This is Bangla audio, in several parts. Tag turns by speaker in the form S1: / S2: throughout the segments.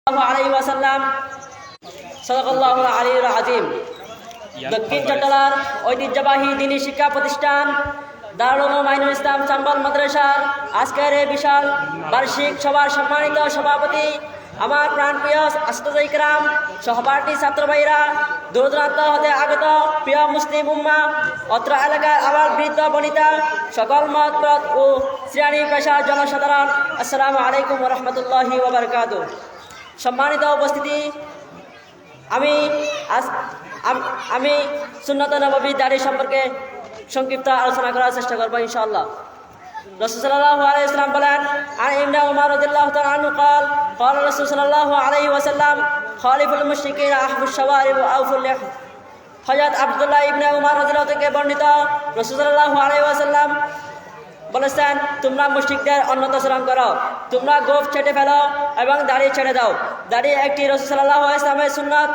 S1: আলাইহি ওয়াসাল্লাম সাল্লাল্লাহু আলাইহি আজিম। দক্ষিণ চট্টলার ঐতিহ্যবাহী দ্বীনি শিক্ষা প্রতিষ্ঠান দারুল উলুম আইনুল ইসলাম চাম্বল মাদ্রাসার আজকের এই বিশাল বার্ষিক সভার সম্মানিত সভাপতি, আমার প্রাণপ্রিয় আস্তাদ ইকরাম, সহপাঠী ছাত্র ভাইরা, দূর দূরান্ত হতে আগত প্রিয় মুসলিম উম্মাহ, অত্র এলাকার আবার বৃদ্ধ বনিতা, সকল মত পথ ও শ্রেণী পেশার জনসাধারণ, আসসালামু আলাইকুম ওয়া রাহমাতুল্লাহি ওয়া বারাকাতুহু। সম্মানিত উপস্থিতি, আমি সুন্নত নববী দাড়ি সম্পর্কে সংক্ষিপ্ত আলোচনা করার চেষ্টা করব ইনশাআল্লাহ। রাসূল সাল্লাল্লাহু আলাইহি ওয়াসাল্লাম বলেন, আন ইবনে উমর রাদিয়াল্লাহু তাআলা আনহু قال قال রাসূল সাল্লাল্লাহু আলাইহি ওয়াসাল্লাম খালিফুল মুশরিকিন আহবুশ শাওয়ারিব আউফুল লিহ। হযরত আব্দুল্লাহ ইবনে উমর রাদিয়াল্লাহু থেকে বর্ণিত, রাসূল সাল্লাল্লাহু আলাইহি ওয়াসাল্লাম বলেছেন, তোমরা মুশরিকদের অন্যতাচরণ করো, তোমরা গোঁফ ছেটে ফেলো এবং দাড়ি ছেড়ে দাও। দাড়ি একটি রাসূল সাল্লাল্লাহু আলাইহি ওয়াসাল্লামের সুন্নাত,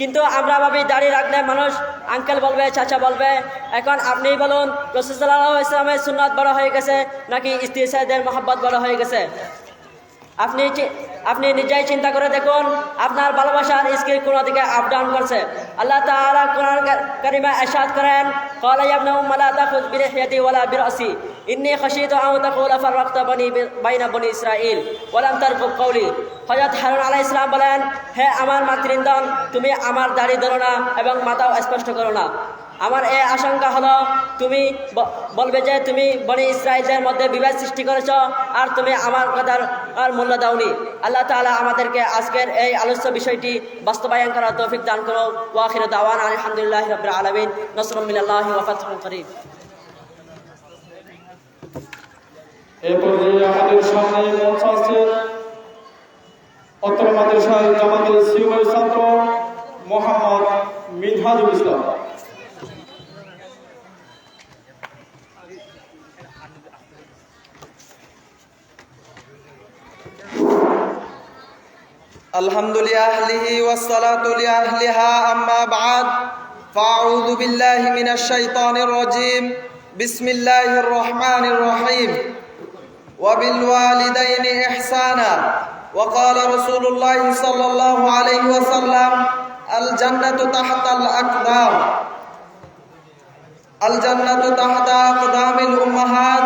S1: কিন্তু আমরা ভাবি দাড়ি রাখলে মানুষ আঙ্কেল বলবে, চাচা বলবে। এখন আপনি বলুন, রাসূল সাল্লাল্লাহু আলাইহি ওয়াসাল্লামের সুন্নাত বড় হয়ে গেছে নাকি স্ত্রী সাইদের মহব্বত বড় হয়ে গেছে? আপনি নিজেই চিন্তা করে দেখুন, আপনার ভালোবাসার স্কিল কোন দিকে আপ ডাউন করছে। আল্লাহ তাআলা কোরআন কারিমে ইরশাদ করেন, ক্বালা ইয়া ইবনা উম্মা লা তাখুয বিলিহইয়াতি ওয়ালা বিরাসি ইন্নী খাশিতু আন তাকুলা ফাররাকতা বাইনা বনি ইসরাঈল ওয়া লাম তারকুব কওলি। হযরত হারুন আলাইহিস সালাম বলেন, হে আমার মাতৃন্দন, তুমি আমার দাড়ি ধরো না এবং মাথাও স্পষ্ট করো না। আমার এই আশঙ্কা হলো তুমি বলবে যে তুমি বনি ইসরাঈলদের মধ্যে বিভেদ সৃষ্টি করেছ আর তুমি আমার কথার মূল্য দাওনি। আল্লাহ তাআলা আমাদেরকে আজকের এই আলোচ্য বিষয়টি বাস্তবায়ন করার তৌফিক দান করো। ওয়া আখিরু দাওয়ানা আলহামদুলিল্লাহি রাব্বিল আলামিন। নাসরুম মিনাল্লাহি ওয়া ফাতহুন করিব।
S2: এই পর্যায়ে আমাদের সামনে মঞ্চ আছে অত্র মাদ্রাসার জামাতের সিনিয়র ছাত্র মোহাম্মদ মিনহাজুল ইসলাম।
S3: আলহামদুলিল্লাহ ওয়াসসালাতু লিআহলিহা আম্মা বা'দ ফাআউযু বিল্লাহি মিনাশ শাইতানির রাজীম বিসমিল্লাহির রহমানির রহিম ওয়া বিল ওয়ালিদাইনি ইহসানা ওয়া ক্বালা রাসূলুল্লাহ সাল্লাল্লাহু আলাইহি ওয়াসাল্লাম আল জান্নাতু তাহতাল আকদাম আল জান্নাতু তাহতা আকদামিল উম্মাহাত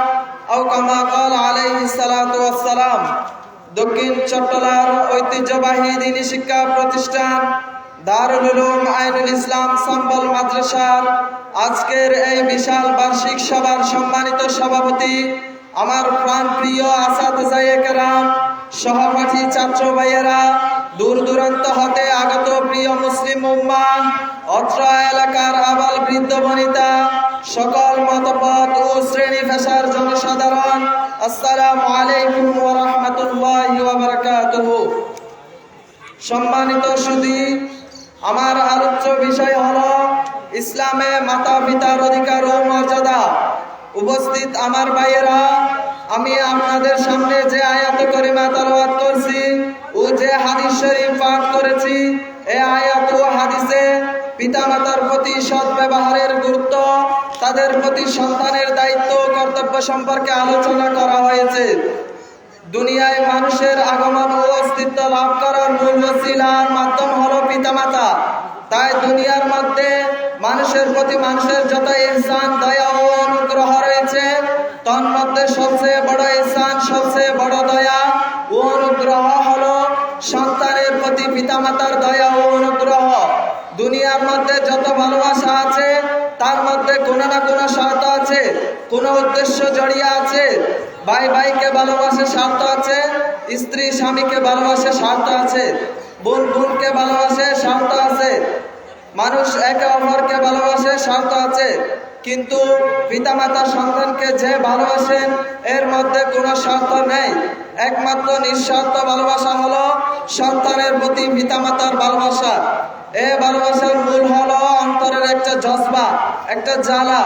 S3: আও কামা ক্বালা আলাইহিস সালাতু ওয়াসসালাম। দক্ষিণ চট্টলার ঐতিহ্যবাহী দ্বীনি শিক্ষা প্রতিষ্ঠান দারুল উলুম আইনুল ইসলাম চাম্বল মাদ্রাসার আজকের এই বিশাল বার্ষিক সভার সম্মানিত সভাপতি, আমার প্রাণপ্রিয় আসাতিজা কেরাম, সহপাঠী ছাত্র ভাইয়েরা, দূর দূরান্ত হতে আগত প্রিয় মুসলিম উম্মাহ, অত্র এলাকার আবাল বৃদ্ধ বনিতা, সকল মতপথ ও শ্রেণী পেশার জনসাধারণ, আসসালামু আলাইকুম ওয়া রাহমাতুল্লাহি ওয়া বারাকাতুহু। সম্মানিত সুধী, আমার আলোচ্য বিষয় হলো ইসলামে মাতা পিতার অধিকার ও মর্যাদা। উপস্থিত আমার ভাইয়েরা, আমি আপনাদের সামনে যে আয়াত কারিমা তেলাওয়াত করছি ও যে হাদিস শরীফ পাঠ করেছি, এই আয়াত ও হাদিসে পিতামাতার প্রতি সৎ ব্যবহারের গুরুত্ব, তাদের প্রতি সন্তানের দায়িত্ব ও কর্তব্য সম্পর্কে আলোচনা করা হয়েছে। দুনিয়ায় মানুষের আগমন ও অস্তিত্ব লাভ করার মূল ওসিলার মাধ্যম হলো পিতামাতা। তাই দুনিয়ার মধ্যে মানুষের প্রতি মানুষের যত ইহসান, দয়া ও অনুগ্রহ রয়েছে, তন্মধ্যে সবচেয়ে বড় ইহসান, সবচেয়ে বড় দয়া ও অনুগ্রহ হলো সন্তানের প্রতি পিতামাতার দয়া ও অনুগ্রহ। দুনিয়ার মধ্যে যত ভালোবাসা আছে তার মধ্যে কোনো না কোনো স্বার্থ আছে, কোনো উদ্দেশ্য জড়িয়ে আছে। ভাই ভাইকে ভালোবাসে, স্বার্থ আছে। স্ত্রী স্বামীকে ভালোবাসে, স্বার্থ আছে। বোন বোনকে ভালোবাসে, স্বার্থ আছে। মানুষ একে অপরকে ভালোবাসে, স্বার্থ আছে। কিন্তু পিতামাতা সন্তানকে যে ভালোবাসেন এর মধ্যে কোনো স্বার্থ নেই। একমাত্র নিঃস্বার্থ ভালোবাসা হলো সন্তানের প্রতি পিতামাতার ভালোবাসা। এই ভালোবাসার মূল হলো অন্তরের একটা জজবা, একটা জ্বালা।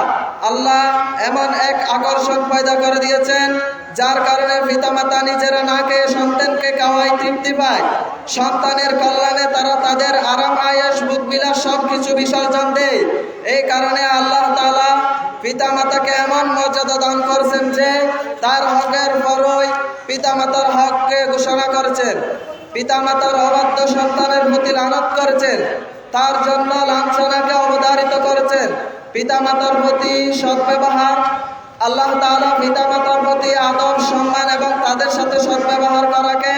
S3: আল্লাহ এমন এক আকর্ষণ পয়দা করে দিয়েছেন যার কারণে পিতামাতা নিজেরা না খেয়ে সন্তানকে খাওয়ায় তৃপ্তি পায়। সন্তানের কল্যাণে তারা তাদের আরাম আয়েশ ভোগ বিলাস সবকিছু বিসর্জন দেয়। এই কারণে আল্লাহ তাআলা পিতামাতাকে এমন মর্যাদা দান করছেন যে তার হকের পরই পিতামাতার হককে ঘোষণা করেছেন। পিতামাতার অবাধ্য সন্তানের প্রতি লানত করেছেন, তার জন্য লাঞ্ছনাকে অবধারিত করেছেন। পিতামাতার প্রতি সদ্ব্যবহার, আল্লাহ তাআলা পিতামাতার প্রতি আদব সম্মান এবং তাদের সাথে সদ্ব্যবহার করাকে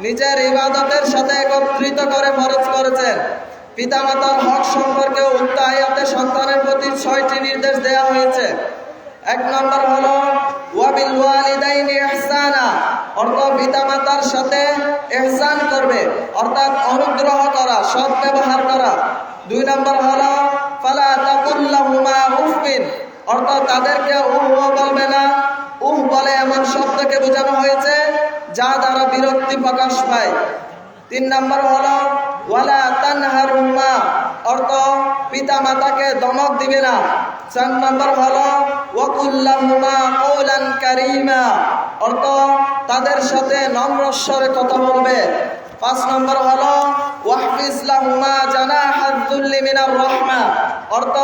S3: নিজের ইবাদতের সাথে একত্রিত করে ফরজ করেছেন। পিতামাতার হক সম্পর্কে উক্ত আয়াতে সন্তানের প্রতি ৬টি নির্দেশ দেওয়া হয়েছে। ১ নম্বর হলো ওয়াবিল ওয়ালিদাইনি ইহসানা, অর্থাৎ পিতামাতার সাথে ইহসান করবে, অর্থাৎ অনুগ্রহ করা, সৎ ব্যবহার করা। ২ নম্বর হলো ফালা তাকুল লাহুমা উফিন, অর্থাৎ তাদেরকে উহ বলবে না। উহ বলে এমন শব্দকে বোঝানো হয়েছে যা দ্বারা বিরক্তি প্রকাশ পায়। ৩ নম্বর হলো ওয়ালা তানহারুমা, অর্থ পিতা মাতাকে ধমক দিবে না। ৪ নম্বর হলো ওয়াকুল লাহুমা কওলান কারীমা, অর্থ তাদের সাথে নম্র স্বরে কথা বলবে। ৫ নম্বর হলো ওয়াহফিজ লাহুমা জানাহাদ যুল্লি মিনার রাহমা, অর্থ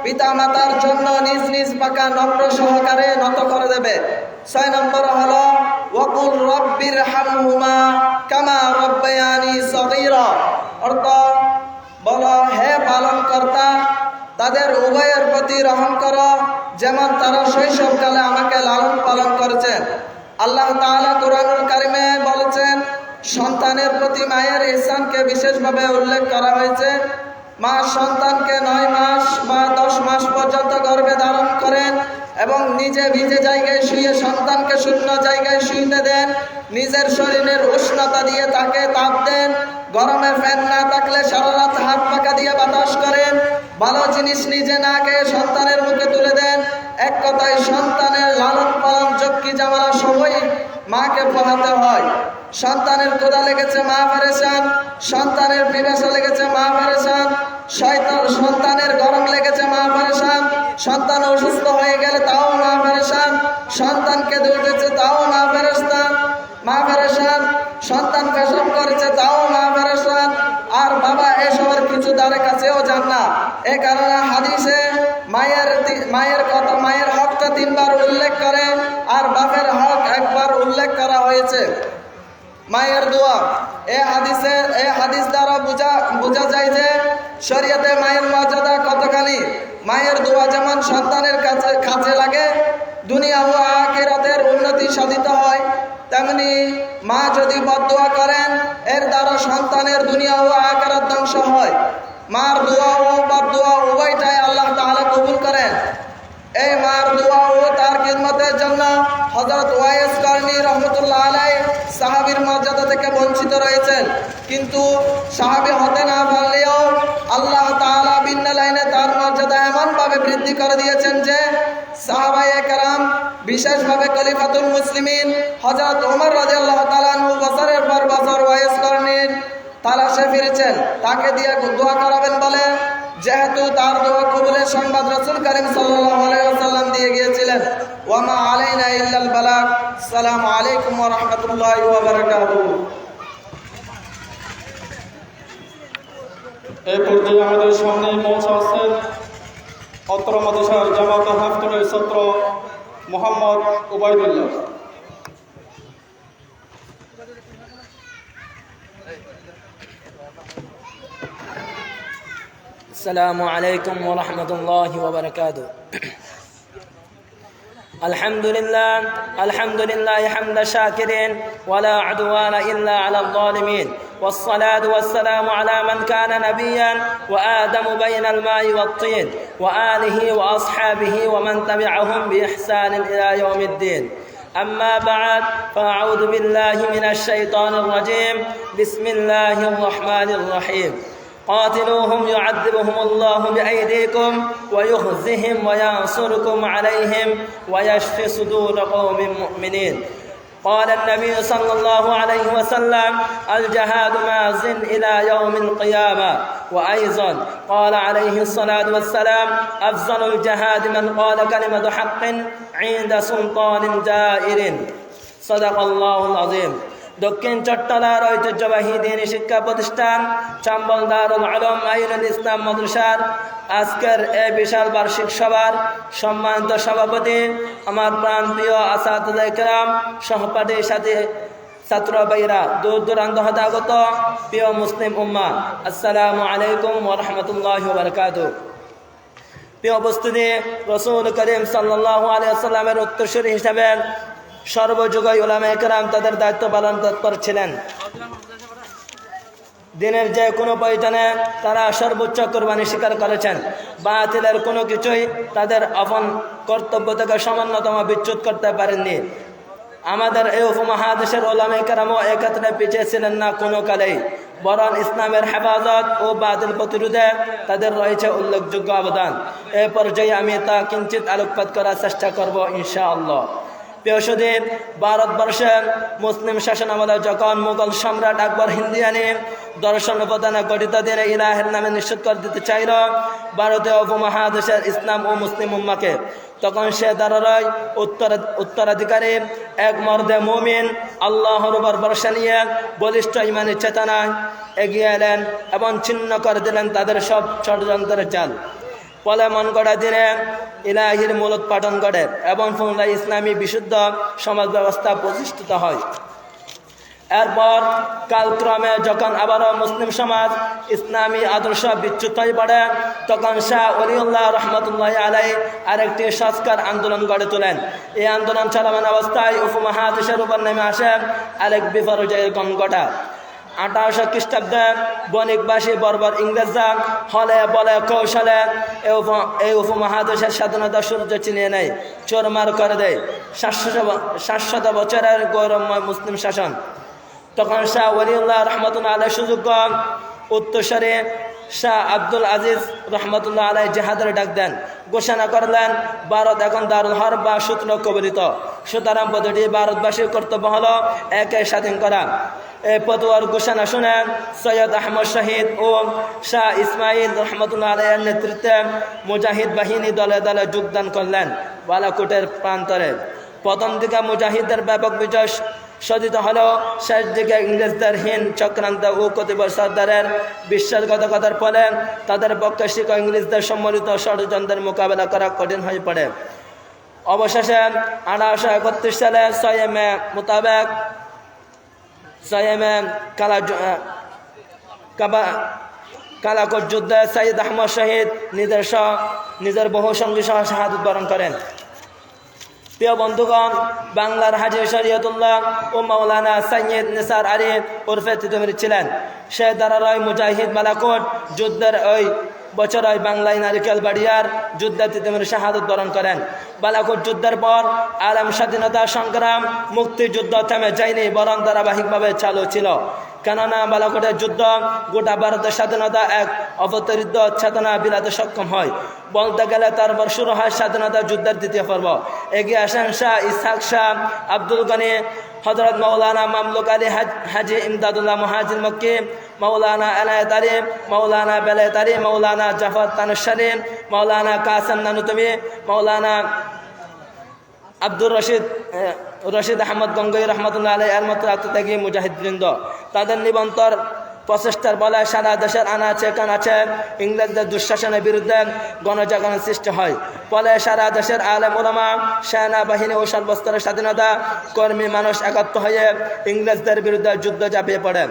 S3: পিতা মাতার জন্য নিজ নিজ পাকা নম্র সহকারে নত করে দেবে। ৬ নম্বর হলো ওয়াকুল রব্বির হামহুমা কামা রব্বায়ানি সগীরা, অর্থ বলো হে পালনকর্তা তাদের উভয়ের প্রতি রহম করো যেমন তারা শৈশবকালে আমাকে লালন পালন করেছেন। আল্লাহ তাআলা কুরআনুল কারীমে বলেছেন সন্তানের প্রতি মায়ের ইহসানকে বিশেষভাবে উল্লেখ করা হয়েছে। মা সন্তানকে ৯ মাস বা ১০ মাস পর্যন্ত গর্ভে ধারণ করেন এবং নিজে ভিজে জায়গায় শুয়ে সন্তানকে শূন্য জায়গায় শুইতে দেন, নিজের শরীরের উষ্ণতা দিয়ে তাকে তাপ দেন, গরমে ফ্যান না থাকলে সারা রাত হাত পাকা দিয়ে বাতাস করেন, ভালো জিনিস নিজে না খেয়ে সন্তানের মুখে তুলে দেন। এক কথায় সন্তানের লালন পালন যজ্ঞি জামালা সবই মাকে পোহাতে হয়। সন্তানের ক্ষুধা লেগেছে মা পেরেশান, সন্তানের পিপাসা লেগেছে মা পেরেশান, সন্তানের গরম লেগেছে মা পেরেশান, সন্তান অসুস্থ হয়ে গেলে তাও মা পেরেশান, সন্তানকে উঠেছে তাও মা পেরেশান, সন্তান পেশাব করেছে তাও মা পেরেশান, আর বাবা এসবের কিছু দ্বারে কাছেও যান না। এ কারণে হাদিসে মায়ের হকটা ৩ বার উল্লেখ করে আর বাপের হক 1 বার উল্লেখ করা হয়েছে। মায়ের দোয়া, এই হাদিস দ্বারা বোঝা যায় যে শরীয়তে মায়ের মর্যাদা কতখানি। মায়ের দোয়া যেমন সন্তানের কাছে লাগে, দুনিয়া ও আখিরাতের উন্নতি সাধিত হয়, তেমনি মা যদি বদদোয়া করেন এর দ্বারা সন্তানের দুনিয়া ও আখিরাত ধ্বংস হয়। মার দোয়া ও বদদোয়া উভয়টাই আল্লাহ তাআলা কবুল করেন। এই মার দোয়া ও তার খিদমতের জন্য হযরত ওয়াইস করনী রহমাতুল্লাহ আলাইহি সাহাবীর মর্যাদা থেকে বঞ্চিত রয়েছেন, কিন্তু সাহাবী হতে না পারলেও আল্লাহ তাআলা ভিন্ন লাইনে তার মর্যাদা এমনভাবে বৃদ্ধি করে দিয়েছেন যে সাহাবায়ে কেরাম, বিশেষভাবে খলিফাতুল মুসলিমিন হযরত ওমর রাদিয়াল্লাহু তাআলা আনহু বছরের পর বছর ওয়াইস করনীর তালাশে ফিরেছেন তাকে দিয়ে দোয়া করাবেন বলে, যেহেতু তার দোয়া কবুলের সংবাদ রাসূল করিম সাল্লাল্লাহু আলাইহি ওয়াসাল্লাম দিয়ে গিয়েছিলেন। ওয়া মা আলাইনা ইল্লাল বালাগ। আসসালামু আলাইকুম ওয়া রাহমাতুল্লাহি ওয়া বারাকাতুহু।
S2: এই পর্যায়ে আমাদের সামনে মঞ্চ আছেন অত্র মাদ্রাসার জামাত হাফতুলের ছাত্র মোহাম্মদ উবাইদুল্লাহ।
S1: السلام عليكم ورحمة الله وبركاته. الحمد لله حمد شاكرين ولا عدوان إلا على الظالمين، والصلاة والسلام على من كان نبيا وآدم بين الماء والطين وآله وأصحابه ومن تبعهم بإحسان إلى يوم الدين. أما بعد، فأعوذ بالله من الشيطان الرجيم. بسم الله الرحمن الرحيم. قاتلوهم يعذبهم الله بأيديكم ويخزهم وينصركم عليهم ويشف صدور قوم مؤمنين. قال النبي صلى الله عليه وسلم: الجهاد ماضٍ إلى يوم القيامة. وأيضا قال عليه الصلاة والسلام: أفضل الجهاد من قال كلمة حق عند سلطان جائر. صدق الله العظيم.
S4: দক্ষিণ চট্টলার ঐতিহ্যবাহী দ্বীনি শিক্ষা প্রতিষ্ঠান চম্বল দারুল আলম আইনুল ইসলাম মাদ্রাসার আজকের এই বিশাল বার্ষিক সভার সম্মানিত সভাপতি, আমার প্রাণপ্রিয় আসাদুল ইকরাম, সহপাঠী সাথী ছাত্র ভাইরা, দূর দূরান্ত হতে আগত প্রিয় মুসলিম উম্মাহ, আসসালামু আলাইকুম ওয়া রাহমাতুল্লাহি ওয়া বারাকাতুহু। প্রিয় উপস্থিতি, রাসূল করিম সাল্লাল্লাহু আলাইহি ওয়াসাল্লামের উত্তরসূরি হিসাবে সর্বযুগে উলামায়ে কেরাম তাদের দায়িত্ব পালন তৎপর ছিলেন। দিনের যে কোনো প্রয়োজনে তারা সর্বোচ্চ কোরবানি স্বীকার করেছেন। বাতিলের কোনো কিছুই তাদের আপন কর্তব্য থেকে সামান্যতম বিচ্যুত করতে পারেননি। আমাদের এই উপমহাদেশের উলামায়ে কেরামও একত্রে পিছিয়ে ছিলেন না কোনো কালেই, বরং ইসলামের হেফাজত ও বাতিল প্রতিরোধে তাদের রয়েছে উল্লেখযোগ্য অবদান। এই পর্যায়ে আমি তা কিঞ্চিত আলোকপাত করার চেষ্টা করব ইনশাআল্লাহ। প্রিয়সুদীপ, ভারতবর্ষের মুসলিম শাসনামলে যখন মুঘল সম্রাট আকবর হিন্দিয়ানি দর্শন উপাদানে গঠিত দিনে ইলাহের নামে নিশ্চিত করে দিতে চাইল ভারতীয় উপমহাদেশের ইসলাম ও মুসলিম উম্মাকে, তখন সে দ্বারাই উত্তরাধিকারী এক মর্দে মুমিন আল্লাহর উপর ভরসা নিয়ে বলিষ্ঠ ইমানি চেতনায় এগিয়ে এলেন এবং ছিন্ন করে দিলেন তাদের সব ষড়যন্ত্রের জাল। ফলে মন গড়া দিনে ইলাহির মূলত পাঠন ঘটে এবং পুনরায় ইসলামী বিশুদ্ধ সমাজ ব্যবস্থা প্রতিষ্ঠিত হয়। এরপর কালক্রমে যখন আবারও মুসলিম সমাজ ইসলামী আদর্শ বিচ্যুত হয়ে পড়ে, তখন শাহ ওলিউল্লাহ রহমতুল্লাহ আলাইহি আরেকটি সংস্কার আন্দোলন গড়ে তোলেন। এই আন্দোলন চলমান অবস্থায় উপমহাদেশের উপর নেমে আসে আরেক বিপর্যয়ের গঙ্গটা। 1800 খ্রিস্টাব্দে বণিকবাসী বর্বর ইংরেজরা হলে বলে কৌশলে এই উপমহাদেশের স্বাধীনতা সূর্য চিনিয়ে নেয়, চোরমার করে দেয় 700 বছরের গৌরবময় মুসলিম শাসন। তখন শাহ ওলিউল্লাহ রহমতুল্লাহ আলাইহি সুযোগ্য উত্তরসূরি শাহ আব্দুল আজিজ রহমতুল্লাহ আলাইহি জেহাদের ডাক দেন, ঘোষণা করলেন ভারত এখন দারুল হরব বা শত্রু কবলিত, সুতরাং প্রতিটি ভারতবাসীর কর্তব্য হলো একে স্বাধীন করা। এই ফতোয়ার ঘোষণা শুনেন সৈয়দ আহমদ শহীদ ও শাহ ইসমাইল রহমতুল্লাহ আলাইহির নেতৃত্বে মুজাহিদ বাহিনী দলে দলে যোগদান করলেন বালাকোটের প্রান্তরে। প্রথম দিকে মুজাহিদদের ব্যাপক বিজয় সাধিত হলেও শেষ দিকে ইংরেজদের হীন চক্রান্ত ও কতিপয় সর্দারের বিশ্বাসঘাতকতার ফলে তাদের পক্ষে শিক্ষক ইংরেজদের সম্মিলিত ষড়যন্ত্রের মোকাবেলা করা কঠিন হয়ে পড়ে। অবশেষে 1831 সালে 6 মে মোতাবেক কালাকোট যুদ্ধে সৈয়দ আহমদ শহীদ নিজের বহু সঙ্গী সহ শাহাদত বরণ করেন। প্রিয় বন্ধুগণ, বাংলার হাজী শরীয়তুল্লাহ ও মাওলানা সৈয়দ নিসার আলী ওরফে তিতুমির ছিলেন। সে দ্বারাই মুজাহিদ বালাকোট যুদ্ধের ওই বছর বাংলায় নারিকেল বাড়িয়ার যুদ্ধে তিতুমির শাহাদত বরণ করেন। বালাকোট যুদ্ধের পর আলেম স্বাধীনতা সংগ্রাম মুক্তিযুদ্ধ থেমে যায়নি, বরং ধারাবাহিকভাবে চালু ছিল। কেননা বালাকোটের যুদ্ধ গোটা ভারতের স্বাধীনতা এক অবতরিত চেতনা বিলাতে সক্ষম হয়। বলতে গেলে তারপর শুরু হয় স্বাধীনতা যুদ্ধের দ্বিতীয় পর্ব। এগিয়ে আসেন শাহ ইসহাক শাহ আব্দুল গনি, হযরত মাওলানা মামলুক আলী হাজি ইমদাদুল্লাহ মুহাজির মক্কি, মাওলানা এনায়েত আলী, মাওলানা বেলায়েত আলী, মাওলানা জাফর তানুশারী, মাওলানা কাসেম নানুতবি, মাওলানা আব্দুর রশিদ আহমদ গঙ্গোই রহমতুল্লাহ আলাইহি এর মতো আত্মত্যাগী মুজাহিদবৃন্দ। তাদের নিবন্তর প্রচেষ্টার বলে সারা দেশের আনাচে কানাচে ইংরেজদের দুঃশাসনের বিরুদ্ধে গণজাগরণ সৃষ্টি হয়। ফলে সারা দেশের আলেম ওলামা, সেনাবাহিনী ও সর্বস্তরের স্বাধীনতা কর্মী মানুষ একত্র হয়ে ইংরেজদের বিরুদ্ধে যুদ্ধ ঝাঁপিয়ে পড়ে।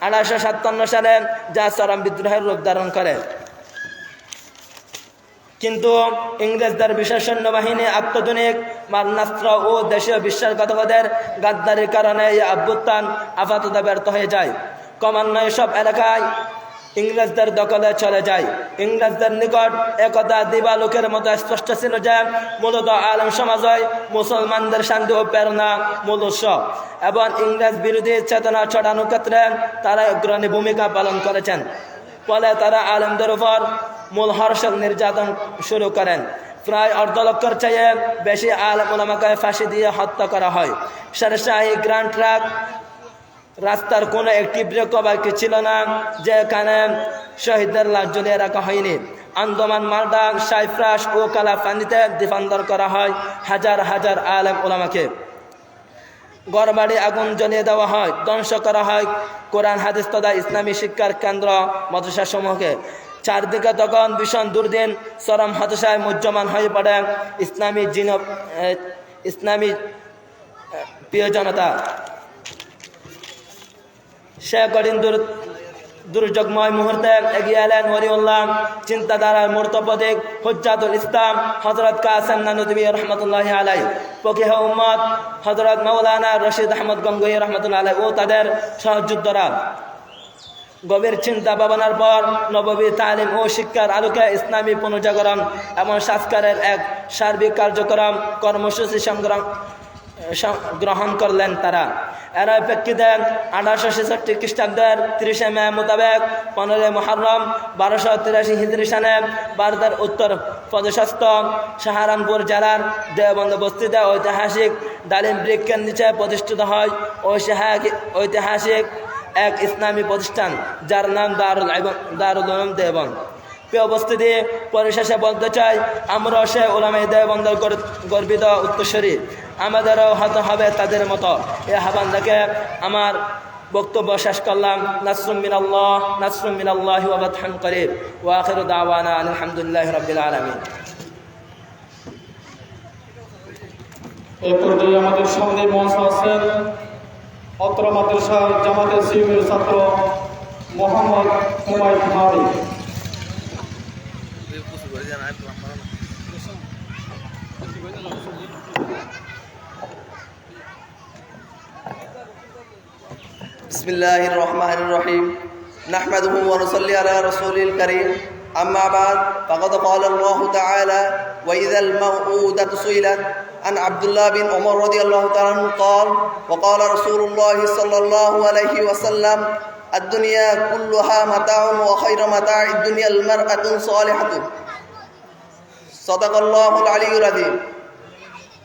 S4: 1857 সালে যা চরম বিদ্রোহের রূপ ধারণ করে। কিন্তু ইংরেজদের বিশেষ সৈন্যবাহিনী আত্মধুনিক মারণাস্ত্র ও দেশীয় বিশ্বাসঘাতকদের গাদ্দারির কারণে এই অভ্যুত্থান আপাতত ব্যর্থ হয়ে যায়। ক্রমান্বয়ে সব এলাকায় ইংরেজদের দখলে চলে যায়। ইংরেজদের নিকট একথা দিবালোকের মতো স্পষ্ট ছিল যে মূলত আলেম সমাজই মুসলমানদের শান্তি ও প্রেরণা মূল উৎস এবং ইংরেজ বিরোধী চেতনা ছড়ানোর ক্ষেত্রে তারা অগ্রণী ভূমিকা পালন করেছেন। ফলে তারা আলেমদের উপর মূল হর্ষক নির্যাতন শুরু করেন। প্রায় 1.5 লক্ষের চেয়ে বেশি আলেম ওলামাকে ফাঁসি দিয়ে হত্যা করা হয়। শেরশাহী গ্র্যান্ড ট্রাক রাস্তার কোনো একটি ব্রেক বাকি ছিল না যেখানে শহীদদের লাশ জ্বলিয়ে রাখা হয়নি। আন্দামান, মালদা, সাইপ্রাস ও কালাপানিতে দ্বীপান্তর করা হয় হাজার হাজার আলেম ওলামাকে। ঘরবাড়ি আগুন জ্বালিয়ে দেওয়া হয়, ধ্বংস করা হয় কোরআন হাদিস তথা ইসলামী শিক্ষার কেন্দ্র মাদ্রাসা সমূহকে। চারদিকে তখন ভীষণ দুর্দিন চরম হতাশায় মুহ্যমান হয়ে পড়ে ইসলামী প্রিয় জনতা। সে কঠিন দুর্যোগময় মুহূর্তে এগিয়ে এলেন ওলিউল্লাহ চিন্তাধারার মূর্ত প্রতীক হুজ্জাতুল ইসলাম হযরত কাসেম নানুতুবি রহমতুল্লাহ আলাই, ফকিহ উম্মত হযরত মাওলানা রশিদ আহমদ গঙ্গোহী রহমতুল্লাহ আলাই ও তাদের সহযোদ্ধারা। গভীর চিন্তা ভাবনার পর নববী তালিম ও শিক্ষার আলোকে ইসলামী পুনর্জাগরণ এবং সংস্কারের এক সার্বিক কার্যক্রম কর্মসূচি গ্রহণ করলেন তারা। এর প্রেক্ষিতে 1866 খ্রিস্টাব্দের 30 মে মোতাবেক 15 মুহররম 1283 হিজরি সনে ভারতের উত্তর প্রদেশস্থ সাহারানপুর জেলার দেওবন্দ বস্তিতে ঐতিহাসিক ডালিম বৃক্ষের নিচে প্রতিষ্ঠিত হয় ঐতিহাসিক এক ইসলামী প্রতিষ্ঠান যার নাম দারুল উলুম দেওবন্দ। প্রিয় উপস্থিতি, পরিশেষে বলতে চাই, আমরা সে উলামায়ে দেওবন্দের গর্বিত উত্তরসূরি, আমাদেরও হতে হবে তাদের মতো। এই আহ্বান থেকে আমার বক্তব্য শেষ করলাম। নাসরুম মিনাল্লাহি ওয়া ফাতহুন করিব ওয়া আখিরু দাওয়ানা আলহামদুলিল্লাহি রাব্বিল আলামিন।
S2: এই পর্যায়ে আমাদের সামনে মঞ্চ আছেন অত্র মাদ্রাসার জামাতে ইসলামীর ছাত্র মোহাম্মদ হুমায়ুন মারি।
S3: বিসমিল্লাহির রহমানির রহিম নাহমাদুহু ওয়া নুসাল্লি আলা রাসূলিল কারীম আম্মা বাদ ফাকাদ ক্বালা আল্লাহু তাআলা ওয়া ইযাল মাউউদাতু সুইলাত আন আব্দুল্লাহ বিন ওমর রাদিয়াল্লাহু তাআলা আনহু قال وقال رسول الله صلى الله عليه وسلم الدنيا كلها متاع وخير متاع الدنيا المرأة الصالحة صدق الله العلي العظيم।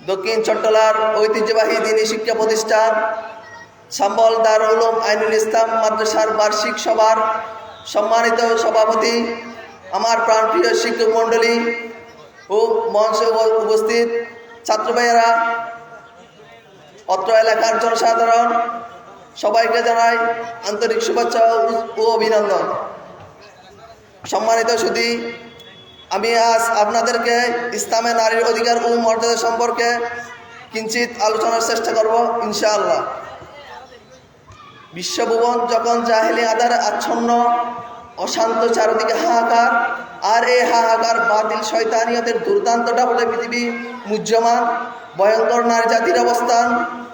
S3: দক্ষিণ চট্টলার ঐতিহ্যবাহী দ্বীনি শিক্ষা প্রতিষ্ঠান সম্বল দারুল উলুম আইনুল ইসলাম মাদ্রাসার বার্ষিক সভার সম্মানিত সভাপতি, আমার প্রাণপ্রিয় শিক্ষক মণ্ডলী ও মঞ্চে উপস্থিত ছাত্র ভাইয়েরা, অত্র এলাকার জনসাধারণ, সবাইকে জানাই আন্তরিক শুভেচ্ছা ও অভিনন্দন। সম্মানিত সুধী, আমি আজ আপনাদেরকে ইসলামে নারীর অধিকার ও মর্যাদা সম্পর্কে কিঞ্চিত আলোচনার চেষ্টা করব ইনশাআল্লাহ। বিশ্বভুবন যখন জাহেলি আধারে আচ্ছন্ন, অশান্ত, চারদিকে হাহাকার, আর এই হাহাকার বাতিল শয়তানিয়তের দুর্দান্ত ডাবলে পৃথিবী মুহ্যমান, ভয়ঙ্কর নারী জাতির অবস্থান,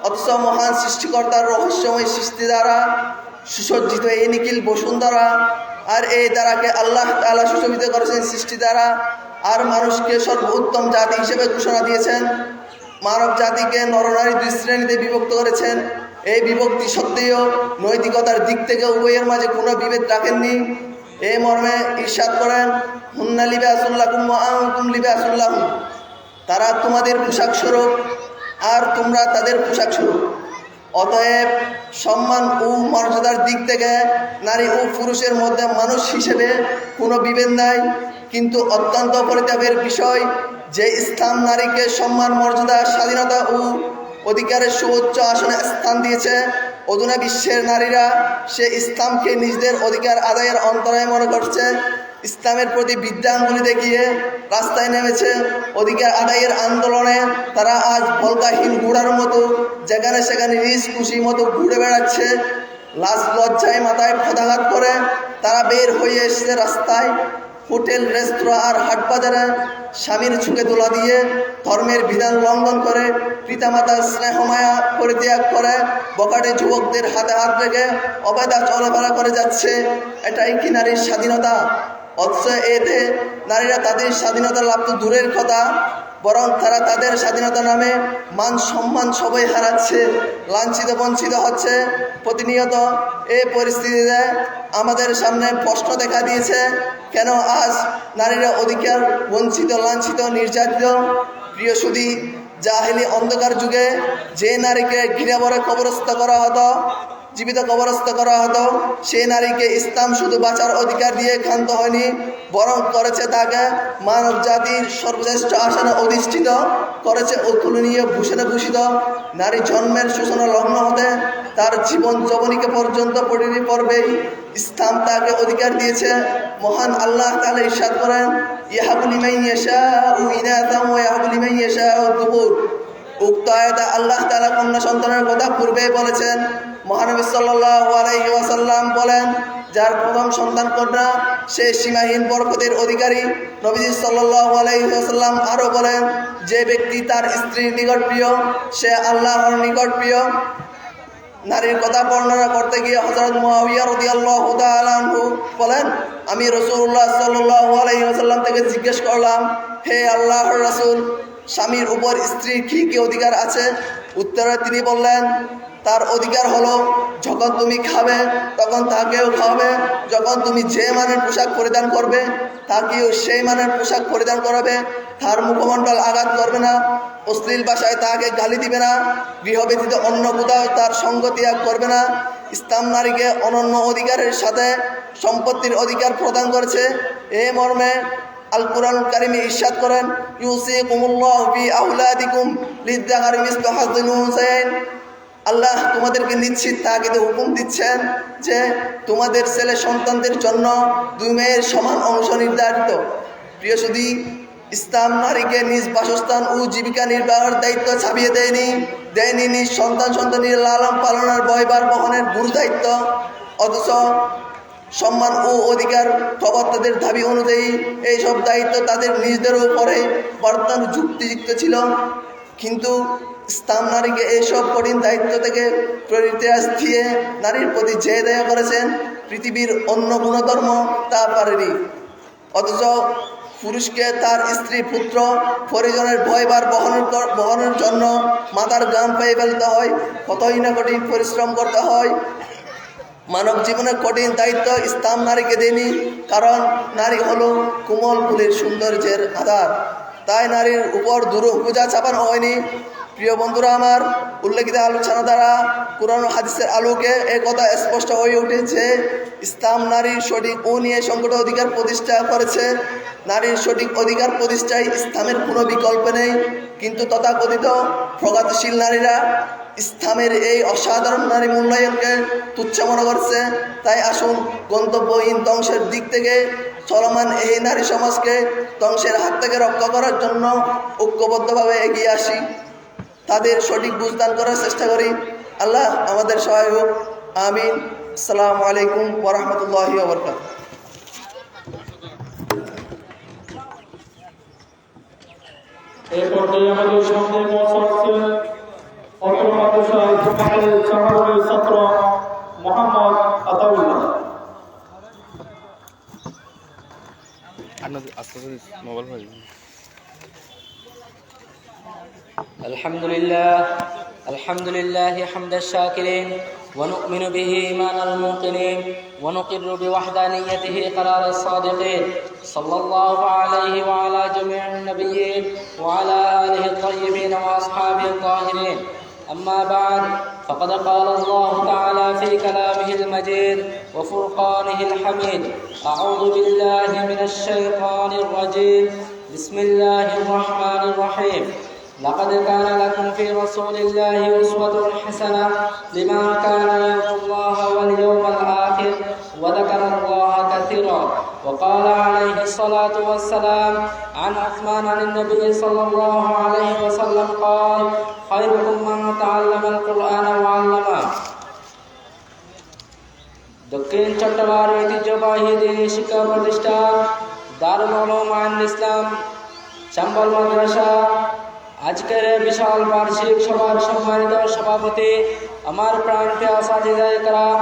S3: অথচ মহান সৃষ্টিকর্তার রহস্যময় সৃষ্টি দ্বারা সুসজ্জিত এই নিখিল বসুন্ধরা, আর এই দ্বারাকে আল্লাহ তাআলা সুশোভিত করেছেন সৃষ্টি দ্বারা, আর মানুষকে সর্বোত্তম জাতি হিসেবে ঘোষণা দিয়েছেন। মানব জাতিকে নরনারী দুই শ্রেণীতে বিভক্ত করেছেন। এই বিভক্তি সত্ত্বেও নৈতিকতার দিক থেকে উভয়ের মাঝে কোনো বিভেদ রাখেননি। এই মর্মে ইরশাদ করেন, হুন্না লিবাসুল লাকুম ওয়া আনতুম লিবাসুল লাহুম, তারা তোমাদের পোশাক স্বরূপ আর তোমরা তাদের পোশাক স্বরূপ। অতএব সম্মান ও মর্যাদার দিক থেকে নারী ও পুরুষের মধ্যে মানুষ হিসেবে কোনো বিভেদ নাই। কিন্তু অত্যন্ত পরিতাপের বিষয় যে ইসলাম নারীকে সম্মান, মর্যাদা, স্বাধীনতা ও অধিকারের সুউচ্চ আসনে স্থান দিয়েছে, অধুনা বিশ্বের নারীরা সে ইসলামকে নিজেদের অধিকার আদায়ের অন্তরায় মনে করছে। ইসলামের প্রতি বিদ্যাঙ্গুলি দেখিয়ে রাস্তায় নেমেছে। অধিকার আদায়ের আন্দোলনে তারা আজ ভলকাহীন ঘোড়ার মতো যেখানে সেখানে নিজ খুশি মতো ঘুরে বেড়াচ্ছে। লাজ লজ্জায় মাথায় পদাঘাত করে তারা বের হয়ে এসেছে রাস্তায়। হোটেল, রেস্তোরাঁ আর হাটবাজারে স্বামীর চোখে দোলা দিয়ে ধর্মের বিধান লঙ্ঘন করে, পিতামাতার স্নেহমায়া পরিত্যাগ করে, বখাটে যুবকদের হাতে হাত রেখে অবাধা চলাফেরা করে যাচ্ছে। এটাই কি নারীর স্বাধীনতা? অথচ এতে নারীরা তাদের স্বাধীনতা লাভ তো দূরের কথা, বরং তারা তাদের স্বাধীনতা নামে মান সম্মান সবাই হারাচ্ছে, লাঞ্ছিত বঞ্চিত হচ্ছে। প্রতিনিয়ত এই পরিস্থিতিতে আমাদের সামনে প্রশ্ন দেখা দিয়েছে, কেন আজ নারীরা অধিকার বঞ্চিত, লাঞ্ছিত, নির্যাতিত? প্রিয় সুধী, জাহেলি অন্ধকার যুগে যে নারীকে ঘৃণা ভরে কবরস্থ করা হতো, জীবিত কবরস্থ করা হতো, সেই নারীকে ইসলাম শুধু বাঁচার অধিকার দিয়ে ক্ষান্ত হয়নি, বরং করেছে তাকে মানব জাতির সর্বশ্রেষ্ঠ আসনে অধিষ্ঠিত করেছে, অতুলনীয় ভূষণে ভূষিত। নারী জন্মের সূচনা লগ্ন হতে তার জীবন যবনিকা পর্যন্ত প্রতিটি পর্বেই ইসলাম তাকে অধিকার দিয়েছে। মহান আল্লাহ তাআলা ইরশাদ করেন, ইয়াহাবু লিমান ইয়াশাউ ইনাতান ওয়া ইয়াহাবু লিমান ইয়াশাউ যুকুর। উক্ত আয়াতে আল্লাহ তাআলা কন্যা সন্তানের কথা পূর্বেই বলেছেন। মহানবী সাল্লাল্লাহু আলাইহি ওয়াসাল্লাম বলেন, যার প্রথম সন্তান কন্যা সে সীমাহীন বরকতের অধিকারী। নবীজি সাল্লাল্লাহু আলাইহি ওয়াসাল্লাম আরও বলেন, যে ব্যক্তি তার স্ত্রীর নিকট প্রিয় সে আল্লাহর নিকট প্রিয়। নারীর কথা বর্ণনা করতে গিয়ে হযরত মুআবিয়া রাদিয়াল্লাহু তাআলা আনহু বলেন, আমি রাসূলুল্লাহ সাল্লাল্লাহু আলাইহি ওয়াসাল্লাম থেকে জিজ্ঞেস করলাম, হে আল্লাহর রাসূল, স্বামীর উপর স্ত্রীর কী কী অধিকার আছে? উত্তরে তিনি বললেন, তার অধিকার হলো যখন তুমি খাবে তখন তাকেও খাওয়াবে, যখন তুমি যে মানের পোশাক পরিধান করবে তাকেও সেই মানের পোশাক পরিধান করাবে, তার মুখমণ্ডল আঘাত করবে না, অশ্লীল ভাষায় তাকে গালি দিবে না, গৃহ ব্যতীত অন্য কোথাও তার সঙ্গ ত্যাগ করবে না। ইসলাম নারীকে অনন্য অধিকারের সাথে সম্পত্তির অধিকার প্রদান করেছে। এই মর্মে আল কুরআন কারিমে ইরশাদ করেন, ইউসিকুমুল্লাহু ফি আওলাদিকুম লিয-যাকারি মিসলু হাযযিল উনসায়াইন। আল্লাহ তোমাদেরকে নিশ্চিত তাগিদে হুকুম দিচ্ছেন যে তোমাদের ছেলে সন্তানদের জন্য দুই মেয়ের সমান অংশ নির্ধারিত। প্রিয় সুধী, ইসলাম নারীকে নিজ বাসস্থান ও জীবিকা নির্বাহের দায়িত্ব ছাপিয়ে দেয়নি নিজ সন্তানের লালন পালনের বয়বার বহনের গুরু দায়িত্ব। অথচ সম্মান ও অধিকার প্রবক্তাদের দাবি অনুযায়ী এইসব দায়িত্ব তাদের নিজেদের উপরে বর্তমান যুক্তিযুক্ত ছিল। কিন্তু ইসলাম নারীকে এইসব কঠিন দায়িত্ব থেকে পরিত্রাস দিয়ে নারীর প্রতি যে দয়া করেছেন পৃথিবীর অন্য কোনো ধর্ম তা পারেনি। অথচ পুরুষকে তার স্ত্রী পুত্র পরিজনের ভয়বার বহনের জন্য মাথার ঘাম পেয়ে ফেলতে হয়, কতই না কঠিন পরিশ্রম করতে হয়। মানব জীবনের কঠিন দায়িত্ব ইসলাম নারীকে দেয়নি, কারণ নারী হলো কোমল ফুলের সৌন্দর্যের আধার, তাই নারীর উপর দুরূহ বোঝা চাপানো হয়নি। প্রিয় বন্ধুরা আমার, উল্লেখিত আলোচনা দ্বারা কুরআন ও হাদিসের আলোকে এই কথা স্পষ্ট হয়ে ওঠে যে ইসলাম নারীর সঠিক ও নিয়ে সংকট অধিকার প্রতিষ্ঠা করেছে। নারীর সঠিক অধিকার প্রতিষ্ঠায় ইসলামের কোনো বিকল্প নেই। কিন্তু তথাকথিত প্রগতিশীল নারীরা ইসলামের এই অসাধারণ নারী মূল্যায়নকে তুচ্ছ মনে করছে। তাই আসুন গন্তব্যহীন ধ্বংসের দিক থেকে চলমান এই নারী সমাজকে ধ্বংসের হাত থেকে রক্ষা করার জন্য ঐক্যবদ্ধভাবে এগিয়ে আসি, তাদের সঠিক বুঝদান করার চেষ্টা করি। আল্লাহ আমাদের সহায় হোক, আমিন। আসসালামু আলাইকুম ওয়া রাহমাতুল্লাহি ওয়া বারাকাতুহু।
S2: এই পর্যায়ে আমাদের সামনে পৌঁছাচ্ছেন অত্র মাদ্রাসার জামাতের চারুলের ছাত্র মোহাম্মদ আতাউল্লাহ।
S1: الحمد لله حمد الشاكرين، ونؤمن به إيمان الموقنين، ونقر بوحدانيته قرار الصادقين. صلى الله عليه وعلى جميع النبيين وعلى آله الطيبين وأصحابه الطاهرين. أما بعد، فقد قال الله تعالى في كلامه المجيد وفرقانه الحميد: أعوذ بالله من الشيطان الرجيم، بسم الله الرحمن الرحيم. لقد كان لكم في رسول الله أسوة حسنة لمن كان يرجو الله واليوم الآخر وذكر الله كثيرا. وقال عليه الصلاة والسلام عن عثمان عن النبي صلى الله عليه وسلم قال: خيركم من تعلم القرآن وعلمه. দক্ষিণ চট্টগ্রাম ঐতিহ্যবাহী দ্বীনি শিক্ষা প্রতিষ্ঠান দারুল উলুম আল ইসলাম চাম্বল মাদ্রাসা আজকের এই বিশাল বার্ষিক সভার সম্মানিত সভাপতি, আমার প্রাণপ্রিয় আসাতিজায়ে কেরাম,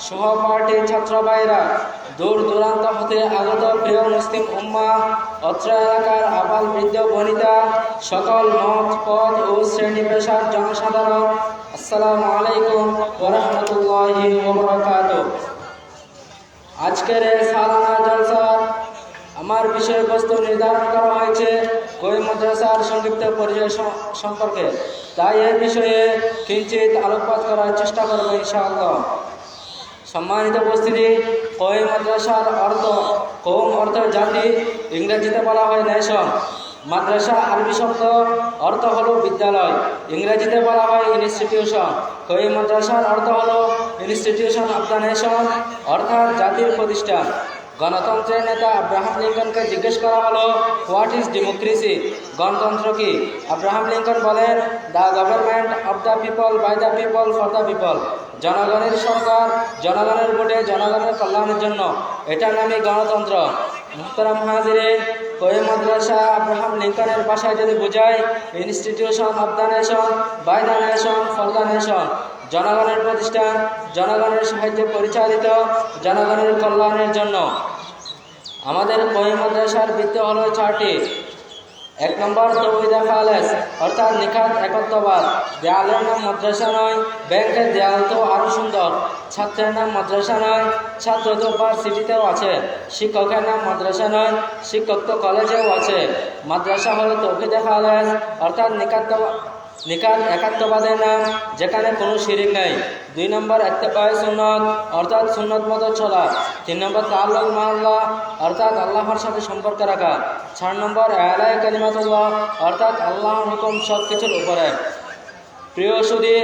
S1: সহপাঠী ছাত্র ভাইরা, দূর দূরান্ত হতে আগত প্রিয় মুসলিম উম্মাহ, অত্র এলাকার আবাল বৃদ্ধ বনিতা, সকল মত পদ ও শ্রেণী পেশার জনসাধারণ, আসসালামু আলাইকুম ওয়া রাহমাতুল্লাহি ওয়া বারাকাতুহু। আজকের এই সালানা জলসার আমার বিষয়বস্তু নির্ধারণ করা হয়েছে কোই মাদ্রাসার সংক্ষিপ্ত পরিচয় সম্পর্কে, তাই এই বিষয়ে কিঞ্চিত আলোকপাত করার চেষ্টা করব ইনশাআল্লাহ।
S5: সম্মানিত উপস্থিতি, কওমি মাদ্রাসার অর্থ কওম অর্থ জাতি, ইংরেজিতে বলা হয় নেশন। মাদ্রাসা আরবি শব্দ অর্থ হলো বিদ্যালয়, ইংরেজিতে বলা হয় ইনস্টিটিউশন। কওমি মাদ্রাসার অর্থ হলো ইনস্টিটিউশন অফ দ্য নেশন, অর্থাৎ জাতির প্রতিষ্ঠান। গণতন্ত্রের নেতা আব্রাহাম লিঙ্কনকে জিজ্ঞেস করা হলো, হোয়াট ইজ ডেমোক্রেসি? গণতন্ত্র কি? আব্রাহাম লিঙ্কন বলেন, the government of the people, by the people, for the people. জনগণের সরকার, জনগণের ভোটে, জনগণের কল্যাণের জন্য, এটার নামই গণতন্ত্র। মুহতারাম হাজিরিন, কওমি মাদ্রাসা আব্রাহাম লিঙ্কনের ভাষায় যদি বোঝায়, institution of the nation, by the nation, for the nation. জনগণের প্রতিষ্ঠান, জনগণের সাহায্যে পরিচালিত, জনগণের কল্যাণের জন্য। আমাদের কওমি মাদ্রাসার বৃত্তি হলো 4টি। 1 নম্বর তৌহিদে খালেস, অর্থাৎ নিখাত একত্ববাদ। দেয়ালের নাম মাদ্রাসা নয়, ব্যাংকের দেয়াল তো আরও সুন্দর। ছাত্রের নাম মাদ্রাসা নয়, ছাত্র তো ভার্সিটিতেও আছে। শিক্ষকের নাম মাদ্রাসা নয়, শিক্ষক তো কলেজেও আছে। মাদ্রাসা হলো তৌহিদে খালেস, অর্থাৎ নিখাত একাত্মবাদের নাম, যেখানে কোনো শিরিক নেই। 2 নম্বর ইত্তেবায়ে সুন্নত, অর্থাৎ সুন্নত মতো চলা। 3 নম্বর তাআল্লুক মা আল্লাহ, অর্থাৎ আল্লাহর সাথে সম্পর্ক রাখা। 4 নম্বর ইলাহি কালিমাতুল্লাহ, অর্থাৎ আল্লাহর হুকুম সব কিছুর উপরে। প্রিয় সুধী,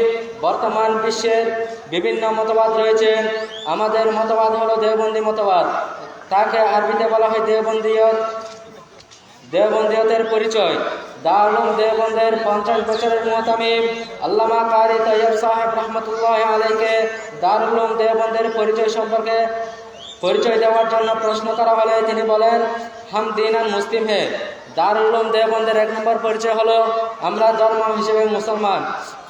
S5: বর্তমান বিশ্বের বিভিন্ন মতবাদ রয়েছে। আমাদের মতবাদ হলো দেওবন্দি মতবাদ। তাকে আরবিতে বলা হয় দেওবন্দিয়ত। দেওবন্দিয়তের পরিচয়, দারুল উলুম দেওবন্দের 50 বছরের মুহতামিম আল্লামা কারি তৈয়ব সাহেব রহমতুল্লাহ আলাইকে দারুল উলুম দেওবন্দের পরিচয় সম্পর্কে পরিচয় দেওয়ার জন্য প্রশ্ন করা হলে তিনি বলেন, হাম দীনান মুসলিম হে। দারুল উলুম দেওবন্দের 1 নম্বর পরিচয় হলো, আমরা ধর্ম হিসেবে মুসলমান।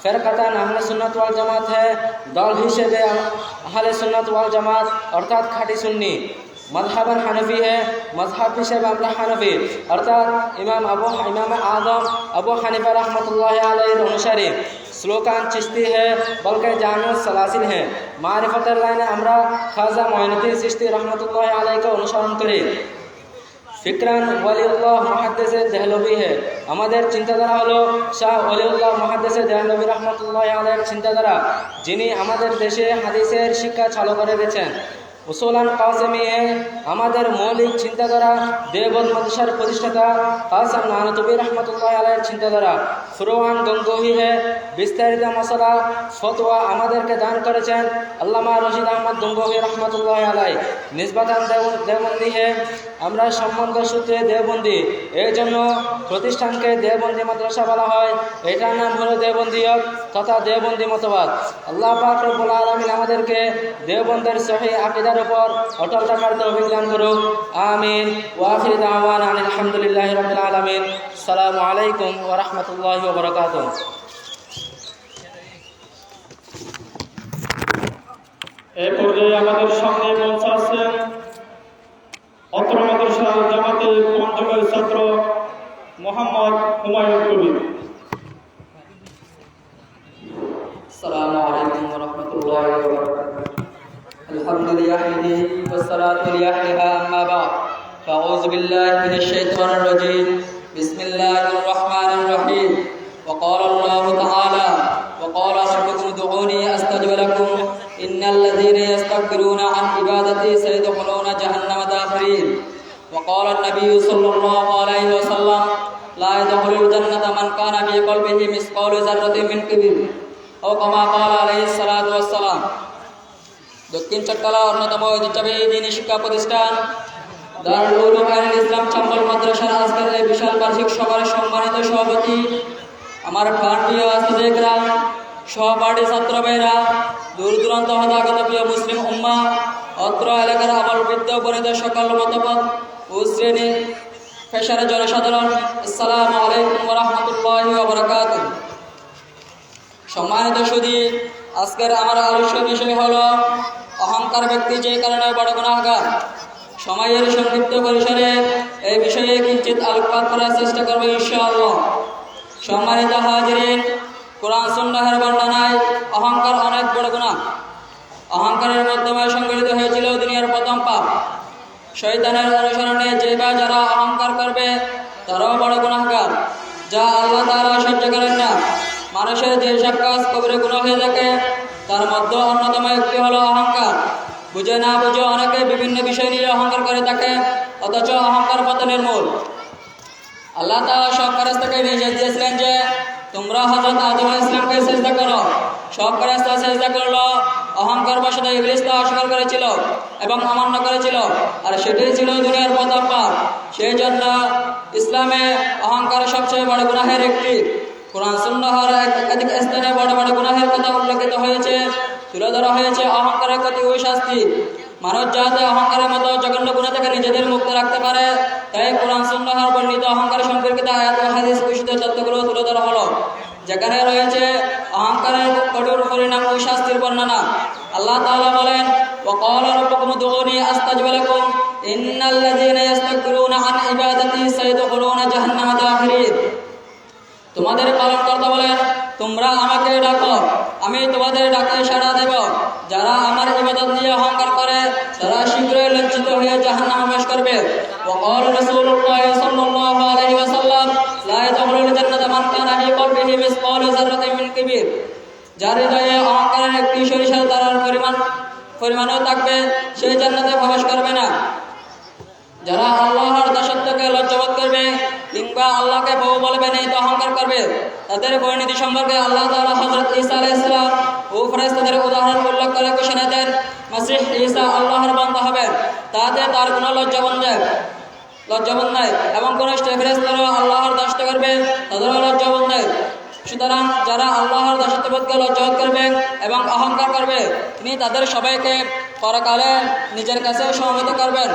S5: ফেরকাতান আহলে সুন্নাত ওয়াল জামাত হে, দল হিসেবে আহলে সুন্নাত ওয়াল জামাত, অর্থাৎ খাঁটি সুন্নি। মযহাবান হানফি হে, মযহাব হিসেবে আমরা হানফি, অর্থাৎ ইমাম আযম আবু হানিফা রহমতুল্লাহ আলাইহির অনুসারী। স্লোগান চিশতি হে, বলকে জামিউস সালাসিল হে। মারিফতের লাইনে আমরা খাজা মঈনুদ্দিন চিশতি রহমতুল্লাহ আলাইহিকে অনুসরণ করি। ফিকরান ওয়ালিউল্লাহ মুহাদ্দিসে দেহলভী হে, আমাদের চিন্তাধারা হলো শাহ ওয়ালিউল্লাহ মুহাদ্দিসে দেহলভী রহমতুল্লাহ আলাইহির চিন্তাধারা, যিনি আমাদের দেশে হাদিসের শিক্ষা চালু করে গেছেন। উসুলান কাসেমি হে, আমাদের মৌলিক চিন্তাধারা দেওবন্দ মাদ্রাসার প্রতিষ্ঠাতা কাসেম নানতুবী রহমতুল্লাহ আলাইহির চিন্তাধারা। ফুরওয়ান গঙ্গোহী হে, বিস্তারিত মশলা ফতোয়া আমাদেরকে দান করেছেন আল্লামা রশিদ আহমদ গঙ্গোহী রহমতুল্লাহ আলাইহি। নিসবাতান দেওবন্দি হে, আমরা সম্বন্ধ সূত্রে দেওবন্দি, এই জন্য প্রতিষ্ঠানকে দেওবন্দি মাদ্রাসা বলা হয়। এটার নাম হলো দেওবন্দিয়ত তথা দেওবন্দি মতবাদ। আল্লাহ পাক রব্বুল আলামিন আমাদেরকে দেওবন্দের সহিহ আকীদার উপর অটল থাকার তৌফিক দান করুক, আমিন। ওয়া আখিরু দাওয়ানা আলহামদুলিল্লাহি রাব্বিল আলামিন। আসসালামু আলাইকুম ওয়া রাহমাতুল্লাহি ওয়া বারাকাতুহু।
S2: এই পর্যায়ে আমাদের সামনে মঞ্চে আছেন অত্র মাদ্রাসার জামাতের পঞ্চমের ছাত্র মোহাম্মদ হুমায়ুন কবির।
S6: السلام عليكم ورحمة الله وبركاته. الحمد لله والصلاة لله أما بعد فأعوذ بالله من الشيطان الرجيم بسم الله الرحمن الرحيم. وقال الله تعالى وقال ربكم ادعوني أستجب لكم إن الذين يستكبرون عن عبادتي سيدخلون جهنم داخرين. وقال النبي صلى الله عليه وسلم لا يدخل الجنة من كان في قلبه مثقال ذرة من كبر ও কামা ক্বালা আলাইহিস সালাতু ওয়াস সালাম। দক্ষিণ চট্টলা অন্যতম ঐতিহ্যবাহী দ্বীনি শিক্ষা প্রতিষ্ঠান দারুল উলুম আল ইসলাম চাম্বল মাদ্রাসার আজকের এই বিশাল বার্ষিক সভার সম্মানিত সভাপতি, আমার প্রাণপ্রিয় আস্তাদিকরাম, সহপাঠী ছাত্র ভাইরা, দূর দূরান্ত হতে আগত প্রিয় মুসলিম উম্মাহ, অত্র এলাকার আবার বৃদ্ধ বনিত সকল মতপদ ও শ্রেণী পেশার জনসাধারণ, আসসালামু আলাইকুম ওয়া রাহমাতুল্লাহি ওয়া বারাকাতুহু। সম্মানিত সুধী, আজকের আমার আলোচ্য বিষয় হলো অহংকার ব্যক্তি যে কারণে বড় গুনাহগার। সময়ের সংক্ষিপ্ত পরিসরে এই বিষয়ে কিঞ্চিত আলোকপাত করার চেষ্টা করব ইনশাআল্লাহ। সম্মানিত হাজিরিন, কোরআন সুন্নাহের বর্ণনায় অহংকার অনেক বড় গুনাহ। অহংকারের মাধ্যমে সংগঠিত হয়েছিল দুনিয়ার প্রথম পাপ। শয়তানের অনুসরণে যে বা যারা অহংকার করবে তারাও বড় গুনাহগার, যা আল্লাহ তাআলা সহ্য করেন না। মানুষের যে সব কাজ কবিরা গুনাহ হয়ে থাকে তার মধ্যে অন্যতম একটি হলো অহংকার। বুঝে না বুঝে অনেকে বিভিন্ন বিষয় নিয়ে অহংকার করে থাকে, অথচ অহংকার পতনের মূল। আল্লাহ তাআলা সব ফেরেশতাকে নির্দেশ দিয়েছিলেন যে তোমরা হযরত আদম আলাইহিস সালামকে সিজদা করো। সব ফেরেশতা সিজদা করলো, অহংকার বশত ইবলিস তা অস্বীকার করেছিল এবং অমান্য করেছিল, আর সেটাই ছিল দুনিয়ার প্রথম পাপ। সেই জন্য ইসলামে অহংকার সবচেয়ে বড় গুনাহের একটি। কোরআন সুন্নাহর একাধিক স্থানে বড় বড় গুনাহের কথা উল্লেখিত হয়েছে, তুলে ধরা হয়েছে অহংকারের ক্ষতি ও শাস্তি। মানুষ যাতে অহংকারের মতো জঘন্য গুনাহ থেকে নিজেদের মুক্ত রাখতে পারে, তাই কোরআন সুন্নাহর বর্ণিত অহংকার সম্পর্কিত আয়াত ও হাদিস বিশুদ্ধ তথ্যগুলো তুলে ধরা হলো, যেখানে রয়েছে অহংকারের কঠোর পরিণাম ও শাস্তির বর্ণনা। আল্লাহ তাআলা বলেন, وَقَالَ رَبُّكُمُ ادْعُونِي أَسْتَجِبْ لَكُمْ إِنَّ الَّذِينَ يَسْتَكْبِرُونَ عَنْ عِبَادَتِي سَيَدْخُلُونَ جَهَنَّمَ دَاخِرِينَ। তোমাদের পালনকর্তা বলেন, তোমরা আমাকে ডাকো, আমি তোমাদের ডাকে সাড়া দেব। যারা আমার ইবাদত নিয়ে অহংকার করে তারা শীঘ্রই লজ্জিত হয়ে জাহান্নামে প্রবেশ করবে। وقال رسول الله صلى الله عليه وسلم لا يدخل الجنة من كان في قلبه مثقال ذرة من كبر। যার হৃদয়ে অহংকারের একটি সরিষার দানার পরিমাণও থাকবে, সে জান্নাতে প্রবেশ করবে না। যারা আল্লাহর দাসত্বকে লজ্জাবোধ করবে কিংবা আল্লাহকে প্রভু বলবে না, তো অহংকার করবে, তাদের পরিণতি সম্পর্কে আল্লাহ তাআলা হযরত ঈসা আলাইহিস সালাম ও ফেরেশতাদের উদাহরণ উল্লেখ করে ঘোষণা দেন, মসিহ ঈসা আল্লাহর বান্দা হবেন, তাতে তার কোনো লজ্জাবোধ নাই, এবং কোন ফেরেশতারাও আল্লাহর দাসত্ব করবে, তাদেরও লজ্জাবোধ নাই। সুতরাং যারা আল্লাহর দাসত্ববোধকে লজ্জাবোধ করবে এবং অহংকার করবে, তিনি তাদের সবাইকে পরকালে নিজের কাছে সমবেত করবেন।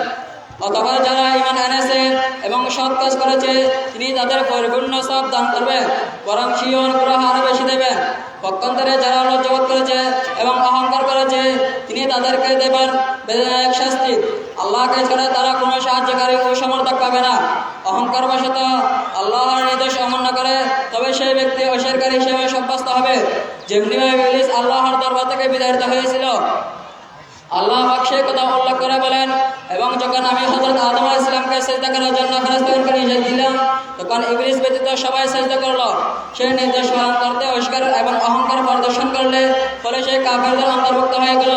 S6: অথবা যারা ঈমান এনেছে এবং সৎ কাজ করেছে, তিনি তাদের পরিপূর্ণ সব দান করবেন, বরং সেই অনুগ্রহ আরো বেশি দেবেন। পক্ষান্তরে যারা লজ্জাবোধ করেছে এবং অহংকার করেছে, তিনি তাদেরকে দেবেন বেদনাদায়ক শাস্তি। আল্লাহকে ছাড়া তারা কোনো সাহায্যকারী ও সমর্থক পাবে না। অহংকার বশত আল্লাহর নির্দেশ অমান্য করে তবে সেই ব্যক্তি অস্বীকারী হিসেবে সাব্যস্ত হবে, যেমনিভাবে ইবলিস আল্লাহর দরবার থেকে বিতাড়িত হয়েছিল। আল্লাহ পাক সেই কথা উল্লেখ করে বলেন, এবং যখন আমি হযরত আদম আলাইহিস সালামকে সিজদা করার জন্য ফেরেশতাদেরকে নির্দেশ দিলাম, তখন ইবলিস ব্যতীত সবাই সিজদা করলো। সেই নির্দেশ পালন করতে অস্বীকার এবং অহংকার প্রদর্শন করলে ফলে সেই কাফেরদের অন্তর্ভুক্ত হয়ে গেল।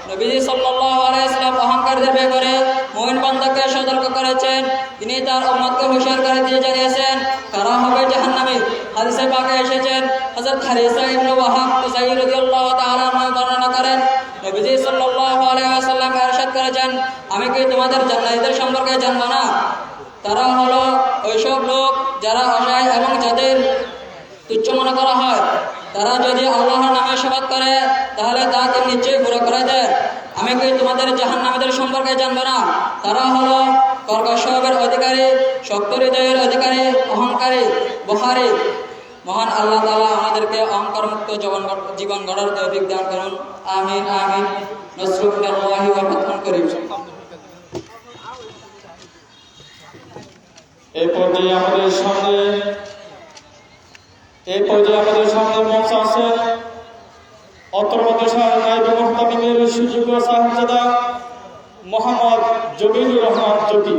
S6: নবীজি সাল্লাল্লাহু আলাইহি ওয়াসাল্লাম অহংকারীদের ব্যাপারে মুমিন বান্দাকে সতর্ক করেছেন। তিনি তার উম্মতকে হুঁশিয়ার করে দিয়ে জানিয়েছেন কারা হবে জাহান্নামী। হাদিসে পাকে এসেছেন, হযরত হারিসা ইবনে ওয়াহাব কুসাই রাদিয়াল্লাহু তাআলা বর্ণনা করেন, নবীজি সাল্লাল্লাহু আলাইহি ওয়াসাল্লাম ইরশাদ করেছেন, আমি কি তোমাদের জান্নাতীদের সম্পর্কে জানবো না? তারা হলো ওইসব লোক যারা অসহায় এবং যাদের তুচ্ছ মনে করা হয়। তারা যদি আল্লাহর নামে শপথ করে তাহলে তাকে নিশ্চয়ই পুরো করে দেয়। আমি কি তোমাদের জাহান্নামীদের সম্পর্কে জানবো না? তারা হলো কর্কশের অধিকারী, শক্ত হৃদয়ের অধিকারী, অহংকারী, বহারী। মহান আল্লাহ তাআলা আমাদেরকে অহংকার মুক্ত জীবন গড়ার তৌফিক দান করুন। আমিন আমিন। নসরুল্লাহি ওয়া ফাতহুন করিম।
S2: এই পর্যায়ে আমাদের সামনে মঞ্চে আছেন অত্র মাদ্রাসার নায়েব মুহতামিমের সুযোগ্য সাহেবজাদা মোহাম্মদ জবিনুর রহমান জকি।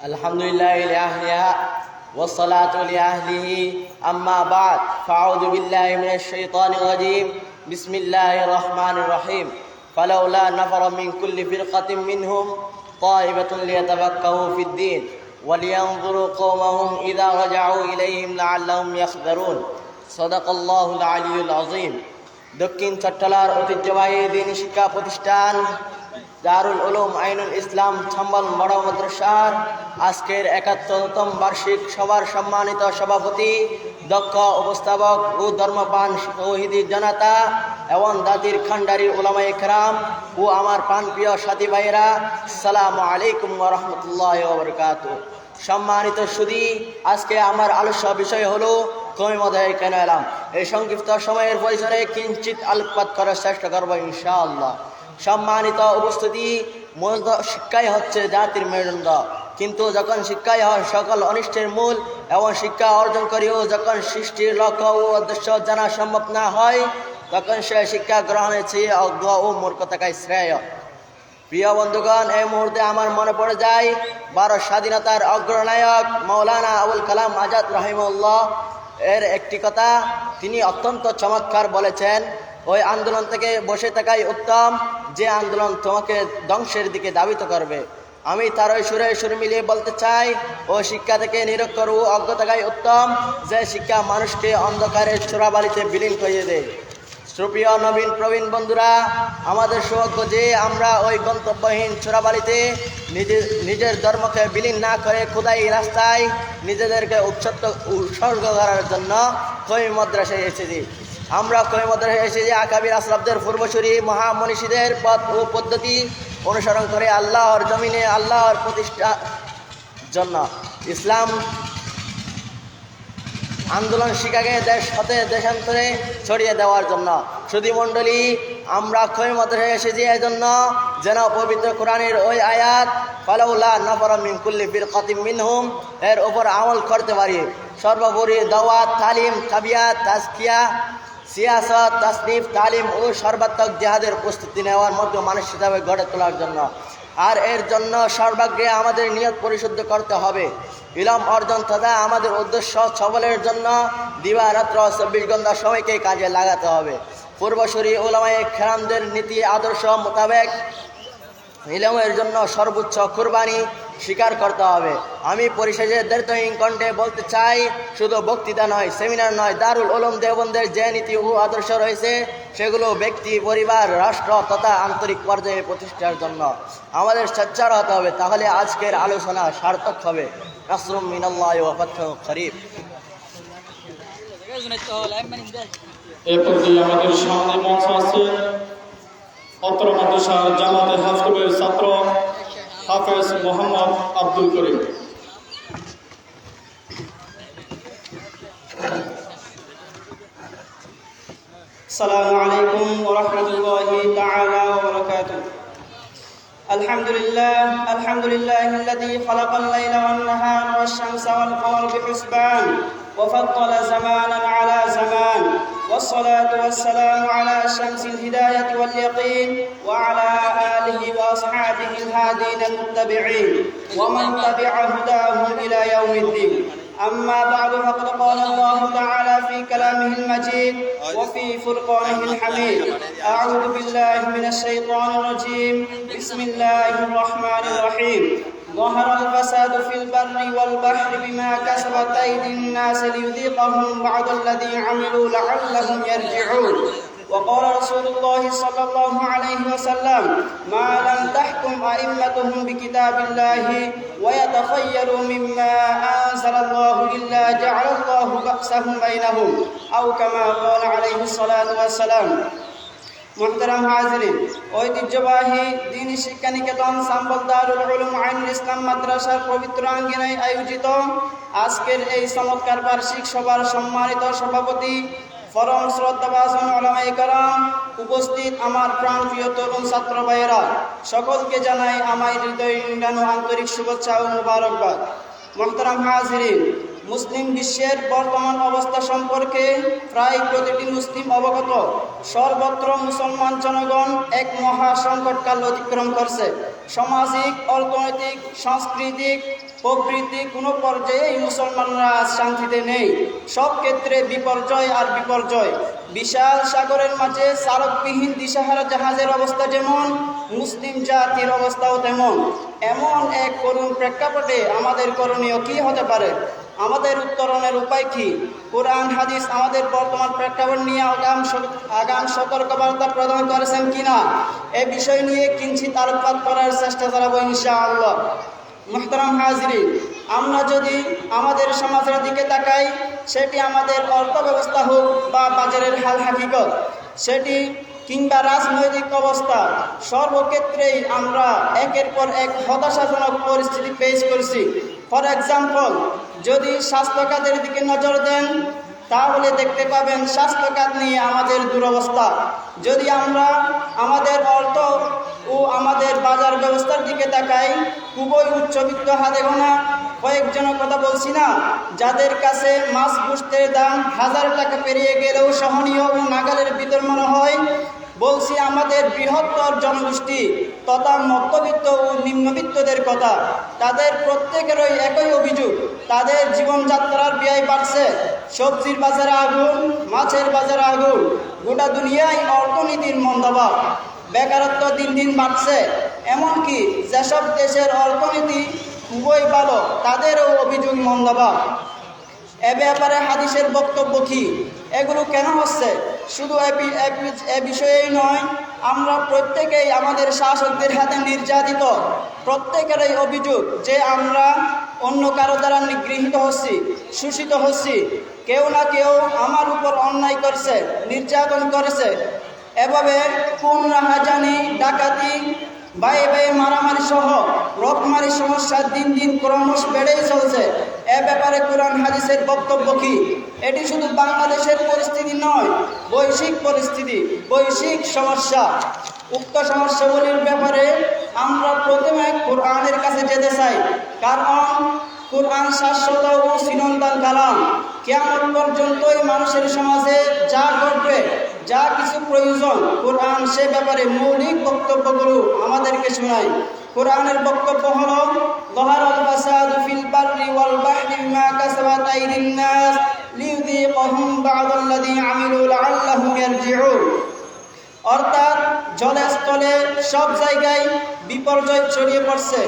S7: الحمدلله لأهلها والصلاة لأهله أما بعد فأعوذ بالله من الشيطان الرجيم بسم الله الرحمن الرحيم فلولا نفر من كل فرقة منهم طائفة ليتفقهوا في الدين ولينظروا قومهم إذا رجعوا إليهم لعلهم يحذرون صدق الله العلي العظيم। দক্ষিণ চট্টলার ঐতিহ্যবাহী দ্বীনি শিক্ষা প্রতিষ্ঠান দারুল উলুম আইনুল ইসলাম সম্বল বড় মাদ্রাসার আজকের ৭১তম বার্ষিক সভার সম্মানিত সভাপতি, দক্ষ উপস্থাপক ও ধর্মপ্রাণ তৌহিদি জনতা এবং দাদির খান্ডারি উলামায়ে কেরাম ও আমার প্রাণপ্রিয় সাথী ভাইয়েরা, আসসালামু আলাইকুম ওয়া রাহমাতুল্লাহি ওয়া বারাকাতুহু। সম্মানিত সুধী, আজকে আমার আলোচ্য বিষয় হলো কওমি মদয়ে কেন এলাম। এই সংক্ষিপ্ত সময়ের পরিসরে কিঞ্চিত আলোকপাত করার চেষ্টা করবো ইনশাআল্লাহ। সম্মানিত উপস্থিতি, শিক্ষাই হচ্ছে জাতির মেরুদণ্ড, কিন্তু যখন শিক্ষাই হয় সকল অনিষ্টের মূল এবং শিক্ষা অর্জন করেও যখন সৃষ্টির লক্ষ্য ও উদ্দেশ্য জানা সম্ভব না হয়, তখন সে শিক্ষা গ্রহণের চেয়ে অজ্ঞ ও মূর্খতাকাই শ্রেয়। প্রিয় বন্ধুগণ, এই মুহূর্তে আমার মনে পড়ে যায় ভারত স্বাধীনতার অগ্রনায়ক মৌলানা আবুল কালাম আজাদ রাহিমাহুল্লাহ। এর একটি কথা তিনি অত্যন্ত চমৎকার বলেছেন, ওই আন্দোলন থেকে বসে থাকাই উত্তম যে আন্দোলন তোমাকে ধ্বংসের দিকে ধাবিত করবে। আমি তার ওই সুর মিলিয়ে বলতে চাই, ও শিক্ষা থেকে নিরক্ষর ও অজ্ঞ থাকাই উত্তম যে শিক্ষা মানুষকে অন্ধকারের চোরাবালিতে বিলীন করিয়ে দেয়। সুপ্রিয় নবীন প্রবীণ বন্ধুরা, আমাদের সৌভাগ্য যে আমরা ওই গন্তব্যহীন চোরাবালিতে নিজের ধর্মকে বিলীন না করে খোদাই রাস্তায় নিজেদেরকে উৎসর্গ করার জন্য কই মাদ্রাসায় এসেছি। আমরা কই মাদ্রাসায় এসেছি আকাবির আসলাফদের পূর্বসূরি মহামনীষীদের পথ ও পদ্ধতি অনুসরণ করে আল্লাহর জমিনে আল্লাহর প্রতিষ্ঠার জন্য ইসলাম আন্দোলন শিখাকে দেশ হতে দেশান্তরে ছড়িয়ে দেওয়ার জন্য। সুধীমণ্ডলী, আমরা খই মাদ্রাসায় এসেছি এই জন্য যেন পবিত্র কোরআনের ওই আয়াত ফালাউলা নাফারা মিন কুল্লি ফিরকাতিন মিনহুম এর উপর আমল করতে পারি। সর্বোপরি দাওয়াত, তালিম, তাবিয়াত, তাজকিয়া, সিয়াসত, তাসনিফ, তালিম ও সর্বাত্মক জিহাদের প্রস্তুতি নেওয়ার মধ্যে মানুষ হিসাবে গড়ে তোলার জন্য। আর এর জন্য সর্বাগ্রে আমাদের নিয়ত পরিশুদ্ধ করতে হবে। ইলম অর্জন তথা আমাদের উদ্দেশ্য সবলের জন্য দিবারাত্র 24 ঘন্টা সময়কে কাজে লাগাতে হবে। পূর্বসূরি উলামায়ে কেরামদের নীতি আদর্শ মোতাবেক ইলমের জন্য সর্বোচ্চ কুরবানি স্বীকার করতে হবে। আমি পরিশেষে দীর্ঘহীন কণ্ঠে বলতে চাই, শুধু বক্তৃতা নয়, সেমিনার নয়, দারুল উলুম দেওবন্দের যে নীতি ও আদর্শ রয়েছে সেগুলো ব্যক্তি, পরিবার, রাষ্ট্র তথা আন্তরিক পর্যায়ে প্রতিষ্ঠার জন্য আমাদের সোচ্চার হতে হবে। তাহলে আজকের আলোচনা সার্থক হবে। নাসরুম মিনাল্লাহি ওয়া ফাতহুন করিব।
S2: এরপর দিয়ে আমাদের সামনে মঞ্চ আছে অত্র মাদ্রাসার জামাতে হাফিজের ছাত্র হাফেজ মোহাম্মদ আব্দুল করিম।
S8: السلام عليكم ورحمة الله تعالى وبركاته. الحمد لله الذي خلق الليل والنهار والشمس والقمر بحسبان وفضل زمانا على زمان، والصلاة والسلام على شمس الهداية واليقين وعلى آله وأصحابه الهادين المتبعين ومن تبع هداهم إلى يوم الدين. أما بعد، فقد قال الله تعالى في كلامه المجيد وفي فرقانه الحميد: أعوذ بالله من الشيطان الرجيم، بسم الله الرحمن الرحيم. ظهر الفساد في البر والبحر بما كسبت أيدي الناس ليذيقهم بعض الذي عملوا لعلهم يرجعون. وقال رسول الله صلى الله عليه وسلم: ما لم تحكم أئمتهم بكتاب الله ويتخيروا مما أنزل الله إلا جعل الله بأسهم بينهم، أو كما قال عليه الصلاة والسلام. মুহতারাম হাজিরিন, ঐতিহ্যবাহী দ্বীনি শিক্ষা নিকেতন সাম্বল দারুল উলুম আইনুল ইসলাম মাদ্রাসার পবিত্র আঙ্গিনায় আয়োজিত আজকের এই চমৎকার বার্ষিক সভার সম্মানিত সভাপতি, পরম শ্রদ্ধাভাজন উলামায়ে কেরাম, উপস্থিত আমার প্রাণপ্রিয় তরুণ ছাত্র ভাইয়েরা, সকলকে জানাই আমার হৃদয় নিংড়ানো আন্তরিক শুভেচ্ছা ও মুবারকবাদ। মুহতারাম হাজিরিন, মুসলিম বিশ্বের বর্তমান অবস্থা সম্পর্কে প্রায় প্রতিটি মুসলিম অবগত। সর্বত্র মুসলমান জনগণ এক মহা সংকটকাল অতিক্রম করছে। সামাজিক, অর্থনৈতিক, সাংস্কৃতিক, প্রবৃত্তি কোনো পর্যায়ে মুসলমানরা আজ শান্তিতে নেই। সব ক্ষেত্রে বিপর্যয় আর বিপর্যয়। বিশাল সাগরের মাঝে চালকবিহীন দিশাহারা জাহাজের অবস্থা যেমন, মুসলিম জাতির অবস্থাও তেমন। এমন এক করুণ প্রেক্ষাপটে আমাদের করণীয় কি হতে পারে? আমাদের উত্তরণের উপায় কি? কোরআন হাদিস আমাদের বর্তমান প্রেক্ষাপট নিয়ে আগাম সতর্কবার্তা প্রদান করেছেন কিনা, এ বিষয় নিয়ে কিঞ্চিত আলোকপাত করার চেষ্টা করাবো ইনশাআল্লাহ। মুহতারাম হাজিরিন, আমরা যদি আমাদের সমাজের দিকে তাকাই, সেটি আমাদের অর্থ ব্যবস্থা হোক বা বাজারের হাল হাকিকত, সেটি কিংবা রাজনৈতিক অবস্থা, সর্বক্ষেত্রেই আমরা একের পর এক হতাশাজনক পরিস্থিতি পেশ করছি। ফর এক্সাম্পল, যদি স্বাস্থ্য খাতের দিকে নজর দেন তাহলে দেখতে পাবেন স্বাস্থ্য খাত নিয়ে আমাদের দুরবস্থা। যদি আমরা আমাদের অর্থ ও আমাদের বাজার ব্যবস্থার দিকে তাকাই, খুবই উচ্চবিত্ত হাতে গোনা কয়েকজনের কথা বলছি না, যাদের কাছে মাছ গোশতের দাম 1000 টাকা পেরিয়ে গেলেও সহনীয় ও নাগালের ভিতর মনে হয়, বলছি আমাদের বৃহত্তর জনগোষ্ঠী তথা মধ্যবিত্ত ও নিম্নবিত্তদের কথা। তাদের প্রত্যেকেরই একই অভিযোগ, তাদের জীবনযাত্রার ব্যয় বাড়ছে। সবজির বাজারে আগুন, মাছের বাজারে আগুন, গোটা দুনিয়ায় অর্থনীতির মন্দাভাব, বেকারত্ব দিন দিন বাড়ছে। এমনকি যেসব দেশের অর্থনীতি খুবই ভালো তাদেরও অভিযোগ মন্দাভাব। এ ব্যাপারে হাদিসের বক্তব্য কি? এগুলো কেন হচ্ছে? শুধু এ বিষয়েই নয়, আমরা প্রত্যেকেই আমাদের শাসকদের হাতে নির্যাতিত। প্রত্যেকেরই অভিযোগ যে আমরা অন্য কারো দ্বারা নিগৃহীত হচ্ছি, শোষিত হচ্ছি। কেউ না কেউ আমার উপর অন্যায় করছে, নির্যাতন করেছে। এভাবে খুন, রাহাজানি, ডাকাতি, বায়ে বায়ে মারামারি সহ রকমারি সমস্যা দিন দিন ক্রমশ বেড়েই চলছে। এ ব্যাপারে কোরআন হাদিসের বক্তব্য কি? এটি শুধু বাংলাদেশের পরিস্থিতি নয়, বৈশ্বিক পরিস্থিতি, বৈশ্বিক সমস্যা। উক্ত সমস্যাগুলির ব্যাপারে আমরা প্রথমে কোরআনের কাছে যেতে চাই, কারণ কোরআন শাশ্বত ও চিরন্তন কালাম। কিয়ামত পর্যন্তই মানুষের সমাজে যা ঘটবে, যা কিছু প্রয়োজন, কোরআন সে ব্যাপারে মৌলিক বক্তব্যগুলো আমাদেরকে শোনায়। কোরআনের বক্তব্য হলো, যাহারাল ফাসাদু ফিল বাররি ওয়াল বাহরি বিমা কাসাবাত আইদিন নাস লিয়ুযীকাহুম বা'দাল্লাযী আমিলু লাআল্লাহুম ইয়ারজিউন। অর্থাৎ জলে স্থলে সব জায়গায় বিপর্যয় ছড়িয়ে পড়ছে।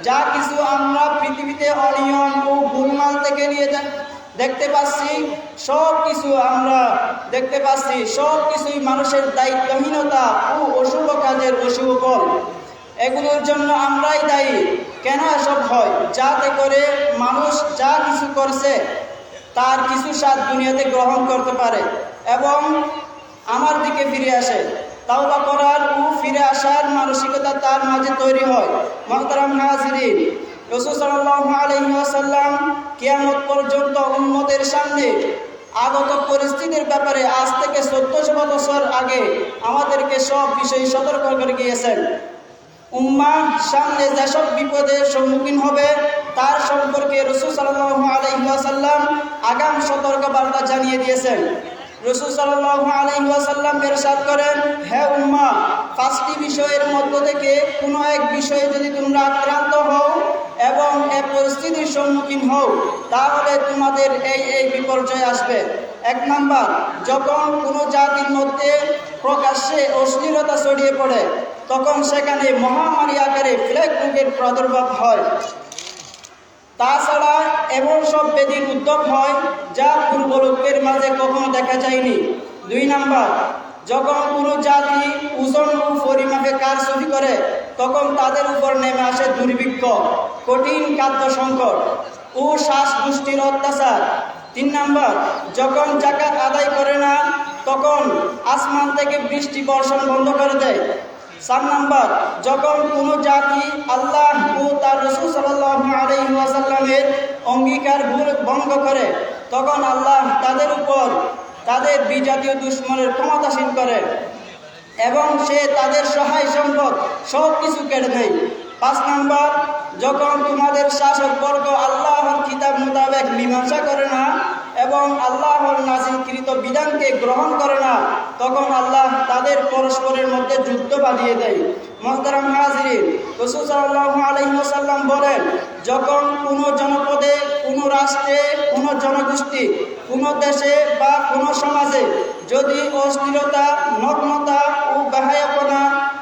S8: যা কিছু আমরা পৃথিবীতে অনিয়ম ও গোলমাল থেকে নিয়ে দেখতে পাচ্ছি, সব কিছু আমরা দেখতে পাচ্ছি, সব কিছুই মানুষের দায়িত্বহীনতা ও অশুভ কাজের অশুভ ফল। এগুলোর জন্য আমরাই দায়ী। কেন এসব হয়? যাতে করে মানুষ যা কিছু করছে তার কিছু স্বাদ দুনিয়াতে গ্রহণ করতে পারে এবং আমার দিকে ফিরে আসে। তাওবা করার ও ফিরে আসার মানসিকতা তার মাঝে তৈরি হয়। মুহতারাম হাজিরিন, রাসূল সাল্লাল্লাহু আলাইহি ওয়াসাল্লাম কিয়ামত পর্যন্ত উম্মতের সামনে আগত পরিস্থিতির ব্যাপারে আজ থেকে 1400 বছর আগে আমাদেরকে সব বিষয়ে সতর্ক করে গিয়েছেন। উম্মাহ সামনে যেসব বিপদের সম্মুখীন হবে তার সম্পর্কে রাসূল সাল্লাল্লাহু আলাইহি ওয়াসাল্লাম আগাম সতর্কবার্তা জানিয়ে দিয়েছেন। রাসূল সাল্লাল্লাহু আলাইহি ওয়াসাল্লাম ইরশাদ করেন, হে উম্মাহ, 5টি বিষয়ের মধ্য থেকে কোনো এক বিষয়ে যদি তোমরা আক্রান্ত হও এবং এই পরিস্থিতির সম্মুখীন হও, তাহলে তোমাদের এই বিপর্যয় আসবে। 1 নাম্বার, যখন কোনো জাতির মধ্যে প্রকাশ্যে অশ্লীলতা ছড়িয়ে পড়ে, তখন সেখানে মহামারী আকারে প্লেগ রোগের প্রাদুর্ভাব হয়। তাছাড়া এমন সব ব্যাধির উদ্ভব হয় যা পূর্ব লোকের মাঝে কখনো দেখা যায়নি। 2 নাম্বার, যখন কোনো জাতি ওজন ও পরিমাপে কারচুপি করে, তখন তাদের উপর নেমে আসে দুর্ভিক্ষ, কঠিন খাদ্য সংকট ও শ্বাসপুষ্টির অত্যাচার। 3 নাম্বার, যখন যাকাত আদায় করে না, তখন আসমান থেকে বৃষ্টি বর্ষণ বন্ধ করে দেয়। 4 নাম্বার, যখন কোনো জাতি আল্লাহ ও তার রাসূল সাল্লাল্লাহু আলাইহি ওয়াসাল্লামের অঙ্গীকার ভঙ্গ করে, তখন আল্লাহ তাদের উপর তাদের বিজাতীয় দুশমনের ক্ষমতাসীন করে এবং সে তাদের সহায় সম্পদ সব কিছু কেড়ে নেয়। 5 নাম্বার, যখন তোমাদের শাসকবর্গ আল্লাহর কিতাব মোতাবেক মীমাংসা করে না এবং আল্লাহর নাযিলকৃত বিধানকে গ্রহণ করে না, তখন আল্লাহ তাদের পরস্পরের মধ্যে যুদ্ধ বাঁধিয়ে দেয়। মুহতারাম হাজিরিন, রাসূল সাল্লাল্লাহু আলাইহি ওয়াসাল্লাম বলেন, যখন কোনো জনপদে, কোনো রাষ্ট্রে, কোনো জনগোষ্ঠী, কোনো দেশে বা কোনো সমাজে যদি অশ্লীলতা, নগ্নতা ও বেহায়াপনা,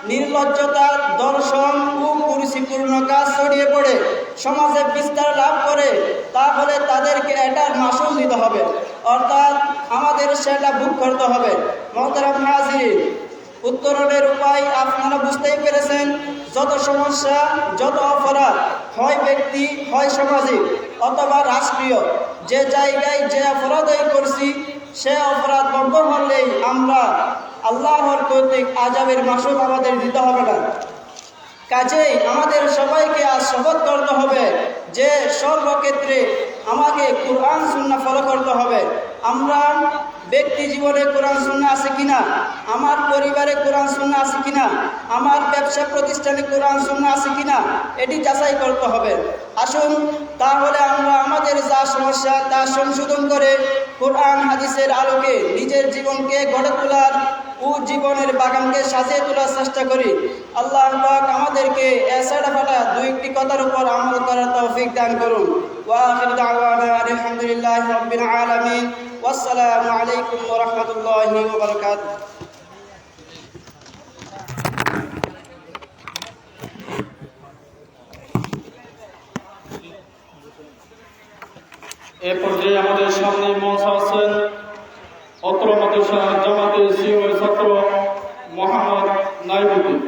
S8: নির্লজ্জতা, দর্শন ও কুরুচিপূর্ণ কাজ ছড়িয়ে পড়ে সমাজে বিস্তার লাভ করে, তাহলে তাদেরকে এটার মাসুল দিতে হবে, অর্থাৎ আমাদের সেটা ভোগ করতে হবে। মুহতারাম হাজিরিন, উত্তরণের উপায় আপনারা বুঝতেই পেরেছেন। যত সমস্যা, যত অপরাধ, হয় ব্যক্তি, হয় সামাজিক অথবা রাষ্ট্রীয়, যে জায়গায় যে অপরাধই করছি সে অপরাধ বন্ধ হলেই আমরা আল্লাহর কর্তৃক আযাবের মাসুল আমাদের দিতে হবে না। কাজেই আমাদের সবাইকে আজ শপথ করতে হবে যে সর্বক্ষেত্রে আমাকে কোরআন সুন্নাহ ফলো করতে হবে। আমরা ব্যক্তি জীবনে কোরআন সুন্নাহ আছে কিনা, আমার পরিবারে কোরআন সুন্নাহ আছে কিনা, আমার ব্যবসা প্রতিষ্ঠানে কোরআন সুন্নাহ আছে কিনা, এটি যাচাই করতে হবে। আসুন তাহলে আমরা আমাদের যা সমস্যা তা সংশোধন করে কোরআন হাদিসের আলোকে নিজের জীবনকে গড়ে তোলার ও জীবনের বাগানকে সাজিয়ে তোলার চেষ্টা করি। আল্লাহ পাক আমাদেরকে এসাড়া ফাটা দুই একটি কথার উপর আমল করার তৌফিক দান করুন। ওয়া আখিরু দাওয়ানা আলহামদুলিল্লাহি রাব্বিল আলামিন। ওয়াসসালামু আলাইকুম ওয়া রাহমাতুল্লাহি ওয়া বারাকাতুহু।
S2: এ পর্যায়ে আমাদের সামনে মঞ্চ আছেন অত্র মাদ্রাসার জামাতের সিনিয়র ছাত্র মোহাম্মদ নাইমুদ্দিন।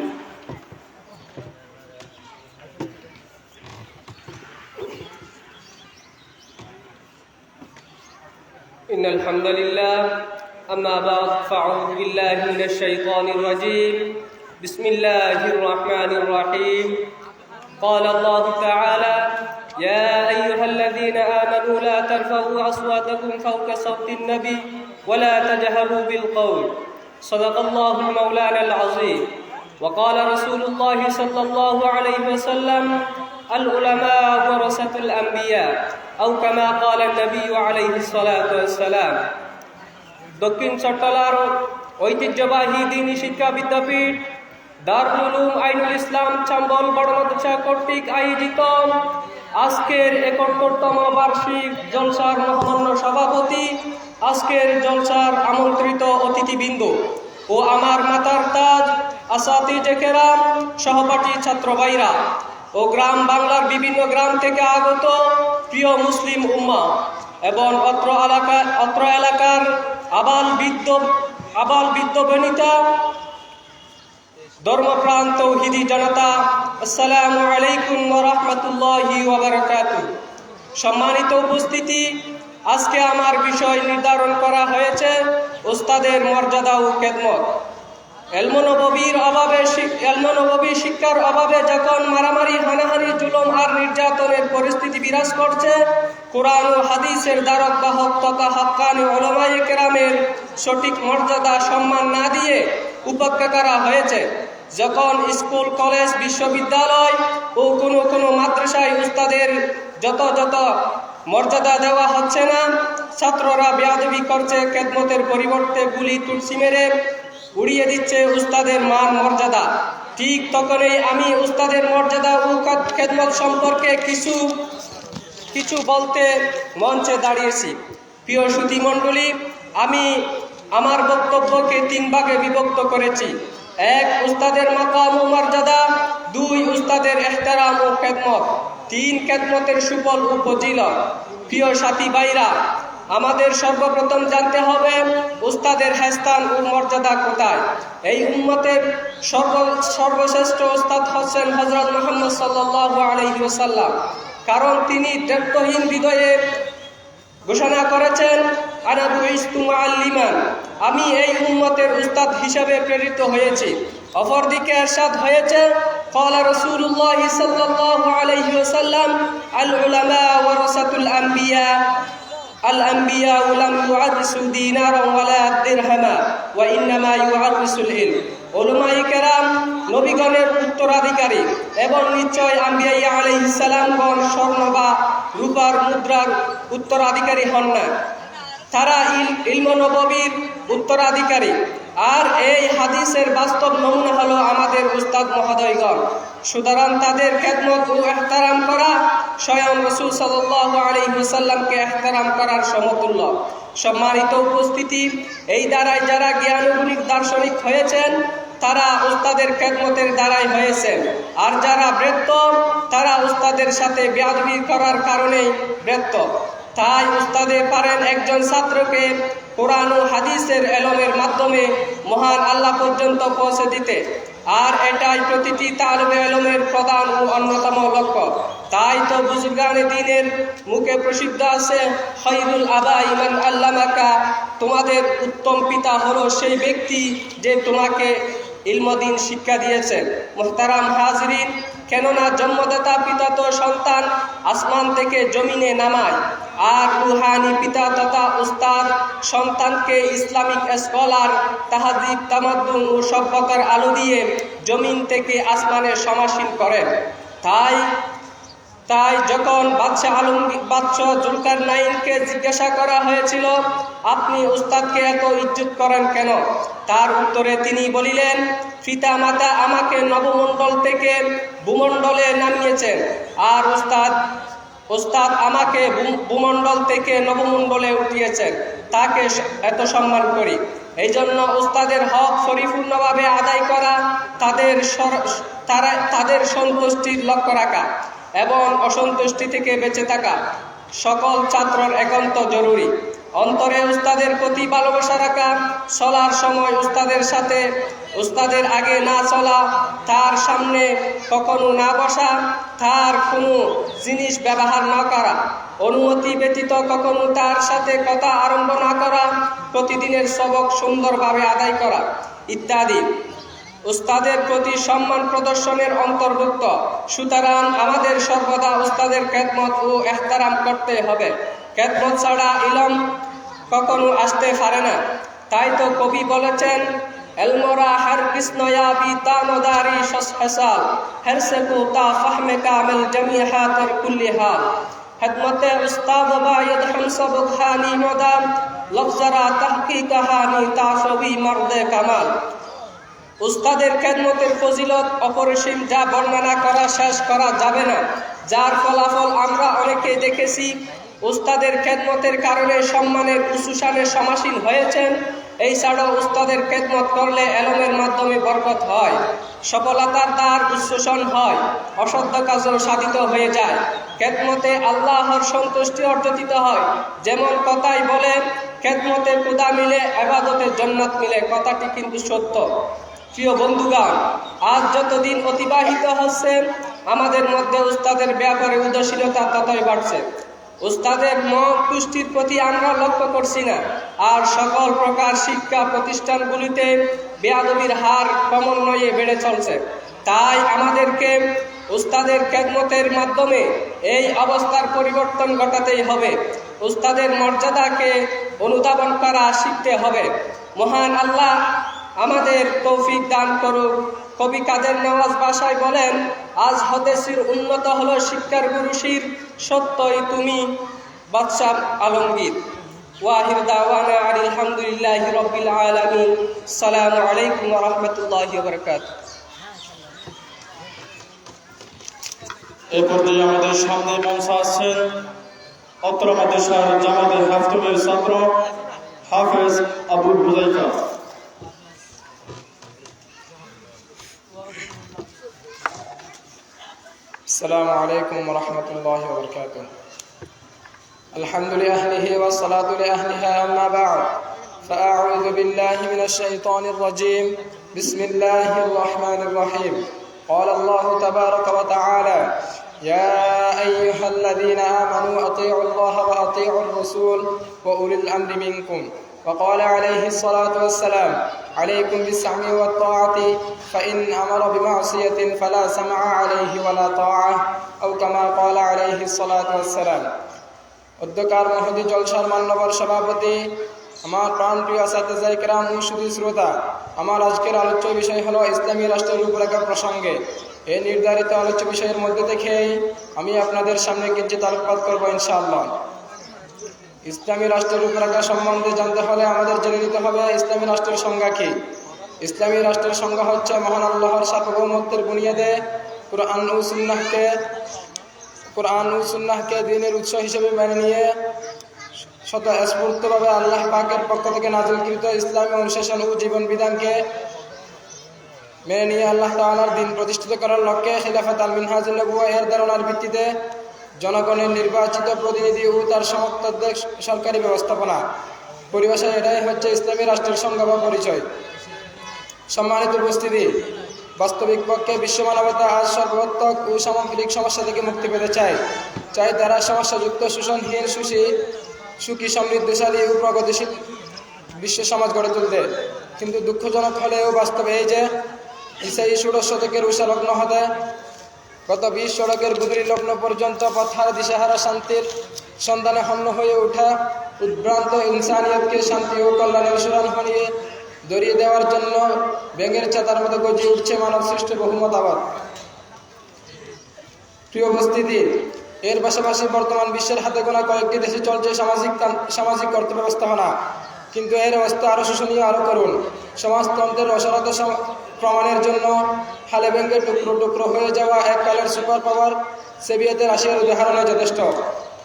S9: إن الحمد لله أما بعد فأعوذ بالله من الشيطان الرجيم بسم الله الرحمن الرحيم قال الله تعالى يا أيها الذين آمنوا لا ترفعوا أصواتكم فوق صوت النبي ولا تجهروا بالقول صدق الله مولانا العظيم وقال رسول الله صلى الله عليه وسلم العلماء ورثة الأنبياء أو كما قال النبي عليه الصلاة والسلام দক্ষিণ চট্টলার ঐতিহ্যবাহী দ্বীনি শিক্ষা বিদ্যাপীঠ দারুল উলুম আইনুল ইসলাম চাম্বল বড় মাদ্রাসা কর্তৃক আয়োজিত আজকের 71তম বার্ষিক জলসার মহামান্য সভাপতি, আজকের জলসার আমন্ত্রিত অতিথিবৃন্দ ও আমার মাতার তাজ আসাতিজে কেরাম, সহপাঠী ছাত্র ভাইরা ও গ্রাম বাংলার বিভিন্ন গ্রাম থেকে আগত প্রিয় মুসলিম উম্মাহ এবং অত্র এলাকার আবাল বৃদ্ধ বনিতা ধর্মপ্রাণ তৌহিদি জনতা, আসসালামু আলাইকুম ওয়া রাহমাতুল্লাহি ওয়া বারাকাতুহু। সম্মানিত উপস্থিতি, আজকে আমার বিষয় নির্ধারণ করা হয়েছে ওস্তাদের মর্যাদা ও খেদমত। এলমনবী শিক্ষার অভাবে যখন মারামারি, হানাহানি, জুলুম আর নির্যাতনের পরিস্থিতি বিরাজ করছে, কোরআন ও হাদিসের দ্বারক বাহক তথা হক্কানি উলামায়ে কেরামের সঠিক মর্যাদা সম্মান না দিয়ে উপেক্ষা করা হয়েছে, যখন স্কুল, কলেজ, বিশ্ববিদ্যালয় ও কোনো মাদ্রাসায় উস্তাদের যত মর্যাদা দেওয়া হচ্ছে না, ছাত্ররা বেয়াদবি করছে, খেদমতের পরিবর্তে গুলি তুলসি মেরে উড়িয়ে দিচ্ছে উস্তাদের মান মর্যাদা। ঠিক তখনই আমি উস্তাদের মর্যাদা ও খেদমত সম্পর্কে কিছু বলতে মঞ্চে দাঁড়িয়েছি। প্রিয় সুধী মণ্ডলী, আমি আমার বক্তব্যকে 3 ভাগে বিভক্ত করেছি। 1, উস্তাদের মাকাম ও মর্যাদা, 2, উস্তাদের ইহতিরাম ও খেদমত, 3, খেদমতের সুফল ও ফজিলত। প্রিয় সাথী ভাইরা, আমাদের সর্বপ্রথম জানতে হবে উস্তাদের স্থান ও মর্যাদা কোথায়। এই উম্মতের সর্বশ্রেষ্ঠ উস্তাদ হচ্ছেন হযরত মুহাম্মদ সাল্লাল্লাহু আলাইহি ওয়াসাল্লাম, কারণ তিনি দ্ব্যর্থহীন হৃদয়ে ঘোষণা করেছেন, আনা বুইস্তু মুআল্লিমান, আমি এই উম্মতের উস্তাদ হিসেবে প্রেরিত হয়েছি। অপরদিকে ইরশাদ হয়েছে, ক্বালা রাসূলুল্লাহ সাল্লাল্লাহু আলাইহি ওয়াসাল্লাম আল উলামা ওয়ারাসাতুল আম্বিয়া الأنبياء لم يعرسوا دينارا ولا درهما وإنما يعرسوا العلم। উলামায়ে কেরাম নবীগণের উত্তরাধিকারী এবং নিশ্চয় আম্বিয়া আলাইহিস সালামগণ স্বর্ণ বা রূপার মুদ্রার উত্তরাধিকারী হন না, তারা ইলম নববীর উত্তরাধিকারী। আর এই হাদিসের বাস্তব নমুনা হলো আমাদের উস্তাদ মহোদয়গণ। সুতরাং তাদের খেদমত ও ইহতিরাম করা স্বয়ং রাসূল সাল্লাল্লাহু আলাইহি ওয়াসাল্লামকে ইহতিরাম করার সমতুল্য। সম্মানিত উপস্থিতি, এই দ্বারাই যারা জ্ঞানগুণী দার্শনিক হয়েছেন তারা উস্তাদের খেদমতের দ্বারাই হয়েছেন, আর যারা ব্যর্থ তারা উস্তাদের সাথে বেয়াদবি করার কারণেই ব্যর্থ। তাই উস্তাদে পারেন একজন ছাত্রকে কোরআন ও হাদিসের এলমের মাধ্যমে মহান আল্লাহ পর্যন্ত পৌঁছে দিতে, আর এটাই প্রতিটি তালিবে ইলমের প্রধান ও অন্যতম লক্ষ্য। তাই তো বুজুর্গানে দ্বীনের মুখে প্রসিদ্ধ আছে, খায়রুল আবাই মান আল্লামাকা, তোমাদের উত্তম পিতা হলো সেই ব্যক্তি যে তোমাকে ইলমদ্বীন শিক্ষা দিয়েছেন। মুহতারাম হাজরিন, কেননা জন্মদাতা পিতা তো সন্তান আসমান থেকে জমিনে নামায়, আর রুহানি পিতা তথা উস্তাদ সন্তানকে ইসলামিক স্কলার, তাহাজিব, তামাদ্দুন ও সভ্যতার আলো দিয়ে জমিন থেকে আসমানে সমাসীন করেন। তাই তাই যখন বাদশাহ জুলকারনাইনকে জিজ্ঞাসা করা হয়েছিল, আপনি উস্তাদকে এত ইজ্জত করেন কেন? তার উত্তরে তিনি বলিলেন, পিতা মাতা আমাকে নবমণ্ডল থেকে ভূমণ্ডলে নামিয়েছেন, আর উস্তাদ আমাকে ভূমণ্ডল থেকে নবমণ্ডলে উঠিয়েছেন, তাকে এত সম্মান করি। এই জন্য উস্তাদের হক পরিপূর্ণভাবে আদায় করা, তাদের সন্তুষ্টির লক্ষ্য রাখা এবং অসন্তুষ্টি থেকে বেঁচে থাকা সকল ছাত্রর একান্ত জরুরি। অন্তরে উস্তাদের প্রতি ভালোবাসা রাখা, চলার সময় উস্তাদের আগে না চলা, তার সামনে কখনো না বসা, তার কোনো জিনিস ব্যবহার না করা, অনুমতি ব্যতীত কখনো তার সাথে কথা আরম্ভ না করা, প্রতিদিনের সবক সুন্দরভাবে আদায় করা ইত্যাদি উস্তাদের প্রতি সম্মান প্রদর্শনের অন্তর্ভুক্ত। সুতরাং আমাদের সর্বদা উস্তাদের খেদমত ও এহতারাম করতে হবে। খেদমত ছাড়া ইলম কখনো আসতে পারে না। তাই তো কবি বলেছেন, এলমোরা হার কৃষ্ণয়া বিতা নদারি সসহাসাল হেরসেকু তা ফাহমে কামিল জমিহাতের কুল্লিহাল খেদমতে উস্তাদ বায়দ হামসব খানি মদাম লফজরা তাহকিক কাহানি তাসবি মর্দে কামাল। উস্তাদের খেদমতের ফজিলত অপরিসীম, যা বর্ণনা করা শেষ করা যাবে না। যার ফলাফল আমরা অনেকেই দেখেছি। উস্তাদের খেদমতের কারণে সম্মানের উচ্চশানে সমাসীন হয়েছেন। এই ছাড়াও উস্তাদের খেদমত করলে এলমের মাধ্যমে বরকত হয়, সফলতার দ্বার উচ্চসন হয়, অসাধ্য কাজও সাধিত হয়ে যায়। খেদমতে আল্লাহর সন্তুষ্টি অর্জিত হয়। যেমন কথাই বলে, খেদমতে খুদা মিলে ইবাদতে জান্নাত মিলে। কথাটি কিন্তু সত্য। প্রিয় বন্ধুগণ, আজ যতদিন অতিবাহিত হচ্ছে, আমাদের মধ্যে উস্তাদের ব্যাপারে উদাসীনতা ততই বাড়ছে। উস্তাদের মত পুষ্টির প্রতি আমরা লক্ষ্য করছি না। আর সকল প্রকার শিক্ষা প্রতিষ্ঠানগুলিতে বেয়াদবির হার ক্রমান্বয়ে বেড়ে চলছে। তাই আমাদেরকে উস্তাদের খেদমতের মাধ্যমে এই অবস্থার পরিবর্তন ঘটাতেই হবে। উস্তাদের মর্যাদাকে অনুধাবন করা শিখতে হবে। মহান আল্লাহ আমাদের তৌফিক দান করুক। কবি কাদের নওয়াজ ভাষায় বলেন, আজ হদেশির উন্নত হলো শিক্ষার গুরুশির, সত্যই তুমি বাদশাহ আলমগীর। ওয়াহির দাওয়ানা আলহামদুলিল্লাহি রাব্বিল আলামিন। আসসালামু আলাইকুম ওয়া রাহমাতুল্লাহি ওয়া বারাকাতুহু।
S2: এই পর্যায়ে আমাদের সামনে মঞ্চে আসছেন অত্র মাদ্রাসার জামাতে হাফতুমের ছাত্র হাফেজ আবুল হুযাইফা।
S10: السلام عليكم ورحمة الله وبركاته. الحمد لأهله والصلاة لأهلها، أما بعد فأعوذ بالله من الشيطان الرجيم. بسم الله الرحمن الرحيم. قال الله تبارك وتعالى: يا أيها الذين آمنوا أطيعوا الله وأطيعوا الرسول وأولي الأمر منكم. وقال عليه الصلاة والسلام: عليكم بالسمع والطاعة، فإن أمر بمعصية فلا سمع عليه ولا طاعة، أو كما قال عليه الصلاة والسلام. অধ্যকার মহোদয় জলসার মান্যবর সভাপতি, আমার প্রাণপ্রিয় আসাতিজা কিরাম ও সুধী শ্রোতা, আমার আজকের আলোচ্য বিষয় হলো ইসলামী রাষ্ট্রের রূপরেখা প্রসঙ্গে। এই নির্ধারিত আলোচ্য বিষয়ের মধ্যে থেকেই আমি আপনাদের সামনে কিঞ্চিত আলোকপাত করবো ইনশাআল্লাহ। ইসলামী রাষ্ট্রের রূপরেখা সম্বন্ধে জানতে হলে আমাদের জেনে নিতে হবে ইসলামী রাষ্ট্রের সংজ্ঞা কি। ইসলামী রাষ্ট্রের সংজ্ঞা হচ্ছে মহান আল্লাহর সার্বভৌমত্বের বুনিয়াদে কোরআন ও সুন্নাহকে দ্বীনের উৎস হিসেবে মেনে নিয়ে স্বতঃস্ফূর্তভাবে আল্লাহ পাকের পক্ষ থেকে নাযিলকৃত ইসলামী অনুশাসন ও জীবন বিধানকে মেনে নিয়ে আল্লাহ তাআলার দ্বীন প্রতিষ্ঠিত করার লক্ষ্যে খিলাফত আল মিনহাজুন নবুওয়া এর ধারণার ভিত্তিতে জনগণের নির্বাচিত প্রতিনিধি ও তার সমর্থকদের সরকারি ব্যবস্থাপনা। পরিভাষায় এটাই হচ্ছে ইসলামী রাষ্ট্রের সংজ্ঞা বা পরিচয়। সম্মানিত উপস্থিতি, বাস্তবিক পক্ষে বিশ্ব মানবতা আজ সর্বাত্মক ও সামগ্রিক সমস্যা থেকে মুক্তি পেতে চায় তারা সমস্যাযুক্ত, শোষণহীন, সুখী, সমৃদ্ধশালী ও প্রগতিশীল বিশ্ব সমাজ গড়ে তুলতে। কিন্তু দুঃখজনক হলেও বাস্তবে এই যে ঈসাই ষোড়শ শতকের উষা লগ্ন হতে গত 20 শতকের গুদরি লগ্ন পর্যন্ত পথহারা দিশাহারা শান্তির সন্ধানে হন্য হয়ে ওঠা উদ্ভ্রান্ত ইনসানিয়তকে শান্তি ও কল্যাণের সুরানহনিয়ে দরিয়ে দেওয়ার জন্য ব্যাঙের ছাতার মতো গজিয়ে উঠছে মানব সৃষ্ট বহুমতাবাদ। প্রিয় উপস্থিতি, এর পাশাপাশি বর্তমান বিশ্বের হাতে গোনা কয়েকটি দেশে চলছে সামাজিক অর্থ ব্যবস্থাপনা, কিন্তু এর অবস্থা আরও শোষণীয়, আরও করুন। সমাজতন্ত্রের অসারতা প্রমাণের জন্য হালে ভেঙ্গে টুকরো টুকরো হয়ে যাওয়া এককালের সুপার পাওয়ার সোভিয়েত রাশিয়ার উদাহরণে যথেষ্ট।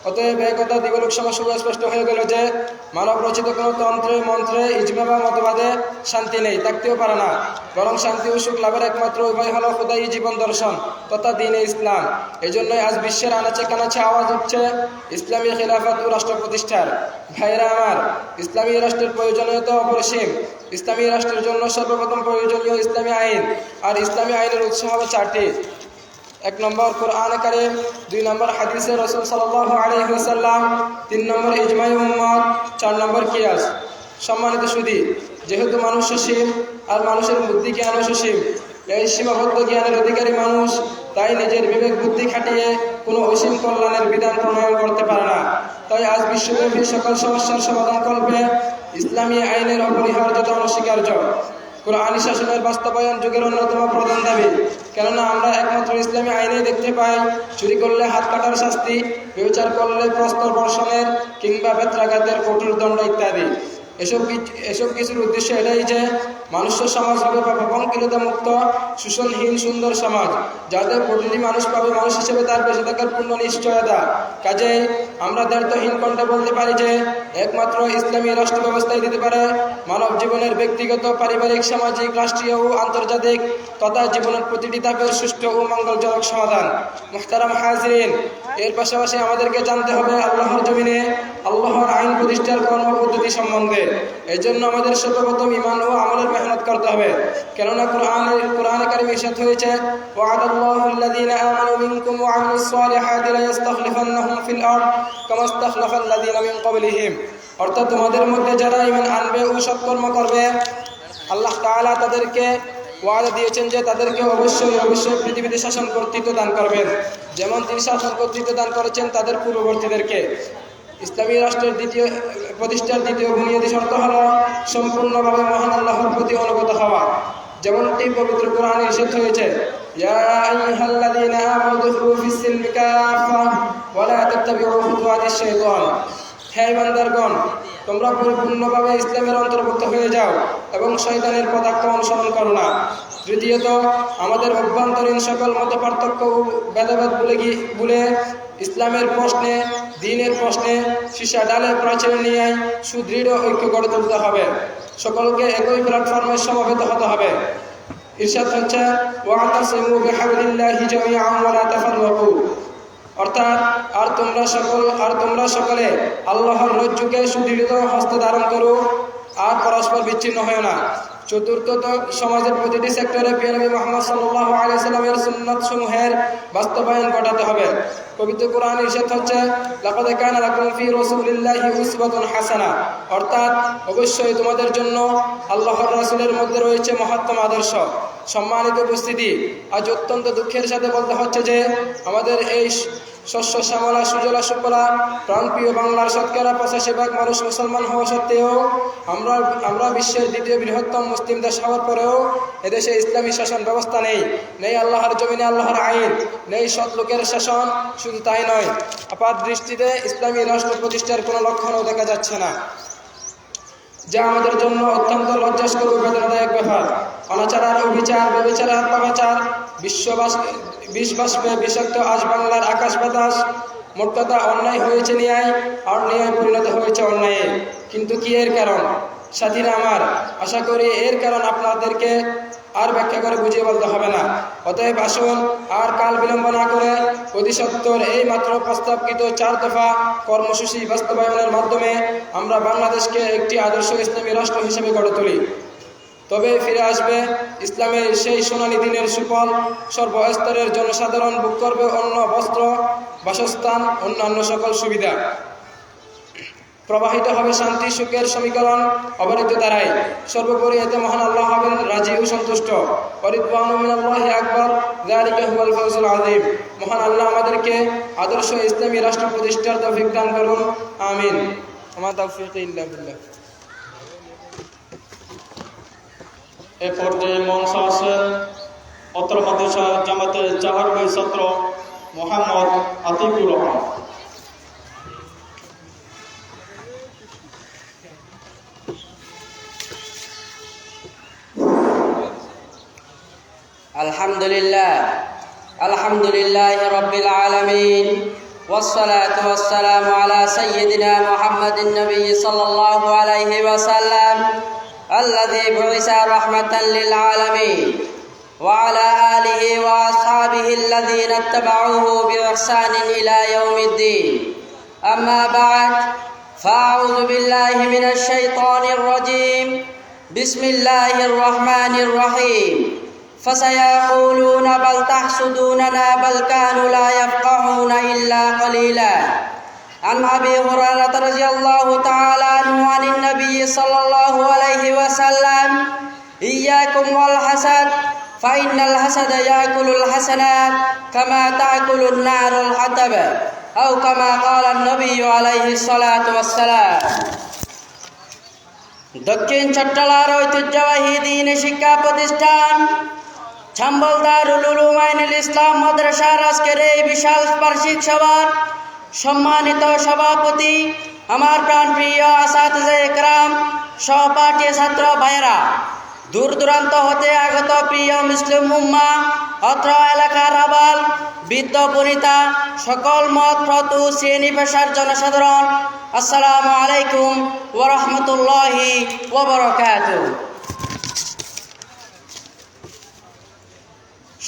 S10: অতএব একথা দিগলোক সমস্যা স্পষ্ট হয়ে গেল যে মানব রচিত কোনো তন্ত্রে মন্ত্রে ইজমা বা মতবাদে শান্তি নেই, থাকতেও পারে না। বরং শান্তি ও সুখ লাভের একমাত্র উপায় হলো খোদাই জীবন দর্শন তথা দ্বীনে ইসলাম। এই জন্যই আজ বিশ্বের আনাচে কানাচে আওয়াজ উঠছে ইসলামী খিলাফত ও রাষ্ট্র প্রতিষ্ঠার। ভাইরা আমার, ইসলামী রাষ্ট্রের প্রয়োজনীয়তা অপরিসীম। ইসলামী রাষ্ট্রের জন্য সর্বপ্রথম প্রয়োজনীয় ইসলামী আইন, আর ইসলামী আইনের উৎস হবে চারটি। 1 নম্বর কোরআন কারীম, 2 নম্বর হাদিসে রাসূল সাল্লাল্লাহু আলাইহি ওয়াসাল্লাম, 3 নম্বর ইজমাই উম্মত, 4 নম্বর কিয়াস। সম্মানিত সুধী, যেহেতু মানুষ সসীম আর মানুষের বুদ্ধি জ্ঞানও সসীম, এই সীমাবদ্ধ জ্ঞানের অধিকারী মানুষ তাই নিজের বিবেক বুদ্ধি খাটিয়ে কোনো অসীম কল্যাণের বিধান প্রণয়ন করতে পারে না। তাই আজ বিশ্বব্যাপী সকল সমস্যার সমাধান কল্পে ইসলামী আইনের অপরিহার্যতা অনস্বীকার্য। কোরআনী শাসনের বাস্তবায়ন যুগের অন্যতম প্রধান দাবি, কেননা আমরা একমাত্র ইসলামী আইনেই দেখতে পাই চুরি করলে হাত কাটার শাস্তি, ব্যভিচার করলে প্রস্তর বর্ষণের কিংবা বেত্রাঘাতের কঠোর দণ্ড ইত্যাদি। এসব কিছুর উদ্দেশ্য এটাই যে মানুষ্য সমাজ হবে পঙ্কিলতা মুক্ত, শোষণহীন সুন্দর সমাজ, যাতে প্রতিটি মানুষ পাবে মানুষ হিসেবে তার বেঁচে থাকার পূর্ণ নিশ্চয়তা। কাজেই আমরা দায়িত্বহীন কণ্ঠে বলতে পারি যে একমাত্র ইসলামী রাষ্ট্র ব্যবস্থায় দিতে পারে মানব জীবনের ব্যক্তিগত, পারিবারিক, সামাজিক, রাষ্ট্রীয় ও আন্তর্জাতিক তথা জীবনের প্রতিটি ধাপের সুষ্ঠু ও মঙ্গলজনক সমাধান। মুহতারাম হাজিরিন, এর পাশাপাশি আমাদেরকে জানতে হবে আল্লাহর জমিনে আল্লাহর আইন প্রতিষ্ঠার কর্মপদ্ধতি সম্বন্ধে। এই জন্য আমাদের সর্বপ্রথম ঈমান ও আমলের মেহনত করতে হবে, কেননা কোরআনে কারীমে ইরশাদ হয়েছে, ওয়া'আদাল্লাহুল্লাযীনা আমানু মিনকুম ওয়া আমিলুস সালিহাতি লায়াস্তাখলিফান্নাহুম ফিল আরদ কামা ইসতাখলাফাল্লাযীনা মিন ক্বাবলিহিম। অর্থাৎ তোমাদের মধ্যে যারা ঈমান আনবে ও সৎকর্ম করবে, আল্লাহ তাআলা তাদেরকে ওয়াদা দিয়েছেন যে তাদেরকে অবশ্যই পৃথিবীতে শাসন কর্তৃত্ব দান করবেন, যেমন তিনি শাসন কর্তৃত্ব দান করেছেন তাদের পূর্ববর্তীদেরকে। ইসলামী রাষ্ট্রের প্রতিষ্ঠার দ্বিতীয় বুনিয়াদী শর্ত হল সম্পূর্ণভাবে মহান আল্লাহর প্রতি অনুগত হওয়া, যেমনটি পবিত্র কোরআনে ইরশাদ হয়েছে, ইয়া আইয়ুহাল্লাযীনা আমানু দুখুলু ফিস-সিলমি কাফা ওয়া লা তাত্তাবিউ খুতুওয়াতিশ শাইতান। হে ঈমানদারগণ, তোমরা পরিপূর্ণভাবে ইসলামের অন্তর্ভুক্ত হয়ে যাও এবং শয়তানের পদাঙ্ক অনুসরণ করো না। তৃতীয়ত, আমাদের অভ্যন্তরীণ সকল মত পার্থক্য ও ভেদাভেদ ভুলে ইসলামের প্রশ্নে, দ্বীনের প্রশ্নে সীসা ডালে প্রাচীর নিয়ে সুদৃঢ় ঐক্য গড়ে তুলতে হবে। সকলকে একই প্ল্যাটফর্মে সমবেত হতে হবে। ইরশাদ হচ্ছে, ওয়া'তাসিমু বিহাবলিল্লাহি জামিআন ওয়া লা তাফাররাকু। অর্থাৎ আর তোমরা সকলে আল্লাহর রজ্জুকে সুদৃঢ় হস্তে ধারণ করো আর পরস্পর বিচ্ছিন্ন হয় না। চতুর্থত, সমাজের প্রতিটি সেক্টরে প্রিয় নবী মুহাম্মদ সাল্লাল্লাহু আলাইহি সাল্লামের সুন্নাত সমূহের বাস্তবায়ন ঘটাতে হবে। পবিত্র কোরআনে ইরশাদ হচ্ছে, লাকাদ কানা লাকুম ফি রাসূলিল্লাহি উসওয়াতুন হাসানাহ। অর্থাৎ অবশ্যই তোমাদের জন্য আল্লাহর রাসূলের মধ্যে রয়েছে মহত্তম আদর্শ। সম্মানিত উপস্থিতি, আজ অত্যন্ত দুঃখের সাথে বলতে হচ্ছে যে আমাদের এই শস্য শ্যামলা সুজলা সুফলা প্রাণপ্রিয় বাংলার শতকরা 85% মানুষ মুসলমান হওয়া সত্ত্বেও আমরা বিশ্বের দ্বিতীয় বৃহত্তম মুসলিম দেশ হওয়ার পরেও এদেশে ইসলামী শাসন ব্যবস্থা নেই আল্লাহর জমিনে আল্লাহর আইন, নেই সৎ লোকের শাসন। শুধু তাই নয়, আপাত দৃষ্টিতে ইসলামী রাষ্ট্র প্রতিষ্ঠার কোনো লক্ষণও দেখা যাচ্ছে না, যা আমাদের জন্য অত্যন্ত লজ্জাস্কর ও বেদনাদায়ক ব্যাপার। অনাচার আর অবিচার, ব্যভিচার আর পাপাচার, বিশ্ববাষ্পে বিষাক্ত আজ বাংলার আকাশ বাতাস। মোট কথা, অন্যায় হয়েছে ন্যায় আর ন্যায় পরিণত হয়েছে অন্যায়ে। কিন্তু কি এর কারণ? সাথীরা আমার, আশা করি এর কারণ আপনাদেরকে আর ব্যাখ্যা করে বুঝিয়ে বলতে হবে না। অতএব আসুন আর কাল বিলম্ব না করে অতি সত্বর এই মাত্র প্রস্তাবকৃত 4 দফা কর্মসূচি বাস্তবায়নের মাধ্যমে আমরা বাংলাদেশকে একটি আদর্শ ইসলামী রাষ্ট্র হিসেবে গড়ে তুলি। তবে ফিরে আসবে ইসলামের সেই সোনালী দিনের সুফল। সর্বস্তরের জনসাধারণ ভোগ করবে অন্ন, বস্ত্র, বাসস্থান, অন্যান্য সকল সুবিধা। প্রবাহিত হবে শান্তি সুখের সমীকরণ অবরিত দ্বারাই। সর্বোপরি এতে মহান আল্লাহ হবেন রাজি ও সন্তুষ্ট। ওয়ারিদওয়ানু মিনাল্লাহি আকবার, যালিকা হুয়াল ফাওজুল আযীম। মহান আল্লাহ আমাদেরকে আদর্শ ইসলামী রাষ্ট্র প্রতিষ্ঠার তৌফিক দান করুন, আমিন। ওয়া তাওফীক ইল্লা বিল্লাহ।
S2: এ পর্যায়ে মঞ্চ আসেন অত্র মাদ্রাসা জামাতের 4 ছাত্র মোহাম্মদ আতিকুর রহমান।
S6: আলহামদুলিল্লাহ রাব্বিল আলামিন ওয়াসসালাতু ওয়াসসালামু আলা সাইয়্যিদিনা মুহাম্মাদিন নবী সাল্লাল্লাহু আলাইহি ওয়াসাল্লাম আল্লাযী বুইসা রাহমাতাল লিল আলামিন ওয়া আলা আলিহি ওয়া আসহাবিহি আল্লাযীনা ইত্তাবাউহু বিইহসানিন ইলা ইয়াউমিদ্দিন। আম্মা বা'দ, ফাআউযু বিল্লাহি মিনাশ শাইতানির রাজীম। বিসমিল্লাহির রহমানির রহিম। فسيقولون بل تحسدوننا بل كانوا لا يفقهون إلا قليلا. عن أبي هريرة رضي الله تعالى عنه عن النبي صلى الله عليه وسلم إياكم والحسد فإن الحسد يأكل الحسنات كما تأكل النار الحطب أو كما قال النبي عليه الصلاة والسلام. দক্ষিণ চট্টলার ঐতিহ্যবাহী দ্বীনি শিক্ষা প্রতিষ্ঠান চাম্বল দারুল উলুম আইনুল ইসলাম মাদ্রাসার আজকের এই বিশাল বার্ষিক সভার সম্মানিত সভাপতি, আমার প্রাণপ্রিয় আসাতিজে ইকরাম, সহপাঠী ছাত্র ভাইয়েরা, দূর দূরান্ত হতে আগত প্রিয় মুসলিম উম্মাহ, অত্র এলাকার আবাল বৃদ্ধ বনিতা, সকল মত প্রতু শ্রেণী পেশার জনসাধারণ, আসসালামু আলাইকুম ওয়া রাহমাতুল্লাহি ওয়া বারাকাতুহু।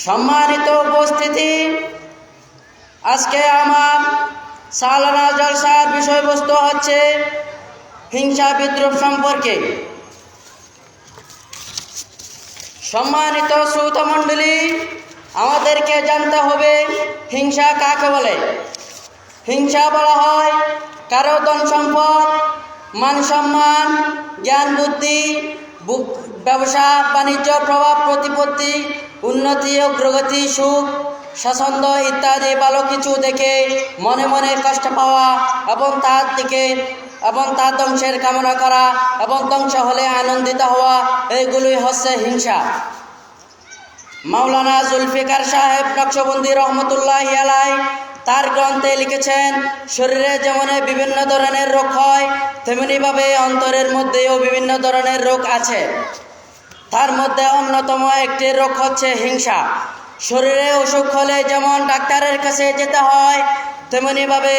S6: সম্মানিত উপস্থিতি, আজকে আমার সালানা জলসার বিষয়বস্তু হচ্ছে হিংসা বিদ্রোহ সম্পর্কে। সম্মানিত শ্রোতামণ্ডলী, আমাদেরকে জানতে হবে হিংসা কাকে বলে। হিংসা বলা হয় কারো ধন সম্পদ, মান সম্মান, জ্ঞান বুদ্ধি, ব্যবসা বাণিজ্য, প্রভাব প্রতিপত্তি, উন্নতি, অগ্রগতি, সুখ স্বাচ্ছন্দ্য ইত্যাদি ভালো কিছু দেখে মনে মনে কষ্ট পাওয়া এবং তার ধ্বংসের কামনা করা এবং ধ্বংস হলে আনন্দিত হওয়া, এইগুলোই হচ্ছে হিংসা। মাওলানা জুলফিকার সাহেব নকশবন্দি রহমতুল্লাহি আলাইহি তার গ্রন্থে লিখেছেন, শরীরে যেমন বিভিন্ন ধরনের রোগ হয় তেমনিভাবে অন্তরের মধ্যেও বিভিন্ন ধরনের রোগ আছে। তার মধ্যে অন্যতম একটি রোগ হচ্ছে হিংসা। শরীরে অসুখ হলে যেমন ডাক্তারের কাছে যেতে হয়, তেমনিভাবে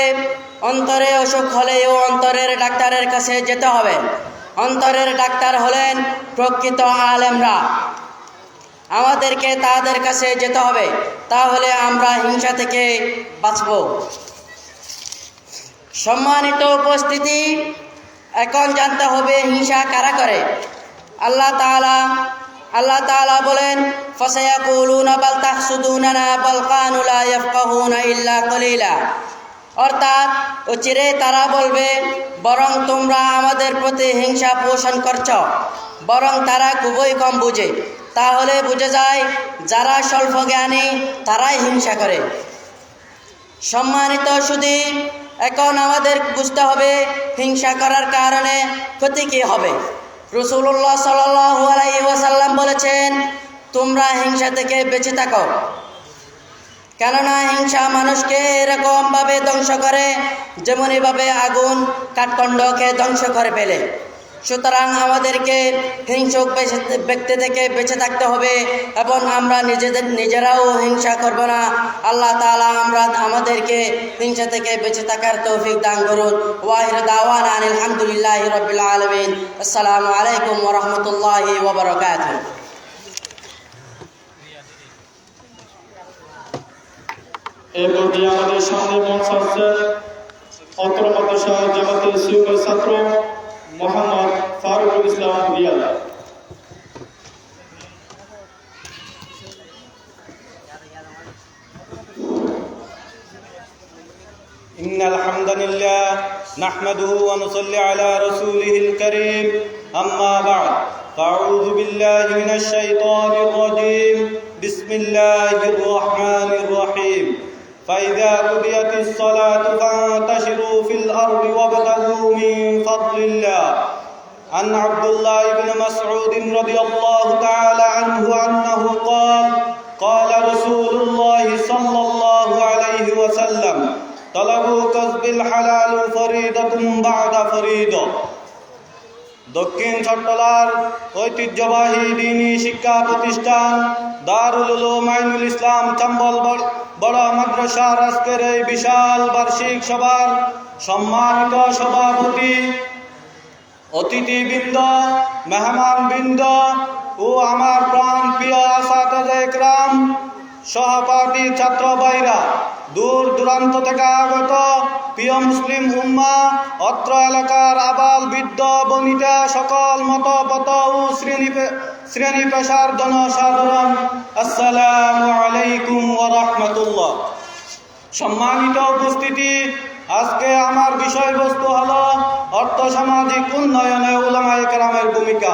S6: অন্তরে অসুখ হলেও অন্তরের ডাক্তারের কাছে যেতে হবে। অন্তরের ডাক্তার হলেন প্রকৃত আলেমরা। আমাদেরকে তাদের কাছে যেতে হবে, তাহলে আমরা হিংসা থেকে বাঁচব। সম্মানিত উপস্থিতি, এখন জানতে হবে হিংসা কারা করে। আল্লাহ তাআলা বলেন, ফাসায়াকুলুনা বাল তাহসুদুনানা বাল কানু লা ইয়াফকাহুনা ইল্লা কলিলা। অর্থাৎ অচিরে তারা বলবে, বরং তোমরা আমাদের প্রতি হিংসা পোষণ করছ, বরং তারা খুবই কম বুঝে। তাহলে বুঝে যায় যারা স্বল্প জ্ঞানী তারাই হিংসা করে। সম্মানিত সুধী, এখন আমাদের বুঝতে হবে হিংসা করার কারণে ক্ষতি কী হবে। রাসূলুল্লাহ সাল্লাল্লাহু আলাইহি ওয়াসাল্লাম বলেছেন, তোমরা হিংসা থেকে বেঁচে থাকো, কেননা হিংসা মানুষকে এরকমভাবে ধ্বংস করে যেমনইভাবে আগুন কাঠখণ্ডকে ধ্বংস করে ফেলে। সুতরাং আমাদেরকে হিংসুক ব্যক্তি থেকে বেঁচে থাকতে হবে এবং আমরা নিজেরাও হিংসা করব না। আল্লাহ তাআলা আমাদেরকে হিংসা থেকে বেঁচে থাকার তৌফিক দান করুন। ওয়াহির দাওয়ানা আনিল হামদুলিল্লাহি রাব্বিল আলামিন। আসসালামু আলাইকুম ওয়া রাহমাতুল্লাহি ওয়া বারাকাতুহু।
S2: এই পর্যায়ে আমাদের সামনে পৌঁছাচ্ছেন অত্র মাদ্রাসা জামাতে ইসলামের ছাত্র মোহাম্মদ ফারুকুল ইসলাম রিয়াদ।
S11: إن الحمد لله نحمده ونصلي على رسوله الكريم أما بعد فأعوذ بالله من الشيطان الرجيم بسم الله الرحمن الرحيم فإذا قضيت الصلاة فانتشروا في الأرض وابتغوا من فضل الله. عن عبد الله بن مسعود رضي الله تعالى عنه أنه قال قال رسول الله صلى الله عليه দক্ষিণ চট্টলার ঐতিহ্যবাহী দ্বীনি শিক্ষা প্রতিষ্ঠান দারুল উলুম আইনুল ইসলাম চাম্বল বড় মাদ্রাসার আজকের এই বিশাল বার্ষিক সভার সম্মানিত সভাপতি, অতিথিবৃন্দ, মেহমানবৃন্দ ও আমার প্রাণ প্রিয় আসাতাজে ইকরাম, সহপাঠী ছাত্র ভাইরা, দূর দূরান্ত থেকে আগত প্রিয় মুসলিম উম্মা, অত্র এলাকার আবাল বৃদ্ধ বনিতা, সকল মতপত ও শ্রেণী পেশার জনসাধারণ, আসসালামু আলাইকুম ওয়া রাহমাতুল্লাহ। সম্মানিত উপস্থিতি, আজকে আমার বিষয়বস্তু হলো অর্থসামাজিক উন্নয়নে উলামায়ে কেরামের ভূমিকা।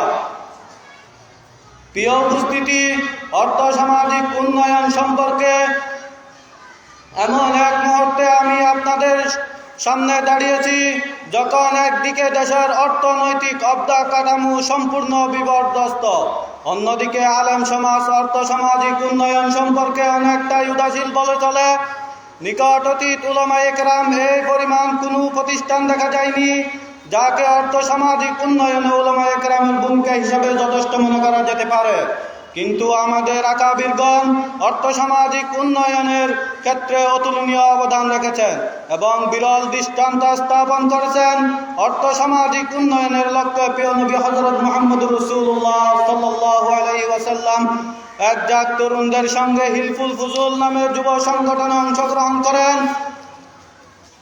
S11: প্রিয় উপস্থিতি, অর্থসামাজিক উন্নয়ন সম্পর্কে এমন এক মুহূর্তে আমি আপনাদের সামনে দাঁড়িয়েছি যখন একদিকে দেশের অর্থনৈতিক অবকাঠামো সম্পূর্ণ বিপর্যস্ত, অন্যদিকে আলেম সমাজ অর্থসামাজিক উন্নয়ন সম্পর্কে অনেকটাই উদাসীন বলে চলে। নিকট অতীত উলামায়ে কেরাম এই পরিমাণ কোনো প্রতিষ্ঠান দেখা যায়নি যাকে অর্থসামাজিক উন্নয়নে উলামায়ে কেরামের ভূমিকা হিসাবে যথেষ্ট মনে করা যেতে পারে। কিন্তু আমাদের আকাবিরগণ অর্থসামাজিক উন্নয়নের ক্ষেত্রে অতুলনীয় অবদান রেখেছেন এবং বিরল দৃষ্টান্ত স্থাপন করেছেন। অর্থসামাজিক উন্নয়নের লক্ষ্যে প্রিয় নবী হযরত মুহাম্মদুর রাসূলুল্লাহ সাল্লাল্লাহু আলাইহি ওয়াসাল্লাম একজাক তরুণদের সঙ্গে হিলফুল ফুজুল নামের যুব সংগঠনে অংশগ্রহণ করেন।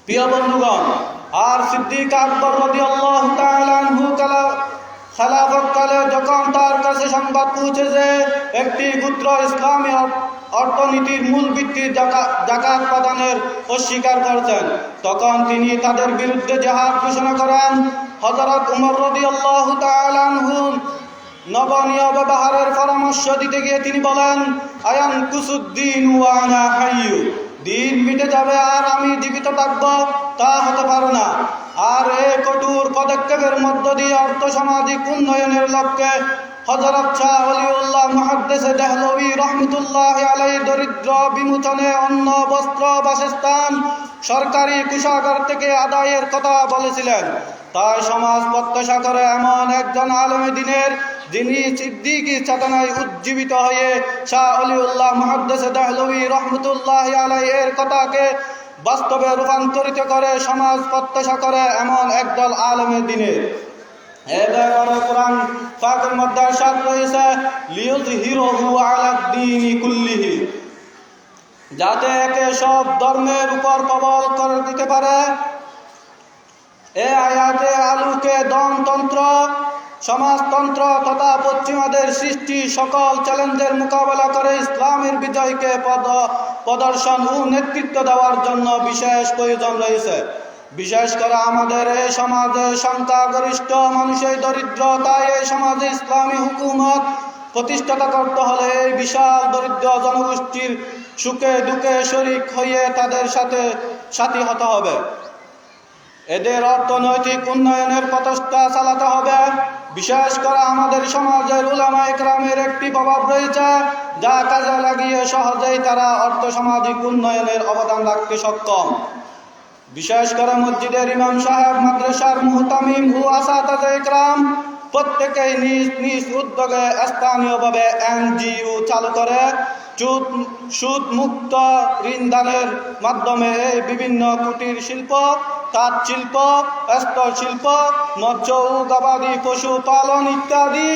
S11: প্রিয় বন্ধুগণ, আর সিদ্দিক আকবর রাদিয়াল্লাহু তাআলা আনহু খেলাফতকালে যখন তার কাছে সংবাদ পৌঁছে যে একটি গোত্র ইসলামী অর্থনীতির মূল ভিত্তি যাকাত প্রদানের অস্বীকার করছেন, তখন তিনি তাদের বিরুদ্ধে জিহাদ ঘোষণা করেন। হযরত উমর রাদিয়াল্লাহু তাআলা আনহু নবনীয় ব্যবহারের পরামর্শ দিতে গিয়ে তিনি বলেন, আয়ান কুসুদ্দিন ওয়া আনা হাইয়্যু, দিন মিটে যাবে আর আমি জীবিত থাকব, তা হতে পারে না। আর এই কঠোর পদক্ষেপের মধ্য দিয়ে অর্থসামাজিক উন্নয়নের লক্ষ্যে হযরত শাহ ওলিউল্লাহ মুহাদ্দিস দেহলভী রাহমাতুল্লাহি আলাইহি দরিদ্র বিমোচনে অন্ন, বস্ত্র, বাসস্থান সরকারি কোষাগার থেকে আদায়ের কথা বলেছিলেন। তাই সমাজ প্রত্যাশা করে এমন একজন আলেমে দ্বীনের যিনি সিদ্দিকী চেতনায় উজ্জীবিত হয়ে শাহ ওলিউল্লাহ মুহাদ্দিস দেহলভী রাহমাতুল্লাহি আলাইহি এর কথাকে বাস্তবে রূপান্তরিত করে সমাজ প্রত্যাশা করে এমন একদল আলেমে দ্বীনের। এই ব্যাপারে কোরআন পাকের মধ্যে ইরশাদ রয়েছে, লিইয়ুযহিরাহু আলাদ দ্বীনি কুল্লিহি, যাতে একে সব ধর্মের উপর প্রবল করে দিতে পারে। এই আয়াতে আলোকে দমতন্ত্র, সমাজতন্ত্র তথা পশ্চিমাদের সৃষ্টি সকল চ্যালেঞ্জের মোকাবেলা করে ইসলামের বিজয়কে প্রদর্শন ও নেতৃত্ব দেওয়ার জন্য বিশেষ প্রয়োজন রয়েছে। বিশেষ করে আমাদের এই সমাজে সংখ্যাগরিষ্ঠ মানুষের দরিদ্র, তাই এই সমাজে ইসলামী হুকুমত প্রতিষ্ঠাতা করতে হলে এই বিশাল দরিদ্র জনগোষ্ঠীর সুখে দুঃখে শরিক হয়ে তাদের সাথে সাথী হতে হবে। এদের অর্থনৈতিক উন্নয়নের প্রচেষ্টা চালাতে হবে। বিশেষ করে আমাদের সমাজের উলামায়ে কেরামের একটি প্রভাব রয়েছে যা কাজে লাগিয়ে সহজেই তারা অর্থসামাজিক উন্নয়নের অবদান রাখতে সক্ষম। বিশেষ করে মসজিদের ইমাম সাহেব, মাদ্রাসার মুহতামিম ও আসাতাজে ইকরাম প্রত্যেকেই নিজ নিজ উদ্যোগে স্থানীয়ভাবে এনজিও চালু করে সুদ মুক্ত ঋণ দানের মাধ্যমে এই বিভিন্ন কুটির শিল্প, তাঁত শিল্প, হস্তশিল্প, মৎস্য ও গবাদি পশু পালন ইত্যাদি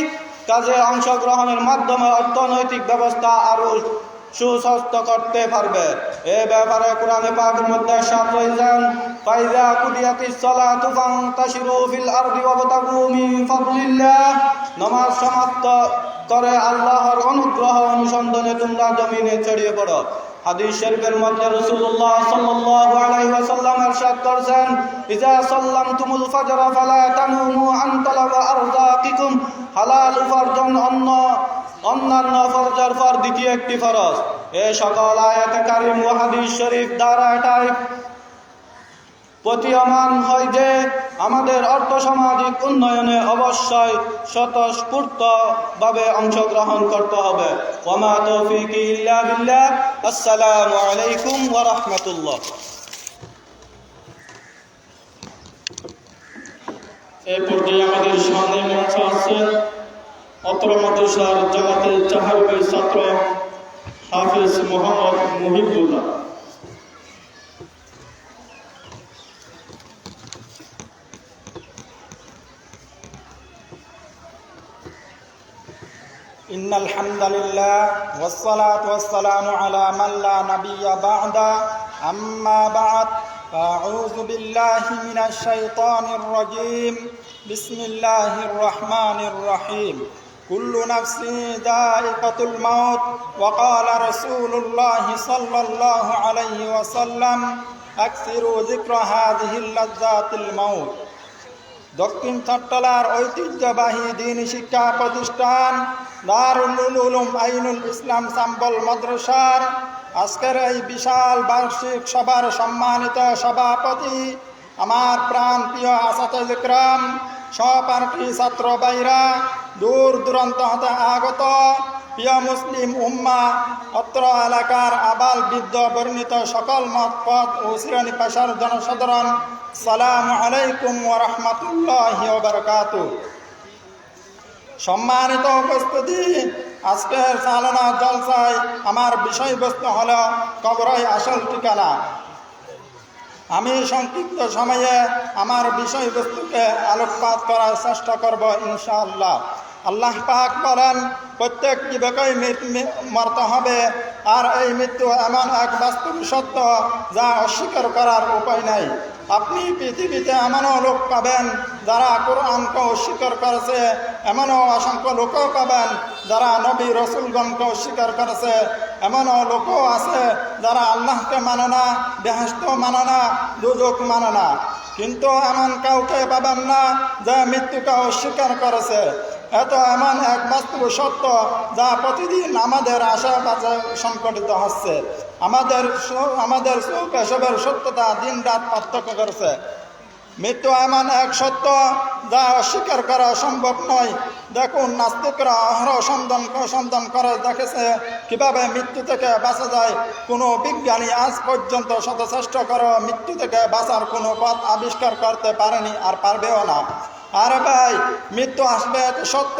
S11: কাজে অংশগ্রহণের মাধ্যমে অর্থনৈতিক ব্যবস্থা আরো সুস্বাস্থ্য করতে পারবে। এ ব্যাপারে কোরআনে পাকের মধ্যে ইরশাদ রয়েছেন, ফাইযা কুদিয়াতিস সালাতু ফান্তাশিরু ফিল আরদি ওয়াবতাগু মিন ফাদলিল্লাহ, নামাজ সমাপ্ত করে আল্লাহর অনুগ্রহ অনুসন্ধানে তোমরা জমিনে ছড়িয়ে পড়ো। হাদিস শরীফের মধ্যে রাসূলুল্লাহ সাল্লাল্লাহু আলাইহি ওয়াসাল্লাম ইরশাদ করেছেন, ইজা সাল্লামতুমুল ফাজর ফালা তানুমু আন তালাবা আরযাকিকুম, হালাল উপার্জন অন্যান্য ফরজের পর দ্বিতীয় একটি ফরজ। এই সকল আয়াতে কারিম ও হাদিস শরীফ দ্বারা এটাই প্রতীয়মান হয় যে আমাদের অর্থসামাজিক উন্নয়নে অবশ্যই স্বতঃস্ফূর্তভাবে অংশগ্রহণ করতে হবে। ওয়া মা তাওফীকি ইল্লা বিল্লাহ। আসসালামু আলাইকুম ওয়া রাহমাতুল্লাহ।
S2: এই পর্যায়ে আমাদের সামনে মঞ্চে আছেন অত্র মাদ্রাসার জামাতে চাহারুবের ছাত্র হাফিজ মোহাম্মদ মুহিবুল্লাহ।
S11: إن الحمد لله والصلاة والسلام على من لا نبي بعد أما بعد فأعوذ بالله من الشيطان الرجيم بسم الله الرحمن الرحيم كل نفس ذائقة الموت وقال رسول الله صلى الله عليه وسلم أكثروا ذكر هذه اللذات الموت। দক্ষিণ চট্টলার ঐতিহ্যবাহী দ্বীনি শিক্ষা প্রতিষ্ঠান দারুল উলুম আইনুল ইসলাম সাম্বল মাদ্রাসার আজকের এই বিশাল বার্ষিক সভার সম্মানিত সভাপতি, আমার প্রাণ প্রিয় আসাতিজ ইকরাম, সহপাঠী ছাত্র ভাইরা, দূর দূরান্ত হতে আগত প্রিয় মুসলিম উম্মা, অত্র এলাকার আবাল বৃদ্ধ বর্ণিত সকল মত পথ ও শ্রেণী পেশার জনসাধারণ, সালামু আলাইকুম ওয়া রাহমাতুল্লাহি ওয়া বারাকাতুহু। সম্মানিত উপস্থিতি, আজকের চালনা জলসায় আমার বিষয়বস্তু হল কবরই আসল ঠিকানা। আমি সংক্ষিপ্ত সময়ে আমার বিষয়বস্তুকে আলোকপাত করার চেষ্টা করব ইনশাআল্লাহ। আল্লাহ পাক বলেন, প্রত্যেক জীবকেই মরতে হবে, আর এই মৃত্যু এমন এক বাস্তব সত্য যা অস্বীকার করার উপায় নাই। আপনি পৃথিবীতে এমনও লোক পাবেন যারা কোরআনকে অস্বীকার করেছে, এমনও অসংখ্য লোকও পাবেন যারা নবী রসুলগণকে অস্বীকার করেছে, এমনও লোকও আছে যারা আল্লাহকে মানে না, বেহেশত মানে না, দুজক মানে না। কিন্তু এমন কাউকে পাবেন না যে মৃত্যুকে অস্বীকার করেছে। এত এমন এক বাস্তব সত্য যা প্রতিদিন আমাদের আশেপাশে সংঘটিত হচ্ছে। আমাদের চোখ এসবের সত্যতা দিন রাত পার্থক্য করেছে। মৃত্যু এমন এক সত্য যা অস্বীকার করা সম্ভব নয়। দেখুন, নাস্তিকরা অহরহ সন্ধান করে দেখেছে কিভাবে মৃত্যু থেকে বাঁচা যায়। কোনো বিজ্ঞানী আজ পর্যন্ত শত চেষ্টা করে মৃত্যু থেকে বাঁচার কোনো পথ আবিষ্কার করতে পারেনি, আর পারবেও না। আরে ভাই, মৃত্যু আসবে এত সত্য।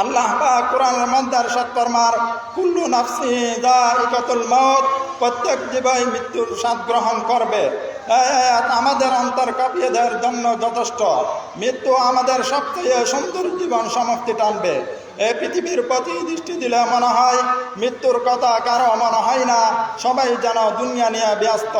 S11: আল্লাহ পাক কোরআনের মধ্যে ইরশাদ ফরমান, কুল্লু নাফসি যায়িকাতুল মাউত, প্রত্যেক জীবই মৃত্যুর স্বাদ গ্রহণ করবে। আমাদের অন্তর কাঁপিয়ে দেওয়ার জন্য যথেষ্ট। মৃত্যু আমাদের সবচেয়ে সুন্দর জীবন সমাপ্তি টানবে। এই পৃথিবীর প্রতি দৃষ্টি দিলে মনে হয় মৃত্যুর কথা কারো মনে হয় না। সবাই যেন দুনিয়া নিয়ে ব্যস্ত,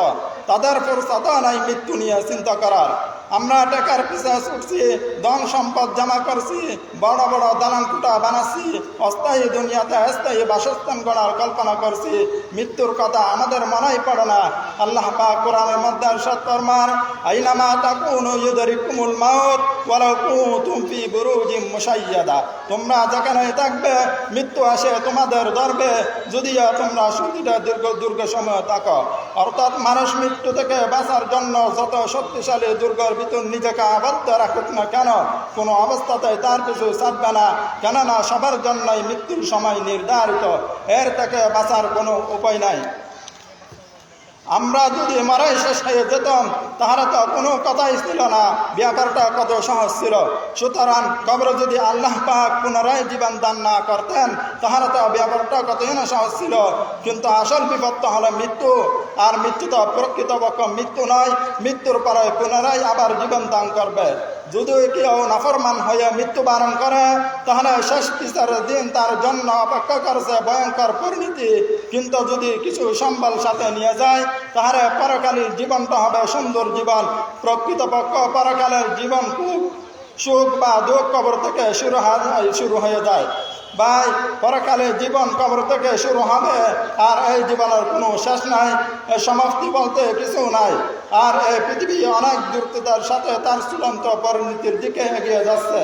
S11: তাদের ফুরসত নাই মৃত্যু নিয়ে চিন্তা করার। আমরা টাকার পিছিয়ে ছুটছি, ধন সম্পদ জমা করছি, বড় বড় দালান কুটা বানাচ্ছি, অস্থায়ী দুনিয়াতে স্থায়ী বাসস্থান গড়ার কল্পনা করছি। মৃত্যুর কথা আমাদের মনেই পড়ে না। আল্লাহ পাক কোরআনের মধ্যে ইরশাদ ফরমান, আইনামা তাকুনু ইউদরিকুমুল মাউত ওয়ালাউ কুনতুম ফি বুরুজিম মুশাইয়াদা। তোমরা যেখানে থাকবে মৃত্যু আসে তোমাদের ধরবে, যদিও তোমরা সুদীর্ঘ দীর্ঘ সময় থাকো। অর্থাৎ মানুষ মৃত্যু থেকে বাঁচার জন্য যত শক্তিশালী দুর্গের ভিতর নিজেকে আবদ্ধ রাখুক না কেন, কোনো অবস্থাতেই তার পিছু ছাড়বে না। কেননা সবার জন্যই মৃত্যুর সময় নির্ধারিত, এর থেকে বাঁচার কোনো উপায় নাই। আমরা যদি মারাই শেষ হয়ে যেতাম তাহলে তো কোনো কথাই ছিল না, ব্যাপারটা কত সহজ ছিল। সুতরাং কবরে যদি আল্লাহ পাক পুনরায় জীবন দান না করতেন তাহলে তো ব্যাপারটা কতই না সহজ ছিল। কিন্তু আসল বিপদ হলো মৃত্যু, আর মৃত্যু তো প্রকৃতপক্ষ মৃত্যু নয়, মৃত্যুর পরে পুনরায় আবার জীবন দান করবে। যদি কেউ নাফরমান হয়ে মৃত্যুবরণ করে তাহলে শেষ বিচারের দিন তার জন্য অপেক্ষা করছে ভয়ঙ্কর পরিণতি। কিন্তু যদি কিছু সম্বল সাথে নিয়ে যায় তাহলে পরকালীর জীবনটা হবে সুন্দর জীবন। প্রকৃতপক্ষ পরকালের জীবন খুব সুখ বা দুঃখ কবর থেকে শুরু হয়ে যায়। ভাই, পরকালে জীবন কবর থেকে শুরু হবে, আর এই জীবনের কোনো শেষ নাই, সমাপ্তি বলতে কিছু নাই। আর এই পৃথিবী অনেক দ্রুততার সাথে তার চূড়ান্ত পরিণতির দিকে এগিয়ে যাচ্ছে।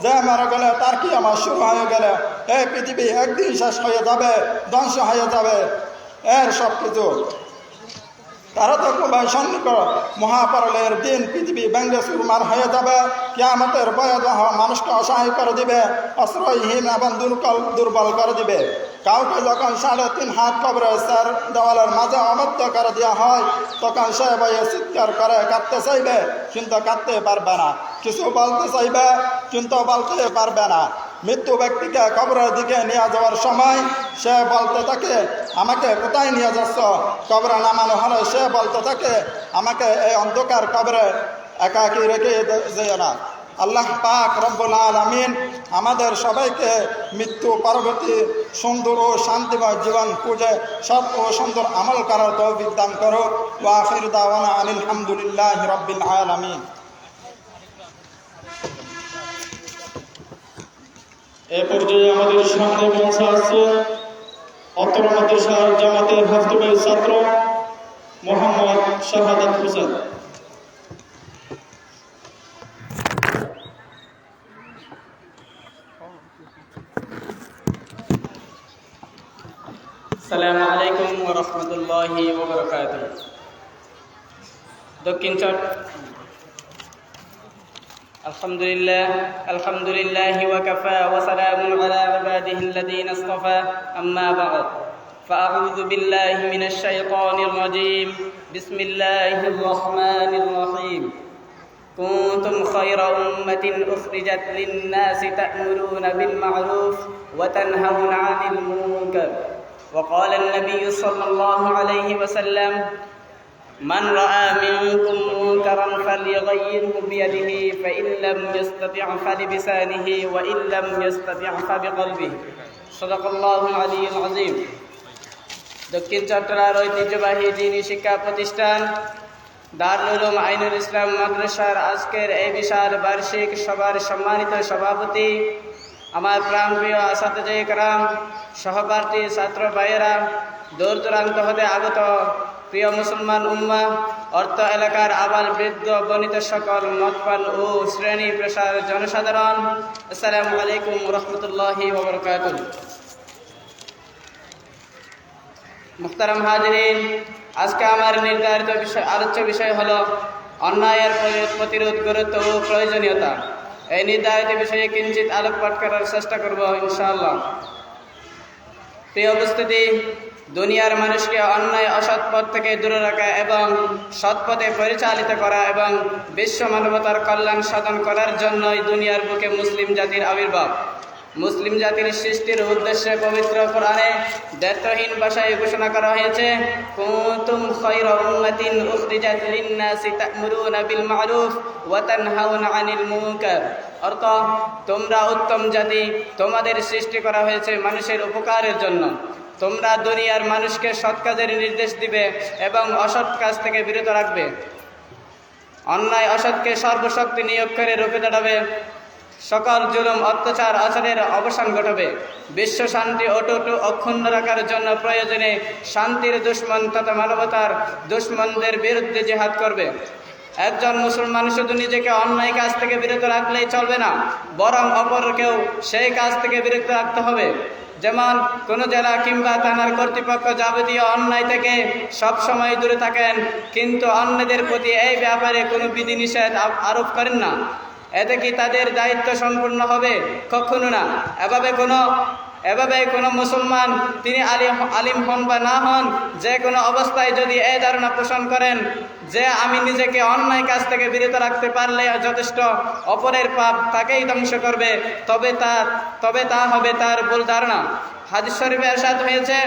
S11: যে মারা গেলে তার কি আমার শুরু হয়ে গেলে, এই পৃথিবী একদিন শেষ হয়ে যাবে, ধ্বংস হয়ে যাবে এর সব কিছু।
S12: তারা তো খুবই সন্নিকট। মহাপরলের দিন পৃথিবী ব্যঙ্গে সুরমার হয়ে যাবে। কিয়ামতের ভয়াবহ মানুষকে অসহায় করে দিবে, অস্ত্রহীন এবং দুর্বল করে দিবে। কাউকে যখন 3.5 হাত কবরের চার দেওয়ালের মাঝে অবদ্ধ করে দেওয়া হয়, তখন সে ভয়ে চিৎকার করে কাঁদতে চাইবে, কিন্তু কাঁদতে পারবে না। কিছু বলতে চাইবে, কিন্তু বলতে পারবে না। মৃত্যু ব্যক্তিকে কবরের দিকে নিয়ে যাওয়ার সময় সে বলতে থাকে, আমাকে কোথায় নিয়ে যাচ্ছ? কবরে নামানো হলে সে বলতে থাকে, আমাকে এই অন্ধকার কবরে একাকী রেখে যেও না। আল্লাহ পাক রব্বুল আলামিন আমাদের সবাইকে মৃত্যু পরবর্তী সুন্দর ও শান্তিময় জীবন খুঁজে সৎ ও সুন্দর আমল করার তৌফিক দান করো। ওয়া আখিরু দাওয়ানা আনিল হামদুলিল্লাহি রাব্বিল আলামিন।
S2: এ পর্যায়ে আমাদের সামনে পৌঁছে আসছে অত্র মাদ্রাসার জামাতের হস্তবের ছাত্র মোহাম্মদ শাহাদাত হোসেন।
S8: আসসালামু আলাইকুম ওয়া রাহমাতুল্লাহি ওয়া বারাকাতুহু। দক্ষিণ চট আলহামদুলিল্লাহি ওয়া কাফা ওয়া সালামুন আলা ইবাদিহিল্লাযীনা ইসতাফা, আম্মা বা'দ। ফাআউযু বিল্লাহি মিনাশ শাইতানির রাজীম। বিসমিল্লাহির রাহমানির রাহিম। كنتم خير أمة أخرجت للناس تأمرون بالمعروف وتنهون عن المنكر. وقال النبي صلى الله عليه وسلم: من رأى منكم منكرا فليغيره بيده فإن لم يستطع فبلسانه وإن لم يستطع فبقلبه. صدق الله العلي العظيم. দক্ষিণ চট্টগ্রামের ঐতিহ্যবাহী দ্বীনি শিক্ষা প্রতিষ্ঠান দারুল উলুম আইনুল ইসলাম মাদ্রাসার আজকের এই বিশাল বার্ষিক সভার সম্মানিত সভাপতি, আমার প্রাণপ্রিয় আসাতিজে কেরাম, সহপাঠী ছাত্র ভাইয়েরা, দূর দূরান্ত হতে আগত প্রিয় মুসলমান উম্মাহ, অর্থ এলাকার আবাল বৃদ্ধ বনিত সকল মতপান ও শ্রেণী পেশার জনসাধারণ, আসসালামু আলাইকুম রহমতুল্লাহি ওয়া বারাকাতুহু। মুহতারাম হাজিরিন, আজকে আমার নির্ধারিত আলোচ্য বিষয় হলো অন্যায়ের প্রতিরোধ গুরুত্ব ও প্রয়োজনীয়তা। এই নির্ধারিত বিষয়ে কিঞ্চিত আলোকপাত করার চেষ্টা করব ইনশাআল্লাহ। প্রিয় উপস্থিতি, দুনিয়ার মানুষকে অন্যায় অসৎ পথ থেকে দূরে রাখা এবং সৎ পথে পরিচালিত করা এবং বিশ্ব মানবতার কল্যাণ সাধন করার জন্যই দুনিয়ার বুকে মুসলিম জাতির আবির্ভাব। মুসলিম জাতির সৃষ্টির উদ্দেশ্যে পবিত্র কোরআনে দ্ব্যর্থহীন ভাষায় ঘোষণা করা হয়েছে, কুনতুম খায়রা উম্মাতিন উখরিজাত লিন-নাসি তা'মুরুনা বিল মা'রুফ ওয়া তানহাউনা আনিল মুনকার। অর্থ, তোমরা উত্তম জাতি, তোমাদের সৃষ্টি করা হয়েছে মানুষের উপকারের জন্য। তোমরা দুনিয়ার মানুষকে সৎ কাজের নির্দেশ দিবে এবং অসৎ কাজ থেকে বিরত রাখবে। অন্যায় অসৎকে সর্বশক্তি নিয়োগ করে রুখে দাঁড়াবে। সকল জুলুম অত্যাচার আচরণের অবসান ঘটাবে। বিশ্ব শান্তি অটুট অক্ষুণ্ণ রাখার জন্য প্রয়োজনে শান্তির দুশ্মন তথা মানবতার দুশ্মনদের বিরুদ্ধে জিহাদ করবে। একজন মুসলমান শুধু নিজেকে অন্যায় কাজ থেকে বিরত রাখলেই চলবে না, বরং অপরকেও সেই কাজ থেকে বিরত রাখতে হবে। যেমন কোনো জেলা কিংবা থানার কর্তৃপক্ষ যাবতীয় অন্যায় থেকে সবসময় দূরে থাকেন, কিন্তু অন্যদের প্রতি এই ব্যাপারে কোনো বিধিনিষেধ আরোপ করেন না। এতে কি তাদের দায়িত্ব সম্পূর্ণ হবে? কখনো না। এভাবে কোনো মুসলমান, তিনি আলিম হন বা না হন, যে কোনো অবস্থায় যদি এই ধারণা পোষণ করেন যে আমি নিজেকে অন্যায় কাজ থেকে বিরত রাখতে পারলে যথেষ্ট, অপরের পাপ তাকেই ধ্বংস করবে, তবে তা হবে তার ভুল ধারণা। হাদিস শরীফে ইরশাদ হয়েছে,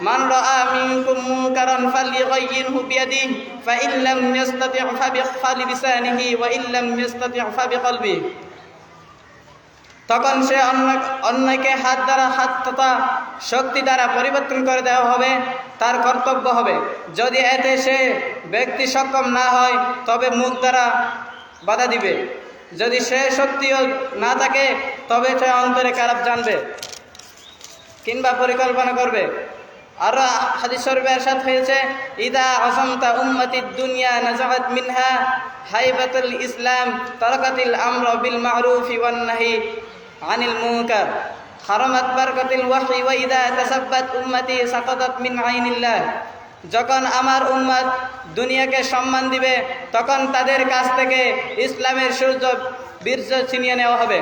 S8: মান রাআ মিনকুম মুনকারান ফালইগাইয়িরহু বিয়াদিহি ফাইন লাম ইস্তাতি' ফাবিলিসানিহি ওয়া ইন লাম ইস্তাতি' ফাবিকলবিহি। তখন সে অন্যায়কে হাত তথা শক্তি দ্বারা পরিবর্তন করে দেওয়া হবে, তার কর্তব্য হবে। যদি এতে সে ব্যক্তি সক্ষম না হয়, তবে মুখ দ্বারা বাধা দিবে। যদি সে শক্তিও না থাকে, তবে সে অন্তরে খারাপ জানবে কিংবা পরিকল্পনা করবে। আর হাদিস শরীফে ইরশাদ হয়েছে, ইদা আযামতা উম্মাতিদ দুনিয়া নাযাআত মিনহা হাইবাতুল ইসলাম তারাকাতিল আমর বিল মা'রুফি ওয়ান নাহি আনিল মুনকার হারামাত বারাকাতুল ওয়াহই ওয়া ইদা তাসাব্বাত উম্মতি সাকাতাত মিন আইনিল্লাহ।
S6: যখন আমার উম্মত দুনিয়াকে সম্মান দিবে তখন তাদের কাছ থেকে ইসলামের সূর্য বীর্য ছিনিয়ে নেওয়া হবে।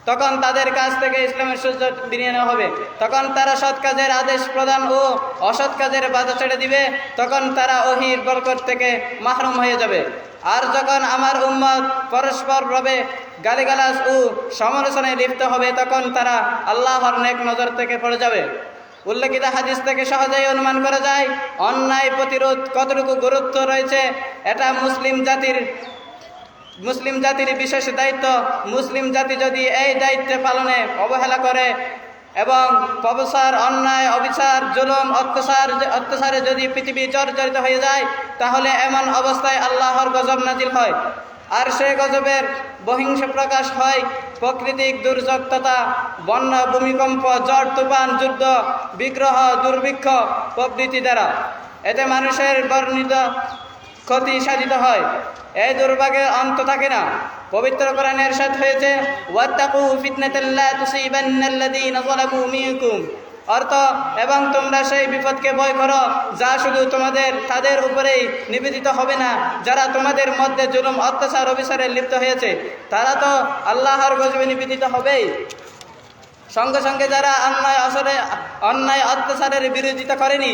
S6: তখন তাদের কাছ থেকে ইসলামের সূর্য বিনিয়ে নেওয়া হবে। তখন তারা সৎ কাজের আদেশ প্রদান ও অসৎ কাজের বাধা ছেড়ে দিবে। তখন তারা ওহীর বরকত থেকে মাহরুম হয়ে যাবে। আর যখন আমার উম্মত পরস্পর ভাবে গালিগালাজ ও সমালোচনায় লিপ্ত হবে তখন তারা আল্লাহর নেক নজর থেকে পড়ে যাবে। উল্লেখিত হাদিস থেকে সহজেই অনুমান করা যায় অন্যায় প্রতিরোধ কতটুকু গুরুত্ব রয়েছে। এটা মুসলিম জাতির বিশেষ দায়িত্ব। মুসলিম জাতি যদি এই দায়িত্ব পালনে অবহেলা করে এবং পবসার অন্যায় অবিচার জুলুম অত্যাচারে যদি পৃথিবী জর্জরিত হয়ে যায় তাহলে এমন অবস্থায় আল্লাহর গজব নাজিল হয়। আর সেই গজবের বহিংস প্রকাশ হয় প্রাকৃতিক দুর্যোগ তথা বন্যা, ভূমিকম্প, ঝড়, তুফান, যুদ্ধ, বিগ্রহ, দুর্ভিক্ষ প্রভৃতি দ্বারা। এতে মানুষের বর্ণিত ক্ষতি সাধিত হয়। এই দুর্ভাগ্যের অন্ত থাকে না। পবিত্র কোরআনে ইরশাদ হয়েছে ওয়াত্তাকু ফিতনাতাল লা তুসিবান্নাল্লাযীনা যালামু মিনকুম, অর্থ এবং তোমরা সেই বিপদকে ভয় করো যা শুধু তাদের উপরেই নিবেদিত হবে না, যারা তোমাদের মধ্যে জুলুম অত্যাচার অবিচারে লিপ্ত হয়েছে তারা তো আল্লাহর গজবে নিবেদিত হবেই। সঙ্গে সঙ্গে যারা অন্যায় অত্যাচারের বিরোধিতা করেনি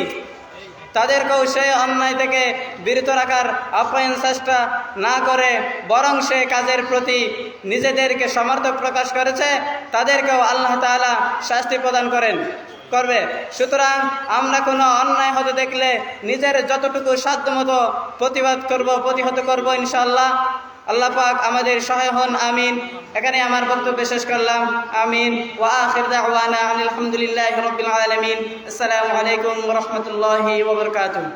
S6: তাদেরকেও সেই অন্যায় থেকে বিরত রাখার আপ্রাণ চেষ্টা না করে বরং সে কাজের প্রতি নিজেদেরকে সমর্থক প্রকাশ করেছে তাদেরকেও আল্লাহ তাআলা শাস্তি প্রদান করবে। সুতরাং আমরা কোনো অন্যায় হতে দেখলে নিজের যতটুকু সাধ্যমতো প্রতিহত করব ইনশাআল্লাহ। আল্লাহ পাক আমাদের সহায় হন, আমিন। এখানে আমার বক্তব্য শেষ করলাম, আমিন। ওয়া আখির দাওয়ানা আলহামদুলিল্লাহি রাব্বিল আলামিন। আসসালামু আলাইকুম ওয়া রাহমাতুল্লাহি ওয়া বারাকাতুহু।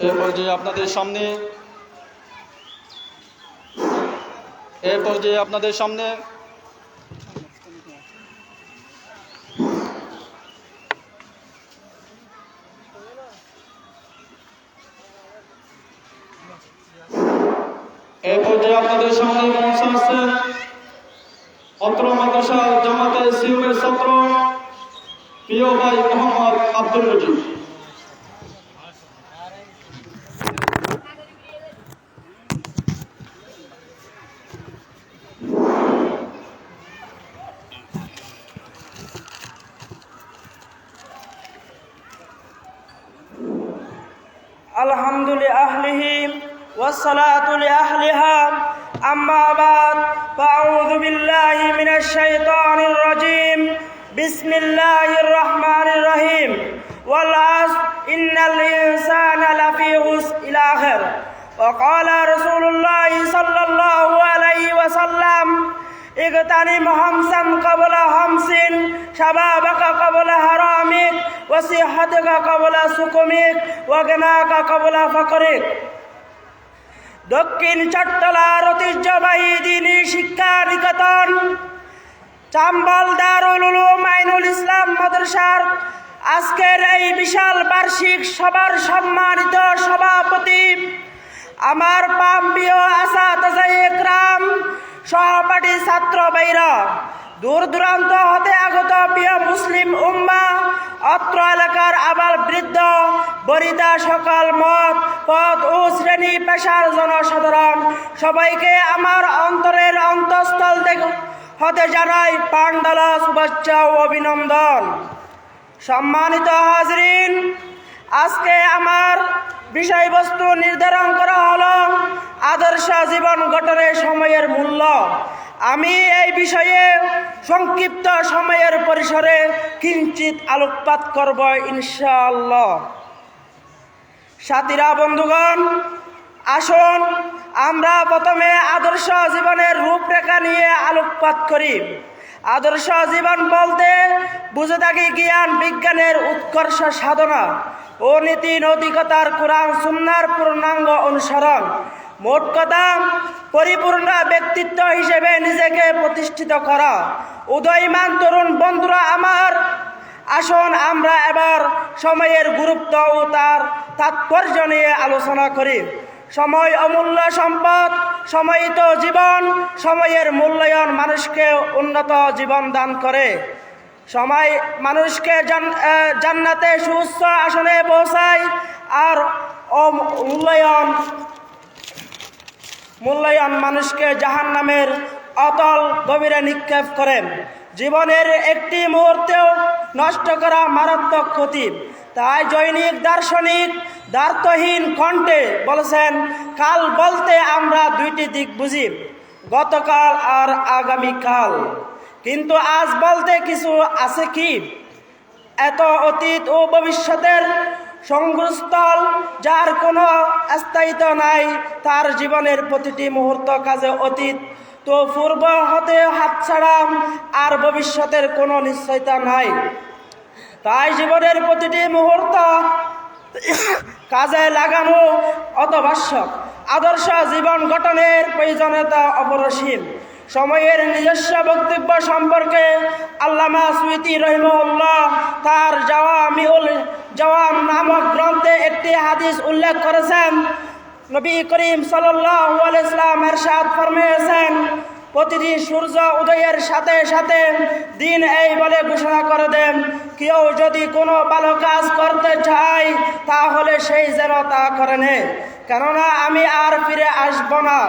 S2: এই পর্যায়ে আপনাদের সামনে মঞ্চে আসছেন অত্র মাদ্রাসা জামাতে ইসলামের ছাত্র প্রিয় ভাই মোহাম্মদ আব্দুল রজিব।
S9: আলহামদুলিল্লাহি والصلاة لأهلها أما بعد فأعوذ بالله من الشيطان الرجيم بسم الله الرحمن الرحيم والعصر إن الإنسان لفي خسر إلى آخر. وقال رسول الله صلى الله عليه وسلم اغتنم خمسا قبل خمس شبابك قبل حرامك وصحتك قبل سقمك وغناك قبل فقرك. দক্ষিণ চট্টলার ঐতিহ্যবাহী দ্বীনি শিক্ষা নিকেতন চাম্বল দারুল উলুম আইনুল ইসলাম মাদ্রাসার আজকের এই বিশাল বার্ষিক সভার সম্মানিত সভাপতি, আমার প্রিয় আসাতায়ে ইকরাম, সহপাঠী ছাত্র ভাইরা, দূর দূরান্ত হতে আগত প্রিয় মুসলিম উম্মাহ, অত্র এলাকার আবাল বৃদ্ধ বনিতা, সকল মত পদ ও শ্রেণী পেশার জনসাধারণ সবাইকে আমার অন্তরের অন্তঃস্থল হতে জানাই প্রাণঢালা শুভেচ্ছা ও অভিনন্দন। সম্মানিত হাজরিন, আজকে আমার বিষয়বস্তু নির্ধারণ করা হলো আদর্শ জীবন গঠনের সময়ের মূল্য। আমি এই বিষয়ে সংক্ষিপ্ত সময়ের পরিসরে কিঞ্চিত আলোকপাত করব ইনশাআল্লাহ। সাথীরা, বন্ধুগণ, আসুন আমরা প্রথমে আদর্শ জীবনের রূপরেখা নিয়ে আলোকপাত করি। আদর্শ জীবন বলতে বুঝে থাকি জ্ঞান বিজ্ঞানের উৎকর্ষ সাধনা ও নীতি নৈতিকতার কোরআন সুন্নাহর পূর্ণাঙ্গ অনুসরণ। মোট কথা, পরিপূর্ণ ব্যক্তিত্ব হিসেবে নিজেকে প্রতিষ্ঠিত করা। উদয়মান তরুণ বন্ধুরা আমার, আসুন আমরা এবার সময়ের গুরুত্ব ও তার তাৎপর্য নিয়ে আলোচনা করি। সময় অমূল্য সম্পদ। সময়িত জীবন, সময়ের মূল্যায়ন মানুষকে উন্নত জীবন দান করে। সময় মানুষকে জান্নাতে সুউচ্চ আসনে পৌঁছায়, আর মূল্যায়ন মানুষকে জাহান্নামের অতল গভীরে নিক্ষেপ করে। জীবনের একটি মুহূর্তেও নষ্ট করা মারাত্মক ক্ষতি। তাই জৈনিক দার্শনিক দ্বার্থহীন কণ্ঠে বলেছেন, কাল বলতে আমরা দুইটি দিক বুঝি, গতকাল আর আগামীকাল, কিন্তু আজ বলতে কিছু আছে কি? এত অতীত ও ভবিষ্যতের সংগ্রহস্থল, যার কোনো স্থায়িত্ব নাই, তার জীবনের প্রতিটি মুহূর্ত কাজে অতীত তো পূর্ব হতে হাতছাড়া, আর ভবিষ্যতের কোনো নিশ্চয়তা নাই। তাই জীবনের প্রতিটি মুহূর্ত কাজে লাগানো অত্যাবশ্যক। আদর্শ জীবন গঠনের প্রয়োজনীয়তা অপরিসীম। সময়ের নিজস্ব বক্তব্য সম্পর্কে আল্লামা সুয়ুতী রহিমাহুল্লাহ তার জাওয়ামিউল জাওয়াম নামক গ্রন্থে একটি হাদিস উল্লেখ করেছেন। নবী করিম সাল্লাল্লাহু আলাইহি ওয়াসাল্লাম ইরশাদ ফরমিয়েছেন, প্রতিটি সূর্য উদয়ের সাথে সাথে দিন এই বলে ঘোষণা করে দেন, কেউ যদি কোনো ভালো কাজ করতে চায় তাহলে সেই যেন তা করে নে, কেননা আমি আর ফিরে আসব না।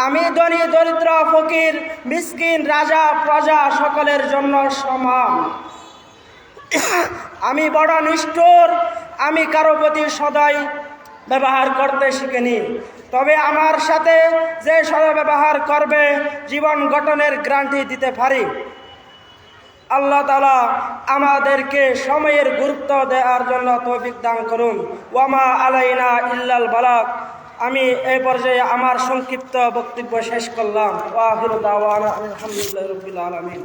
S9: আমি ধনী দরিদ্র ফকির মিসকিন রাজা প্রজা সকলের জন্য সমান। আমি বড় নিষ্ঠুর, আমি কারো প্রতি সদয় ব্যবহার করতে শিখিনি, তবে আমার সাথে যে সদ্ব্যবহার করবে জীবন গঠনের গ্যারান্টি দিতে পারি। আল্লাহ তাআলা আমাদেরকে সময়ের গুরুত্ব দেওয়ার জন্য তৌফিক দান করুন। ওয়ামা আলাইনা ইল্লাল বালাগ। আমি এই পর্যায়ে আমার সংক্ষিপ্ত বক্তব্য শেষ করলাম। ওয়া আখিরু দাওয়ানা আলহামদুলিল্লাহি রাব্বিল আলামিন।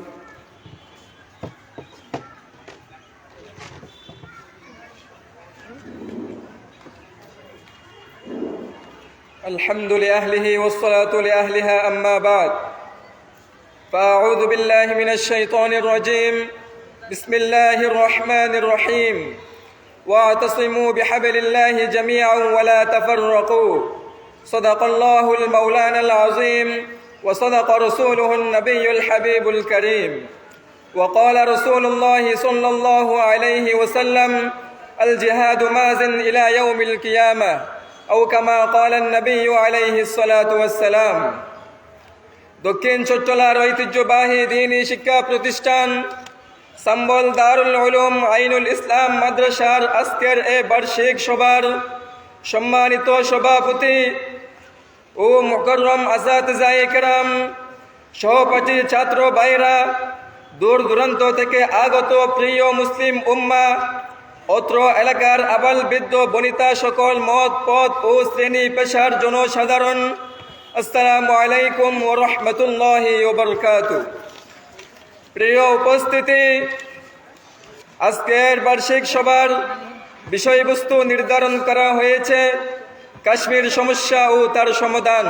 S10: الحمد لأهله والصلاة لأهلها أما بعد فأعوذ بالله من الشيطان الرجيم بسم الله الرحمن الرحيم واعتصموا بحبل الله جميعا ولا تفرقوا صدق الله المولانا العظيم وصدق رسوله النبي الحبيب الكريم وقال رسول الله صلى الله عليه وسلم الجهاد ماز إلى يوم القيامة أو كما قال النبي عليه الصلاة والسلام। দক্ষিণ চট্টলার ঐতিহ্যবাহী দ্বীনি শিক্ষা প্রতিষ্ঠান সম্বল দারুল উলুম আইনুল ইসলাম মাদ্রাসার আজকের এই বার্ষিক সভার সম্মানিত সভাপতি ও মুকররম আসাতিজায়ে কেরাম, সহপাঠী ছাত্র ভাইরা, দূর দূরান্ত থেকে আগত প্রিয় মুসলিম উম্মাহ, অত্র এলাকার আবাল বৃদ্ধ বনিতা, সকল মত পথ ও শ্রেণী পেশার জনসাধারণ, আসসালামু আলাইকুম ওয়া রাহমাতুল্লাহি ওয়া বারাকাতুহু। প্রিয় উপস্থিতি, আজকের বার্ষিক সভার বিষয়বস্তু নির্ধারণ করা হয়েছে কাশ্মীর সমস্যা ও তার সমাধান।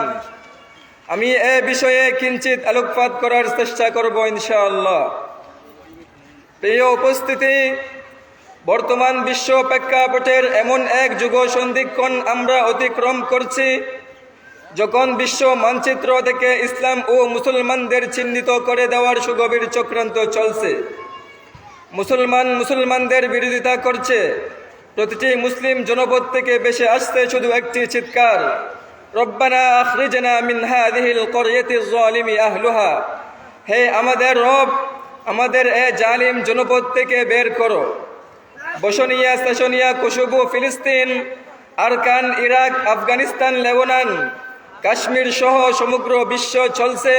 S10: আমি এ বিষয়ে কিঞ্চিত আলোকপাত করার চেষ্টা করব ইনশাআল্লাহ। প্রিয় উপস্থিতি, বর্তমান বিশ্ব প্রেক্ষাপটের এমন এক যুগ সন্ধিক্ষণ আমরা অতিক্রম করছি যখন বিশ্ব মানচিত্র থেকে ইসলাম ও মুসলমানদের চিহ্নিত করে দেওয়ার সুগভীর চক্রান্ত চলছে। মুসলমানদের বিরোধিতা করছে। প্রতিটি মুসলিম জনপদ থেকে ভেসে আসছে শুধু একটি চিৎকার, রব্বানা আখরিজনা মিন হাযিহিল ক্বরয়াতিজ যালিমি আহলুহা। হে আমাদের রব, আমাদের এ জালিম জনপদ থেকে বের করো। বসনিয়া, সেশনিয়া, কোসোভো, ফিলিস্তিন, আরকান, ইরাক, আফগানিস্তান, লেবানন, কাশ্মীর সহ সমগ্র বিশ্ব চলছে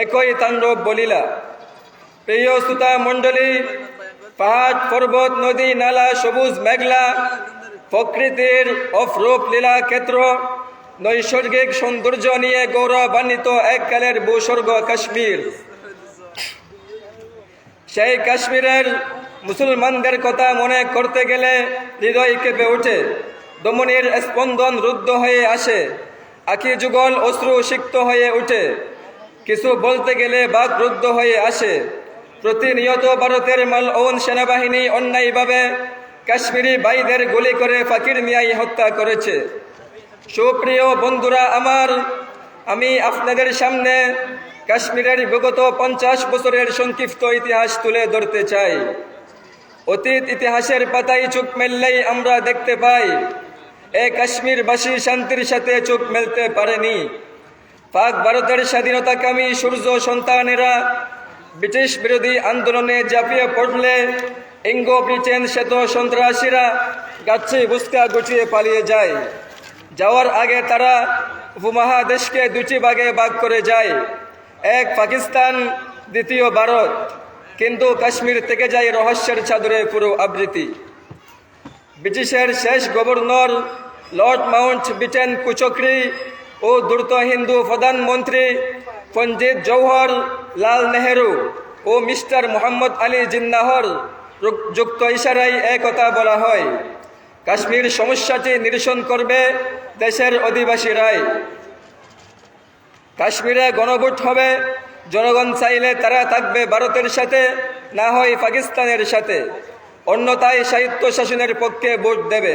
S10: একই তাণ্ডব বলীলা। প্রিয় শ্রোতা মণ্ডলী, পাহাড় পর্বত নদী নালা সবুজ মেঘলা, প্রকৃতির অপরূপ লীলা ক্ষেত্র, নৈসর্গিক সৌন্দর্য নিয়ে গৌরবান্বিত এককালের ভূস্বর্গ কাশ্মীর। সেই কাশ্মীরের মুসলমানদের কথা মনে করতে গেলে হৃদয় কেঁপে ওঠে, দমনের স্পন্দন রুদ্ধ হয়ে আসে, আখি যুগল অশ্রু সিক্ত হয়ে ওঠে, কিছু বলতে গেলে বাক রুদ্ধ হয়ে আসে। প্রতিনিয়ত ভারতের মালউন সেনাবাহিনী অন্যায়ভাবে কাশ্মীরি ভাইদের গুলি করে ফাকির মিয়াই হত্যা করেছে। সুপ্রিয় বন্ধুরা আমার,
S13: আমি আপনাদের সামনে কাশ্মীরের বিগত 50 বছরের সংক্ষিপ্ত ইতিহাস তুলে ধরতে চাই। অতীত ইতিহাসের পাতায় চোখ মেললেই আমরা দেখতে পাই এই কাশ্মীরবাসী শান্তির সাথে চোখ মেলতে পারেনি। পাক ভারতের স্বাধীনতাকামী সূর্য সন্তানেরা ব্রিটিশ বিরোধী আন্দোলনে ঝাঁপিয়ে পড়লে ইঙ্গো ব্রিটেন শ্বেত সন্ত্রাসীরা গাছে বুস্কা গুছিয়ে পালিয়ে যায়। যাওয়ার আগে তারা উপমহাদেশকে দুটি ভাগে ভাগ করে যায়, এক পাকিস্তান, দ্বিতীয় ভারত। কিন্তু কাশ্মীর থেকে যায় রহস্যের চাদরে পুরো আবৃত্তি। ব্রিটিশের শেষ গভর্নর লর্ড মাউন্ট ব্যাটেন কুচক্রি ও দ্রুত হিন্দু প্রধানমন্ত্রী পণ্ডিত জওহর লাল নেহেরু ও মিস্টার মোহাম্মদ আলী জিন্নাহর যুক্ত ইশারায় একথা বলা হয়, কাশ্মীর সমস্যাটি নিরসন করবে দেশের অধিবাসীরাই। কাশ্মীরে গণভোট হবে, জনগণ চাইলে তারা থাকবে ভারতের সাথে, না হয় পাকিস্তানের সাথে, অন্যথায় সাহিত্য শাসনের পক্ষে ভোট দেবে।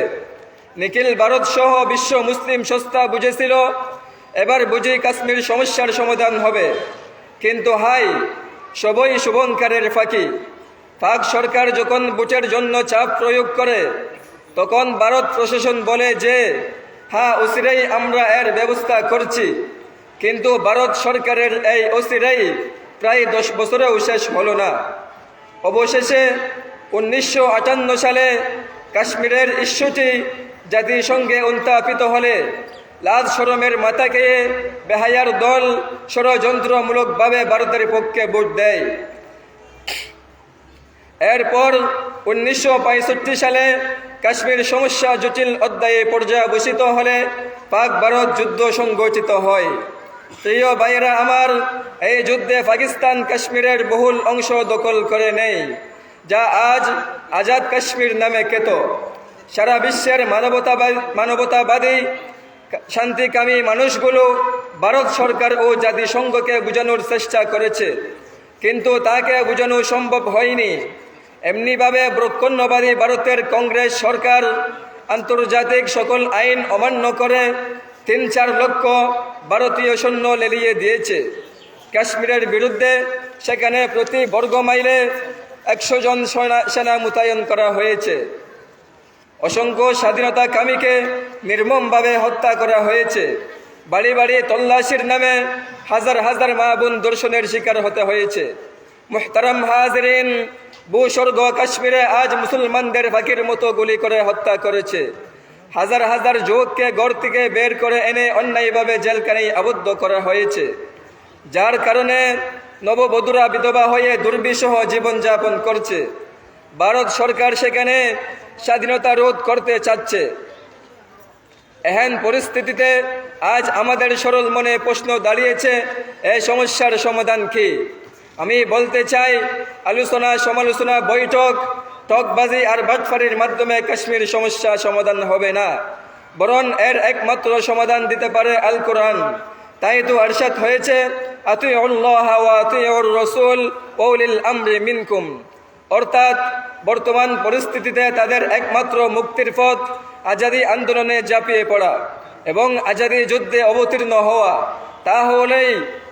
S13: নিখিল ভারত সহ বিশ্ব মুসলিম সংস্থা বুঝেছিল এবার বুঝি কাশ্মীর সমস্যার সমাধান হবে। কিন্তু হাই, সবই শুভঙ্করের ফাঁকি। পাক সরকার যখন ভোটের জন্য চাপ প্রয়োগ করে তখন ভারত প্রশাসন বলে যে হ্যাঁ, অচিরেই আমরা এর ব্যবস্থা করছি। কিন্তু ভারত সরকারের এই অচিরেই প্রায় 10 বছরেও শেষ হলো না। অবশেষে 1958 সালে কাশ্মীরের ইস্যুটি জাতিসংঘে উত্থাপিত হলে লাজ শরমের মাথা খেয়ে বেহায়ার দল ষড়যন্ত্রমূলকভাবে ভারতের পক্ষে ভোট দেয়। এরপর 1965 সালে কাশ্মীর সমস্যা জটিল অধ্যায়ে পর্যাবসিত হলে পাক ভারত যুদ্ধ সংগঠিত হয়। প্রিয় ভাইয়েরা আমার, এই যুদ্ধে পাকিস্তান কাশ্মীরের বহুল অংশ দখল করে নেয়, যা আজ আজাদ কাশ্মীর নামে খ্যাত। সারা বিশ্বের মানবতাবাদী শান্তিকামী মানুষগুলো ভারত সরকার ও জাতিসংঘকে বোঝানোর চেষ্টা করেছে, কিন্তু তাকে বোঝানো সম্ভব হয়নি। এমনিভাবে ব্রহ্মণ্যবাদী ভারতের কংগ্রেস সরকার আন্তর্জাতিক সকল আইন অমান্য করে 3-4 লক্ষ ভারতীয় সৈন্য লেলিয়ে দিয়েছে কাশ্মীরের বিরুদ্ধে। সেখানে প্রতি বর্গ মাইলে 100 জন সেনা মোতায়েন করা হয়েছে। অসংখ্য স্বাধীনতাকামীকে নির্মমভাবে হত্যা করা হয়েছে। বাড়ি বাড়ি তল্লাশির নামে হাজার হাজার মা বোন দর্শনের শিকার হতে হয়েছে। মুহতারাম হাজরিন, ভূস্বর্গ কাশ্মীরে আজ মুসলমানদের ফাঁকির মতো গুলি করে হত্যা করেছে। হাজার হাজার যুবককে ঘর থেকে বের করে এনে অন্যায়ভাবে জেলখানায় আবদ্ধ করা হয়েছে, যার কারণে নববধূরা বিধবা হয়ে দুর্বিষহ জীবনযাপন করছে। ভারত সরকার সেখানে স্বাধীনতা রোধ করতে চাচ্ছে। এহেন পরিস্থিতিতে আজ আমাদের সরল মনে প্রশ্ন দাঁড়িয়েছে, এই সমস্যার সমাধান কি? আমি বলতে চাই, আলোচনা সমালোচনা, বৈঠক, টকবাজি আর বাটফারির মাধ্যমে কাশ্মীর সমস্যা সমাধান হবে না, বরং এর একমাত্র সমাধান দিতে পারে আল কোরআন। তাই তো আরশাদ হয়েছে, আতিউল্লাহ ওয়া আতিউর রাসূল ওয়া উলিল আমরি মিনকুম। অর্থাৎ বর্তমান পরিস্থিতিতে তাদের একমাত্র মুক্তির পথ আজাদী আন্দোলনে ঝাঁপিয়ে পড়া এবং আজাদী যুদ্ধে অবতীর্ণ হওয়া। তাহলেই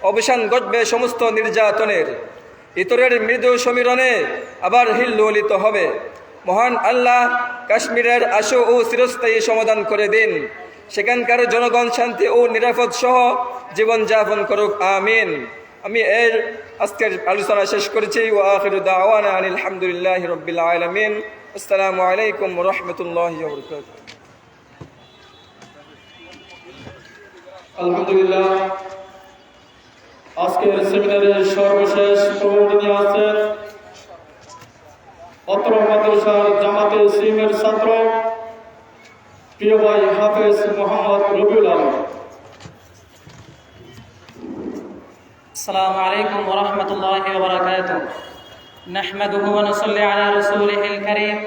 S13: অবসান ঘটবে সমস্ত নির্যাতনের। ইতরের মৃদু সমীরণে আবার হিল্লোলিত হবে। মহান আল্লাহ কাশ্মীরের আশু ও চিরস্থায়ী সমাধান করে দিন। সেখানকার জনগণ শান্তি ও নিরাপদ সহ জীবনযাপন করুক, আমিন। আমি এর আজকের আলোচনা শেষ করেছি। ওয়া আখিরু দাওয়ানা আনিল হামদুলিল্লাহি রাব্বিল আলামিন। আসসালামু আলাইকুম ওয়া রাহমাতুল্লাহি ওয়া বারাকাতুহু।
S2: আলহামদুলিল্লাহ, আজকের সেমিনারের সর্বশেষ প্রবন্ধ নিয়ে আসছেন অত্র মাদ্রাসার জামাতে ইসলামের ছাত্র প্রিয় ভাই হাফেজ মোহাম্মদ রবিউল আলম।
S14: السلام عليكم ورحمة الله وبركاته. نحمده ونصلي على رسوله الكريم.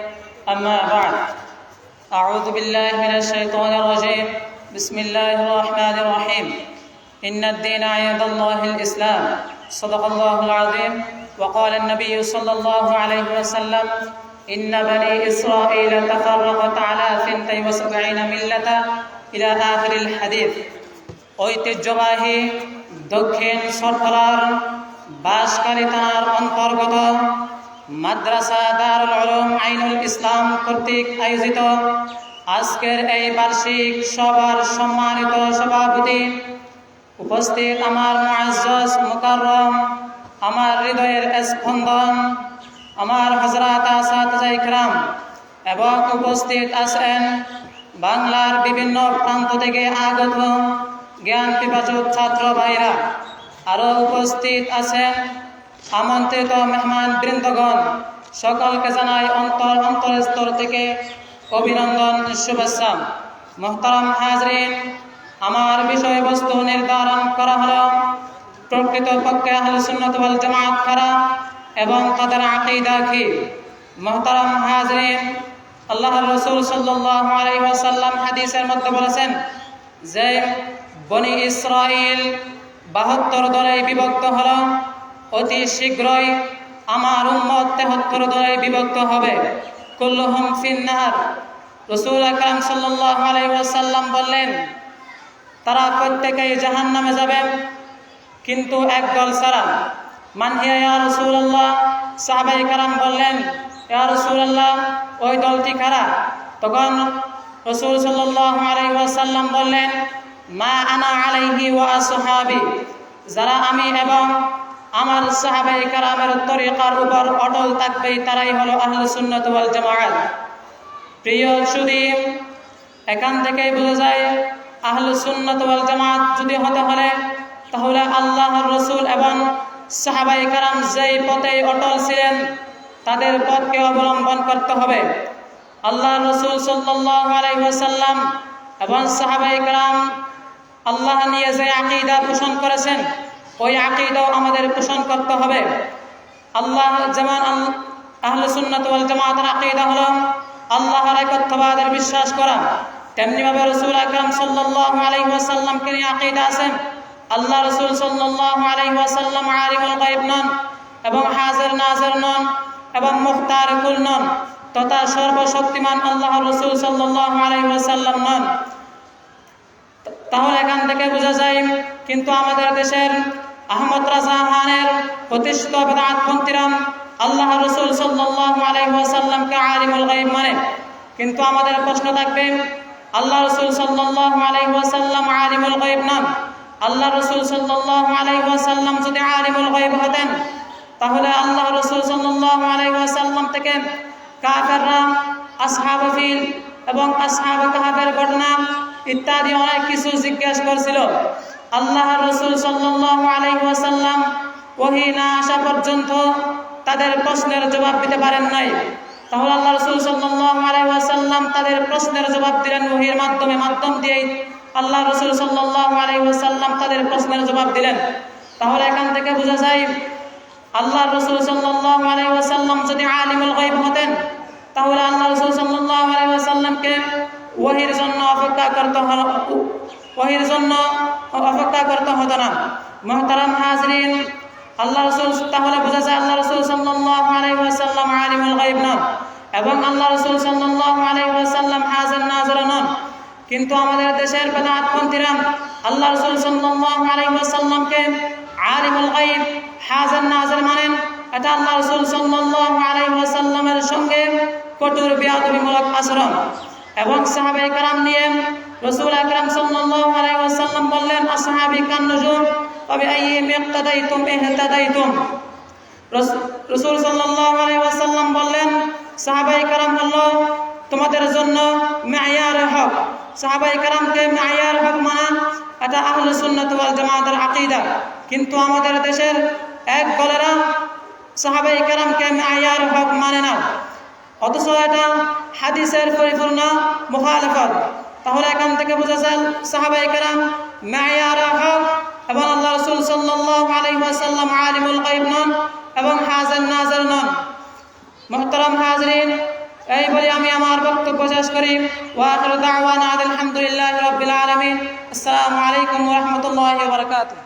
S14: أما بعد، أعوذ بالله من الشيطان الرجيم. بسم الله الرحمن الرحيم. إن الدين عند الله الإسلام. صدق الله العظيم. وقال النبي صلى الله عليه وسلم: إن بني إسرائيل تفرقت على 72 ملة إلى آخر الحديث. ঐতিহ্যবাহী দক্ষিণ সরতলার বাঁশখালী থানার অন্তর্গত মাদ্রাসা দারুল উলুম আইনুল ইসলাম কর্তৃক আয়োজিত আজকের এই বার্ষিক সভার সম্মানিত সভাপতি, উপস্থিত আমার মুআজ্জাজ মুকাররম, আমার হৃদয়ের স্পন্দন, আমার হযরত আসাতিজা ইকরাম, এবং উপস্থিত আছেন বাংলার বিভিন্ন প্রান্ত থেকে আগত জ্ঞান পিপাসুক ছাত্র ভাইরা, আরও উপস্থিত আছেন আমন্ত্রিত মেহমান বৃন্দগণ। সকলকে জানাই অন্তরস্থল থেকে অভিনন্দন, শুভেচ্ছা। মুহতারাম হাজরিন, আমার বিষয়বস্তু নির্ধারণ করা হলো প্রকৃতপক্ষে আহলে সুন্নাত ওয়াল জামাত কারা এবং তাদের আকীদা কি। মুহতারাম হাজরিন, আল্লাহর রাসূল সাল্লাল্লাহু আলাইহি ওয়াসাল্লাম হাদিসের মধ্যে বলেছেন যে বনি ইসরাইল 72 দলে বিভক্ত হলো, অতি শীঘ্রই আমার উম্মত 73 দলে বিভক্ত হবে। কুল্লুহুম ফিন্নার। রাসূল আকরাম সাল্লাল্লাহু আলাইহি ওয়াসাল্লাম বললেন, তারা প্রত্যেকেই জাহান্নামে যাবে কিন্তু এক দল ছাড়া। মান হিয়া ইয়া রাসূলুল্লাহ? সাহাবায়ে কেরাম বললেন, ইয়া রাসূলুল্লাহ, ওই দলটি কারা? তখন রাসূল সাল্লাল্লাহু আলাইহি ওয়াসাল্লাম বললেন, মা আনা আলাইহি ওয়া আসহাবি, যারা আমি এবং আমার সাহাবায়ে কেরামের তরিকার উপর অটল থাকবে তারাই হলো আহলে সুন্নাত ওয়াল জামাত। প্রিয় সুধী, এখান থেকে বোঝা যায় আহলে সুন্নাত ওয়াল জামাত যদি হতে হলে তাহলে আল্লাহর রাসূল এবং সাহাবায়ে কেরাম যেই পথে অটল ছিলেন তাদের পথকে অবলম্বন করতে হবে। আল্লাহর রাসূল সাল্লাল্লাহু আলাইহি ওয়াসাল্লাম এবং সাহাবায়ে কেরাম আল্লাহ নিয়ে যে আকীদা পোষণ করেছেন ওই আকীদাও আমাদের পোষণ করতে হবে। আল্লাহ যেমন আহলে সুন্নাত ওয়াল জামাতের আকীদা হলো আল্লাহর একত্ববাদের বিশ্বাস করা, তেমনিভাবে রাসূল আকরাম সাল্লাল্লাহু আলাইহি ওয়াসাল্লামকে নিয়ে আকীদা আছে আল্লাহ রাসূল সাল্লাল্লাহু আলাইহি ওয়াসাল্লাম আলিমুল গায়ব নন এবং হাজির নাজির নন এবং মুখতার কুল নন তথা সর্বশক্তিমান আল্লাহ রাসূল সাল্লাল্লাহু আলাইহি ওয়াসাল্লাম নন। তাহলে এখান থেকে বোঝা যায় কিন্তু আমাদের দেশের আহমদ রাজা খানের প্রতিষ্ঠিত বিদআতপন্থীরা আল্লাহ রাসূল সাল্লাল্লাহু আলাইহি ওয়াসাল্লামকে আলিমুল গায়ব মানে। কিন্তু আমাদের প্রশ্ন থাকবে, আল্লাহ রাসূল সাল্লাল্লাহু আলাইহি ওয়াসাল্লাম আলিমুল গায়ব নন। আল্লাহ রাসূল সাল্লাল্লাহু আলাইহি ওয়াসাল্লাম যদি আলিমুল গায়ব হতেন তাহলে আল্লাহ রাসূল সাল্লাল্লাহু আলাইহি ওয়াসাল্লাম থেকে কাফেররা আসহাবে ফিল এবং আসহাবে কাহফের ঘটনা ইত্যাদি অনেক কিছু জিজ্ঞাসা করছিল। আল্লাহ রাসূল সাল্লাল্লাহু আলাইহি ওয়াসাল্লাম ওহী না আসা পর্যন্ত তাদের প্রশ্নের জবাব দিতে পারেন নাই। তাহলে আল্লাহ রাসূল সাল্লাল্লাহু আলাইহি ওয়াসাল্লাম তাদের প্রশ্নের জবাব দিলেন ওহীর মাধ্যম দিয়ে আল্লাহ রাসূল সাল্লাল্লাহু আলাইহি ওয়াসাল্লাম তাদের প্রশ্নের জবাব দিলেন। তাহলে এখান থেকে বোঝা যায় আল্লাহ রাসূল সাল্লাল্লাহু আলাইহি ওয়াসাল্লাম যদি আলিমুল গায়ব হতেন তাহলে আল্লাহ রাসূল সাল্লাল্লাহু আলাইহি ওয়াসাল্লামকে ওহীর জন্য অপেক্ষা করতে হতো না। মুহতারাম হাজরিন, আল্লাহ রাসূল তাহলে বোঝা যায় আল্লাহ রাসূল সাল্লাল্লাহু আলাইহি ওয়াসাল্লাম আলিমুল গায়ব নন এবং আল্লাহ রাসূল সাল্লাল্লাহু আলাইহি ওয়াসাল্লাম হাজির নাজির নন। কিন্তু আমাদের দেশের বিদআতপন্থীরা আল্লাহ রাসূল সাল্লাল্লাহু আলাইহি ওয়াসাল্লামকে আলিমুল গায়ব হাজির নাজির মানেন। এটা আল্লাহ রাসূল সাল্লাল্লাহু আলাইহি ওয়াসাল্লামের সঙ্গে কঠোর বেয়াদবিমূলক আচরণ। এবং সাহাবায়ে কেরাম নিয়ে রাসূল আকরাম সাল্লাল্লাহু আলাইহি ওয়াসাল্লাম বললেন, আসহাবি কান নুজুম ওয়া বিআইয়িহিম ইক্তাদাইতুম ইহতাদাইতুম। রাসূল সাল্লাল্লাহু আলাইহি ওয়াসাল্লাম বললেন, সাহাবায়ে কেরাম হলো তোমাদের জন্য মেয়ার হক। সাহাবায়ে কেরামকে মেয়ার হক মানা এটা আহলে সুন্নাত ওয়াল জামাতের আকীদা। কিন্তু আমাদের দেশের এক দলেরা সাহাবায়ে কেরামকে মেয়ার হক মানে না, অথচ এটা হাদিসের পরিপূর্ণ মুখালিফত। তাহলে এখান থেকে বোঝা যায় সাহাবায়ে কেরাম মেয়ার হক এবং আল্লাহ রাসূল সাল্লাল্লাহু আলাইহি ওয়াসাল্লাম আলিমুল গায়ব নন এবং হাজির নাজির নন। মুহতারাম হাজরিন, এই বলে আমি আমার বক্তব্য শেষ করি। ওয়া আখিরু দাওয়ানা আলহামদুলিল্লাহি রাব্বিল আলামিন। আসসালামু আলাইকুম ওয়া রাহমাতুল্লাহি ওয়া বারাকাতুহু।